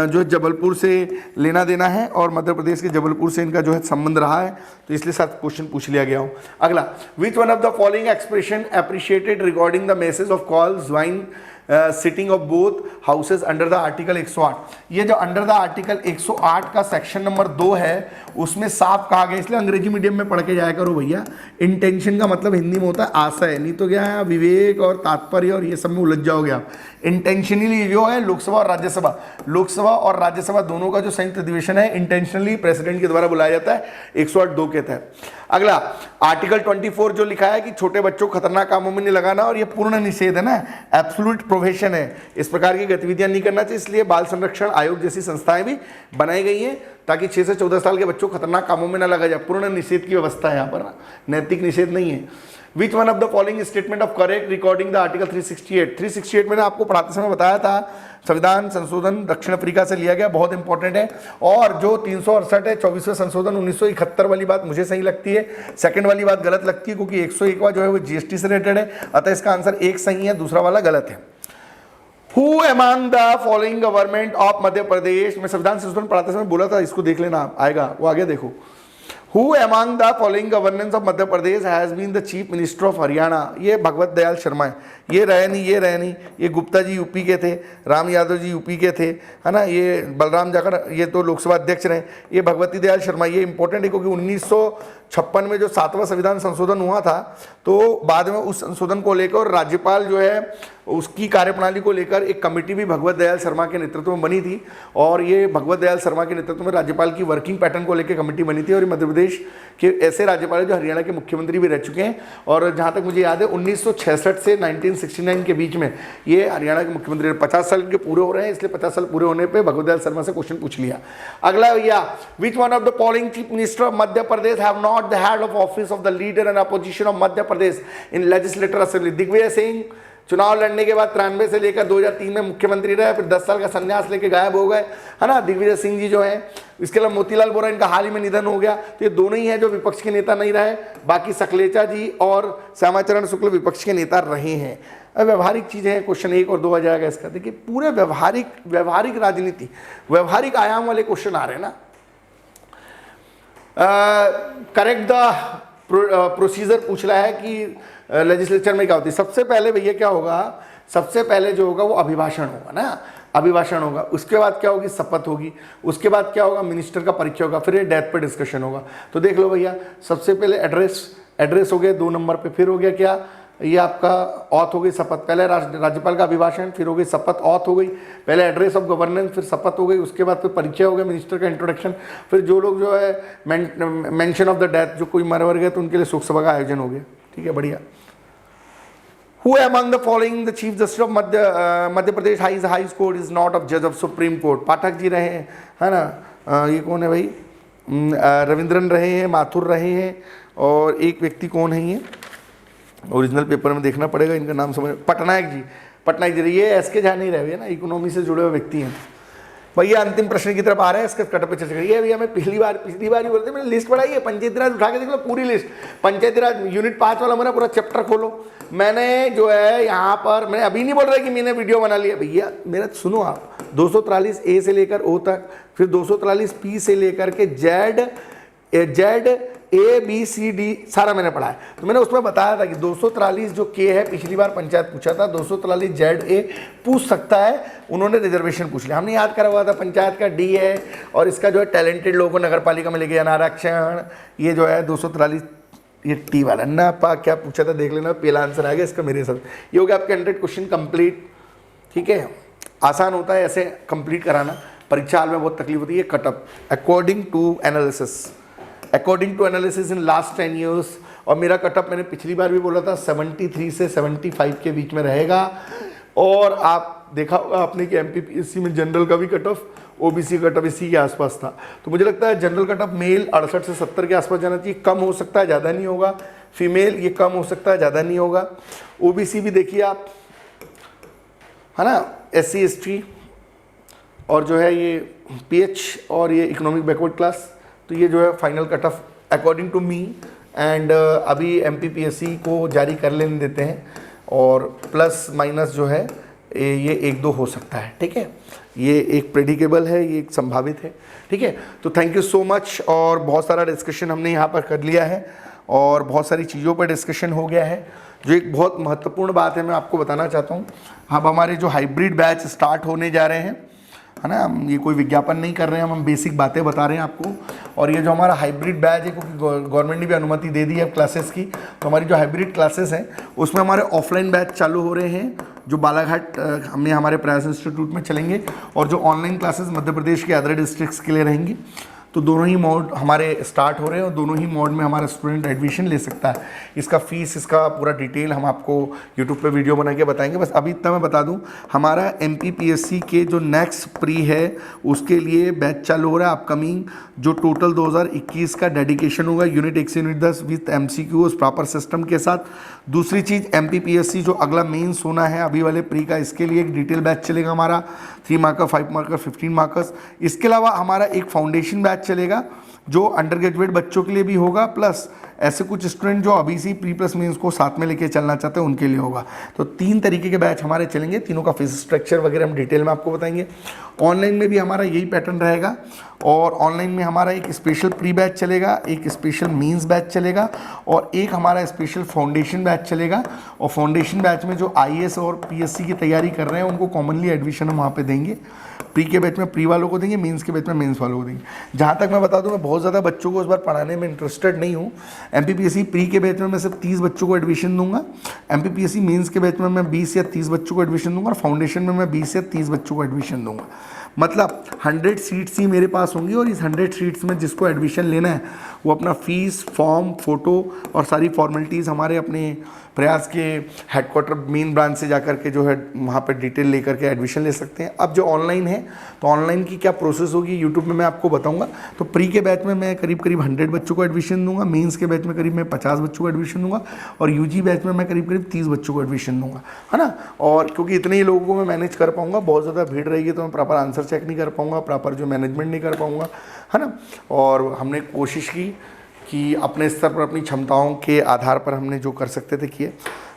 जो जबलपुर से लेना देना है, और मध्य प्रदेश के जबलपुर से इनका जो है संबंध रहा है, तो इसलिए साथ क्वेश्चन पूछ लिया गया हूँ। अगला, विच one of the following expression appreciated regarding the message of call join sitting of both houses under the article 108। ये जो अंडर द आर्टिकल 108 का सेक्शन नंबर 2 है, उसमें साफ कहा गया, इसलिए अंग्रेजी मीडियम में पढ़ के जाया करो भैया। इंटेंशन का मतलब हिंदी में होता है आशय, नहीं तो क्या है विवेक और तात्पर्य और ये सब में उलझ जाओगे आप। इंटेंशनली जो है लोकसभा और राज्यसभा दोनों का जो संयुक्त अधिवेशन है, इंटेंशनली प्रेसिडेंट के द्वारा बुलाया जाता है 108(2) के तहत। अगला, आर्टिकल 24 जो लिखा है कि छोटे बच्चों को खतरनाक कामों में नहीं लगाना, और ये पूर्ण निषेध है ना, एब्सोल्यूट प्रोहिबिशन है, इस प्रकार की गतिविधियां नहीं करना चाहिए। इसलिए बाल संरक्षण आयोग जैसी संस्थाएं भी बनाई गई हैं ताकि 6 से 14 साल के बच्चों को खतरनाक कामों में न लगा जाए। पूर्ण निषेध की व्यवस्था है यहाँ पर ना, नैतिक निषेध नहीं है। विच one of the following statement of correct recording the article 368 मैंने आपको पढ़ाते समय बताया था, संविधान संशोधन दक्षिण अफ्रीका से लिया गया, बहुत इंपॉर्टेंट है। और जो 368 है 24वें संशोधन 1971 वाली बात मुझे सही लगती है, सेकंड वाली बात गलत लगती है, क्योंकि 101वां जो है वो GST से रिलेटेड है, अतः इसका आंसर एक सही है, दूसरा वाला गलत है। Who among the following government of Madhya Pradesh, मैं संविधान संशोधन पढ़ाते समय बोला था, इसको देख लेना, आएगा वो आगे देखो। Who among the following governors of Madhya Pradesh has been the chief minister of Haryana? ये भगवत दयाल शर्मा है, ये रहे नहीं, ये गुप्ता जी यूपी के थे, राम यादव जी यूपी के थे, है ना, ये बलराम जाखड़, ये तो लोकसभा अध्यक्ष रहे, ये भगवती दयाल शर्मा। ये इंपॉर्टेंट है क्योंकि 1956 में जो 7वां संविधान संशोधन हुआ था, तो बाद में उस संशोधन को लेकर राज्यपाल जो है उसकी कार्यप्रणाली को लेकर एक कमेटी भी भगवत दयाल शर्मा के नेतृत्व में बनी थी, और ये भगवत दयाल शर्मा के नेतृत्व में राज्यपाल की वर्किंग पैटर्न को लेकर कमेटी बनी थी। और मध्य प्रदेश के ऐसे राज्यपाल जो हरियाणा के मुख्यमंत्री भी रह चुके हैं, और जहाँ तक मुझे याद है 1966 से 1969 के बीच में ये हरियाणा के मुख्यमंत्री 50 साल के पूरे हो रहे हैं, इसलिए 50 साल पूरे होने पर भगवत दयाल शर्मा से क्वेश्चन पूछ लिया। अगला भैया, which one of the following chief minister of Madhya Pradesh have not the head of office of the leader and opposition of Madhya Pradesh in legislative assembly? Digvijaya Singh चुनाव लड़ने के बाद 93 से लेकर 2003 में मुख्यमंत्री रहे, फिर 10 साल का संन्यास लेके गायब हो गए, है ना, दिग्विजय सिंह जी जो हैं। इसके अलावा मोतीलाल वोरा, इनका हाल ही में निधन हो गया, तो ये दोनों ही हैं जो विपक्ष के नेता नहीं रहे। बाकी सकलेचा जी और श्यामाचरण शुक्ल विपक्ष के नेता रहे हैं। अब व्यवहारिक चीज़ें हैं, क्वेश्चन 1 और 2 आ जाएगा इसका। देखिए पूरे व्यवहारिक राजनीति, व्यवहारिक आयाम वाले क्वेश्चन आ रहे हैं ना। करेक्ट द प्रोसीजर पूछ रहा है कि लेजिस्लेचर में क्या होती है। सबसे पहले भैया क्या होगा, सबसे पहले जो होगा वो अभिभाषण होगा ना, अभिभाषण होगा। उसके बाद क्या होगी, शपथ होगी। उसके बाद क्या होगा, मिनिस्टर का परिचय होगा, फिर ये डेथ पे डिस्कशन होगा। तो देख लो भैया, सबसे पहले एड्रेस हो गया 2 नंबर पे, फिर हो गया क्या, ये आपका ऑथ हो गई शपथ। पहले राज्यपाल का अभिभाषण, फिर हो गई शपथ, ऑथ हो गई, पहले एड्रेस ऑफ गवर्नेंस, फिर शपथ हो गई, उसके बाद फिर परिचय हो गया, मिनिस्टर का इंट्रोडक्शन, फिर जो लोग जो है मेंशन ऑफ द डेथ, जो कोई मर गए तो उनके लिए शोक सभा का आयोजन हो गया। ठीक है, बढ़िया। Who among the following the chief justice of Madhya Pradesh high court is not of जज of supreme court? Pathak ji रहे हैं, है ना, ये कौन है भाई, रविंद्रन रहे हैं, माथुर रहे हैं, और एक व्यक्ति कौन है, ये ओरिजिनल पेपर में देखना पड़ेगा, इनका नाम समझ, पटनायक जी, ये एसके झा नहीं रहे ना, इकोनॉमी से जुड़े हुए व्यक्ति हैं। भैया अंतिम प्रश्न की तरफ आ रहे हैं, इसके कट पे चर्चा करिए। भैया मैं पिछली बार ही बोलते, मैंने लिस्ट बढ़ाई है, पंचायती राज उठा के देख लो पूरी लिस्ट, पंचायती राज यूनिट 5 वाला मेरा पूरा चैप्टर खोलो। मैंने जो है यहाँ पर, मैं अभी नहीं बोल रहा कि मैंने वीडियो बना लिया, भैया मेरा सुनो आप, 243 ए से लेकर ओ तक, फिर 243 पी से लेकर के जेड ABCD सारा मैंने पढ़ा है। तो मैंने उसमें बताया था कि 243 जो के है, पिछली बार पंचायत पूछा था, 243 ZA पूछ सकता है, उन्होंने रिजर्वेशन पूछ लिया, हमने याद करा हुआ था। पंचायत का D है, और इसका जो है टैलेंटेड लोगों को नगर पालिका में लेके जाना, आरक्षण, ये जो है 243 ये T वाला ना पा क्या पूछा था देख लेना, पहला आंसर आ गया इसका मेरे साथ। ये हो गया आपके 100 क्वेश्चन कंप्लीट। ठीक है, आसान होता है ऐसे कंप्लीट कराना, परीक्षा हाल में बहुत तकलीफ होती है। Cut up according to analysis in last 10 years, और मेरा कटअप मैंने पिछली बार भी बोला था 73 से 75 के बीच में रहेगा। और आप देखा होगा आपने कि MPPSC में जनरल का भी cut off, OBC cut off इसी के आसपास था। तो मुझे लगता है जनरल कट ऑफ मेल 68 से 70 के आसपास जाना चाहिए, कम हो सकता है, ज़्यादा नहीं होगा। फीमेल ये कम हो सकता है, ज़्यादा नहीं होगा। OBC भी देखिए आप, है ना, SC ST, और जो है ये PH और ये इकोनॉमिक बैकवर्ड क्लास, तो ये जो है final cut off according to me and अभी MPPSC को जारी कर लेने देते हैं, और प्लस माइनस जो है ये 1-2 हो सकता है, ठीक है। ये एक प्रेडिकेबल है, ये एक संभावित है, ठीक है। तो थैंक यू सो मच। और बहुत सारा डिस्कशन हमने यहाँ पर कर लिया है और बहुत सारी चीज़ों पर डिस्कशन हो गया है। जो एक बहुत महत्वपूर्ण बात है मैं आपको बताना चाहता हूँ, अब हमारे जो हाइब्रिड बैच स्टार्ट होने जा रहे हैं, है ना, हम ये कोई विज्ञापन नहीं कर रहे हैं, हम बेसिक बातें बता रहे हैं आपको। और ये जो हमारा हाइब्रिड बैच है, क्योंकि गवर्नमेंट ने भी अनुमति दे दी है क्लासेस की, तो हमारी जो हाइब्रिड क्लासेस हैं उसमें हमारे ऑफलाइन बैच चालू हो रहे हैं जो बालाघाट में हमारे प्रयास इंस्टीट्यूट में चलेंगे, और जो ऑनलाइन क्लासेस मध्य प्रदेश के अदर डिस्ट्रिक्ट्स के लिए रहेंगी। तो दोनों ही मोड हमारे स्टार्ट हो रहे हैं और दोनों ही मोड में हमारा स्टूडेंट एडमिशन ले सकता है। इसका फीस, इसका पूरा डिटेल हम आपको यूट्यूब पे वीडियो बना के बताएंगे। बस अभी इतना मैं बता दूं, हमारा MPPSC के जो नेक्स्ट प्री है उसके लिए बैच चालू हो रहा है अपकमिंग, जो टोटल 2021 का डेडिकेशन होगा यूनिट 1 से यूनिट 10 विथ MCQ उस प्रॉपर सिस्टम के साथ। दूसरी चीज़, MPPSC जो अगला मेंस होना है अभी वाले प्री का, इसके लिए एक डिटेल बैच चलेगा हमारा 3 मार्कर, 5 मार्कर, 15 मार्कर्स। इसके अलावा हमारा एक फाउंडेशन बैच चलेगा जो अंडर ग्रेजुएट बच्चों के लिए भी होगा, प्लस ऐसे कुछ स्टूडेंट जो अभी से प्री प्लस मेंस को साथ में लेके चलना चाहते हैं उनके लिए होगा। तो 3 तरीके के बैच हमारे चलेंगे, तीनों का फीस स्ट्रक्चर वगैरह हम डिटेल में आपको बताएंगे। ऑनलाइन में भी हमारा यही पैटर्न रहेगा, और ऑनलाइन में हमारा एक स्पेशल प्री बैच चलेगा, एक स्पेशल मेंस बैच चलेगा, और एक हमारा स्पेशल फाउंडेशन बैच चलेगा। और फाउंडेशन बैच में जो IAS और PSC की तैयारी कर रहे हैं उनको कॉमनली एडमिशन हम वहाँ पे देंगे। प्री के बैच में प्री वालों को देंगे, मेंस के बैच में मेंस वालों को देंगे। जहाँ तक मैं बता दूँ, मैं बहुत ज़्यादा बच्चों को इस बार पढ़ाने में इंटरेस्टेड नहीं हूँ। MPPSC प्री के बैच में मैं सिर्फ 30 बच्चों को एडमिशन दूंगा, MPPSC मेंस के बैच में मैं 20 या 30 बच्चों को एडमिशन दूंगा, और फाउंडेशन में मैं 20 या 30 बच्चों को एडमिशन दूंगा। मतलब 100 सीट्स ही मेरे पास होंगी, और इस 100 सीट्स में जिसको एडमिशन लेना है वो अपना फीस, फॉर्म, फ़ोटो और सारी फॉर्मेलिटीज़ हमारे अपने प्रयास के हेडक्वार्टर मेन ब्रांच से जाकर के जो है वहाँ पर डिटेल लेकर के एडमिशन ले सकते हैं। अब जो ऑनलाइन है, तो ऑनलाइन की क्या प्रोसेस होगी यूट्यूब में मैं आपको बताऊंगा। तो प्री के बैच में मैं करीब 100 बच्चों को एडमिशन दूंगा, मेंस के बैच में करीब मैं 50 बच्चों को एडमिशन दूंगा, और UG बैच में मैं करीब 30 बच्चों को एडमिशन दूंगा, है ना। और क्योंकि इतने ही लोगों को मैं मैनेज कर पाऊँगा, बहुत ज़्यादा भीड़ रहेगी तो मैं प्रॉपर आंसर चेक नहीं कर पाऊँगा, प्रॉपर जो मैनेजमेंट नहीं कर पाऊँगा, है ना। और हमने कोशिश की कि अपने स्तर पर अपनी क्षमताओं के आधार पर हमने जो कर सकते थे किए।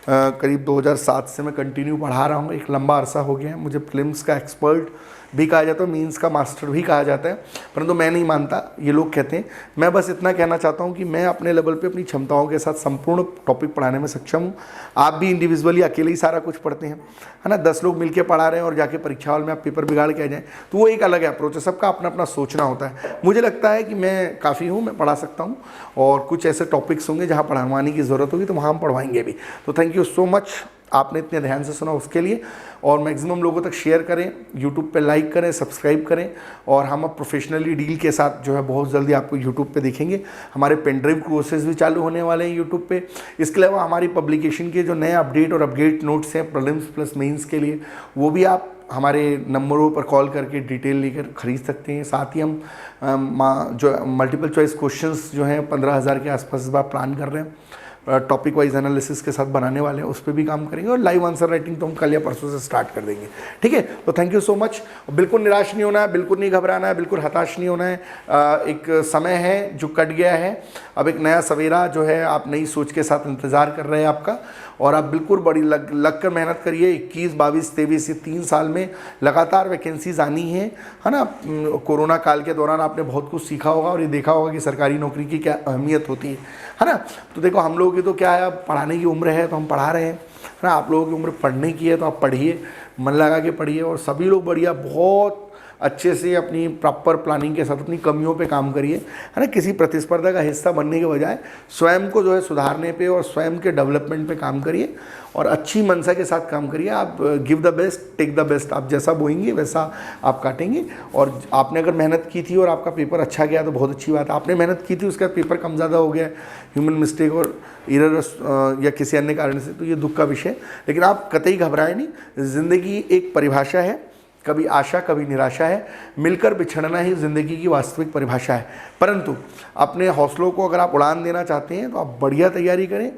करीब 2007 से मैं कंटिन्यू पढ़ा रहा हूँ, एक लंबा अरसा हो गया है। मुझे फिल्म्स का एक्सपर्ट भी कहा जाता है, मीन्स का मास्टर भी कहा जाता है, परंतु मैं नहीं मानता, ये लोग कहते हैं। मैं बस इतना कहना चाहता हूँ कि मैं अपने लेवल पे अपनी क्षमताओं के साथ संपूर्ण टॉपिक पढ़ाने में सक्षम हूँ। आप भी इंडिविजुअली अकेले ही सारा कुछ पढ़ते हैं, है ना। 10 लोग मिलकर पढ़ा रहे हैं और जाके परीक्षा हॉल में आप पेपर बिगाड़ के आ जाएँ, तो वो एक अलग अप्रोच है। सबका अपना अपना सोचना होता है। मुझे लगता है कि मैं काफ़ी हूँ, मैं पढ़ा सकता हूँ, और कुछ ऐसे टॉपिक्स होंगे जहाँ पढ़ाने की ज़रूरत होगी तो वहाँ हम पढ़वाएंगे भी। तो थैंक यू सो मच, आपने इतने ध्यान से सुना उसके लिए। और मैक्सिमम लोगों तक शेयर करें, यूट्यूब पे लाइक करें, सब्सक्राइब करें। और हम अब प्रोफेशनली डील के साथ जो है बहुत जल्दी आपको यूट्यूब पे देखेंगे। हमारे पेनड्राइव कोर्सेज भी चालू होने वाले हैं यूट्यूब पे। इसके अलावा हमारी पब्लिकेशन के जो नए अपडेट और अपडेट नोट्स हैं प्रीलिम्स प्लस मेंस के लिए, वो भी आप हमारे नंबरों पर कॉल करके डिटेल लेकर ख़रीद सकते हैं। साथ ही हम जो मल्टीपल चॉइस क्वेश्चंस जो हैं 15,000 के आसपास इस बार प्लान कर रहे हैं, टॉपिक वाइज एनालिसिस के साथ बनाने वाले हैं, उस पर भी काम करेंगे। और लाइव आंसर राइटिंग तो हम कल या परसों से स्टार्ट कर देंगे, ठीक है। तो थैंक यू सो मच। बिल्कुल निराश नहीं होना है, बिल्कुल नहीं घबराना है, बिल्कुल हताश नहीं होना है। एक समय है जो कट गया है, अब एक नया सवेरा जो है आप नई सोच के साथ इंतज़ार कर रहे हैं आपका। और आप बिल्कुल बड़ी लग कर मेहनत करिए। 21, 22, 23 ये 3 साल में लगातार वैकेंसीज आनी है ना। कोरोना काल के दौरान आपने बहुत कुछ सीखा होगा और ये देखा होगा कि सरकारी नौकरी की क्या अहमियत होती है ना। तो देखो, हम लोगों की तो क्या है, अब पढ़ाने की उम्र है तो हम पढ़ा रहे हैं, है ना। आप लोगों की उम्र पढ़ने की है तो आप पढ़िए, मन लगा के पढ़िए। और सभी लोग बढ़िया बहुत अच्छे से अपनी प्रॉपर प्लानिंग के साथ अपनी कमियों पे काम करिए, है ना। किसी प्रतिस्पर्धा का हिस्सा बनने के बजाय स्वयं को जो है सुधारने पे और स्वयं के डेवलपमेंट पे काम करिए, और अच्छी मनसा के साथ काम करिए। आप give the best, take the best. आप जैसा बोएंगे वैसा आप काटेंगे। और आपने अगर मेहनत की थी और आपका पेपर अच्छा गया तो बहुत अच्छी बात है। आपने मेहनत की थी, उसका पेपर कम ज़्यादा हो गया, ह्यूमन मिस्टेक और एरर या किसी अन्य कारण से, तो ये दुख का विषय। लेकिन आप कतई घबराएं नहीं। ज़िंदगी एक परिभाषा है, कभी आशा कभी निराशा है, मिलकर बिछड़ना ही ज़िंदगी की वास्तविक परिभाषा है। परंतु अपने हौसलों को अगर आप उड़ान देना चाहते हैं तो आप बढ़िया तैयारी करें,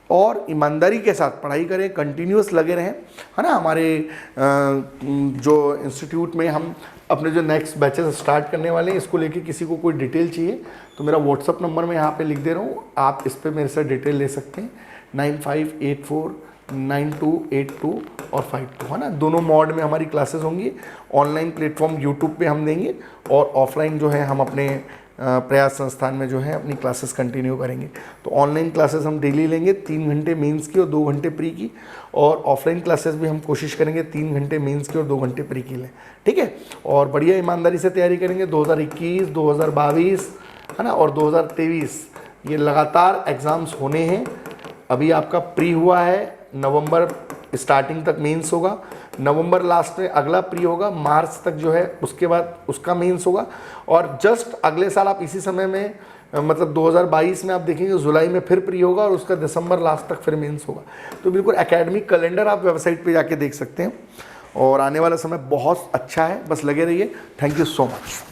और ईमानदारी के साथ पढ़ाई करें, कंटिन्यूस लगे रहें, है ना। हमारे जो इंस्टीट्यूट में हम अपने जो नेक्स्ट बैचेस स्टार्ट करने वाले हैं, इसको लेके किसी को कोई डिटेल चाहिए तो मेरा व्हाट्सअप नंबर मैं यहाँ पे लिख दे रहा हूँ, आप इस पर मेरे से डिटेल ले सकते हैं। 95849282 और 52, है ना। दोनों मोड में हमारी क्लासेस होंगी। ऑनलाइन प्लेटफॉर्म यूट्यूब पे हम देंगे और ऑफलाइन जो है हम अपने प्रयास संस्थान में जो है अपनी क्लासेस कंटिन्यू करेंगे। तो ऑनलाइन क्लासेस हम डेली लेंगे 3 घंटे मेंस की और 2 घंटे प्री की, और ऑफलाइन क्लासेस भी हम कोशिश करेंगे 3 घंटे मेंस की और 2 घंटे प्री की लें, ठीक है। और बढ़िया ईमानदारी से तैयारी करेंगे। 2021, 2022, है ना, और 2023 ये लगातार एग्ज़ाम्स होने हैं। अभी आपका प्री हुआ है, नवंबर स्टार्टिंग तक मेंस होगा, नवंबर लास्ट में अगला प्री होगा, मार्च तक जो है उसके बाद उसका मेंस होगा, और जस्ट अगले साल आप इसी समय में मतलब 2022 में आप देखेंगे जुलाई में फिर प्री होगा और उसका दिसंबर लास्ट तक फिर मेंस होगा। तो बिल्कुल एकेडमिक कैलेंडर आप वेबसाइट पे जाके देख सकते हैं, और आने वाला समय बहुत अच्छा है, बस लगे रहिए। Thank you so much.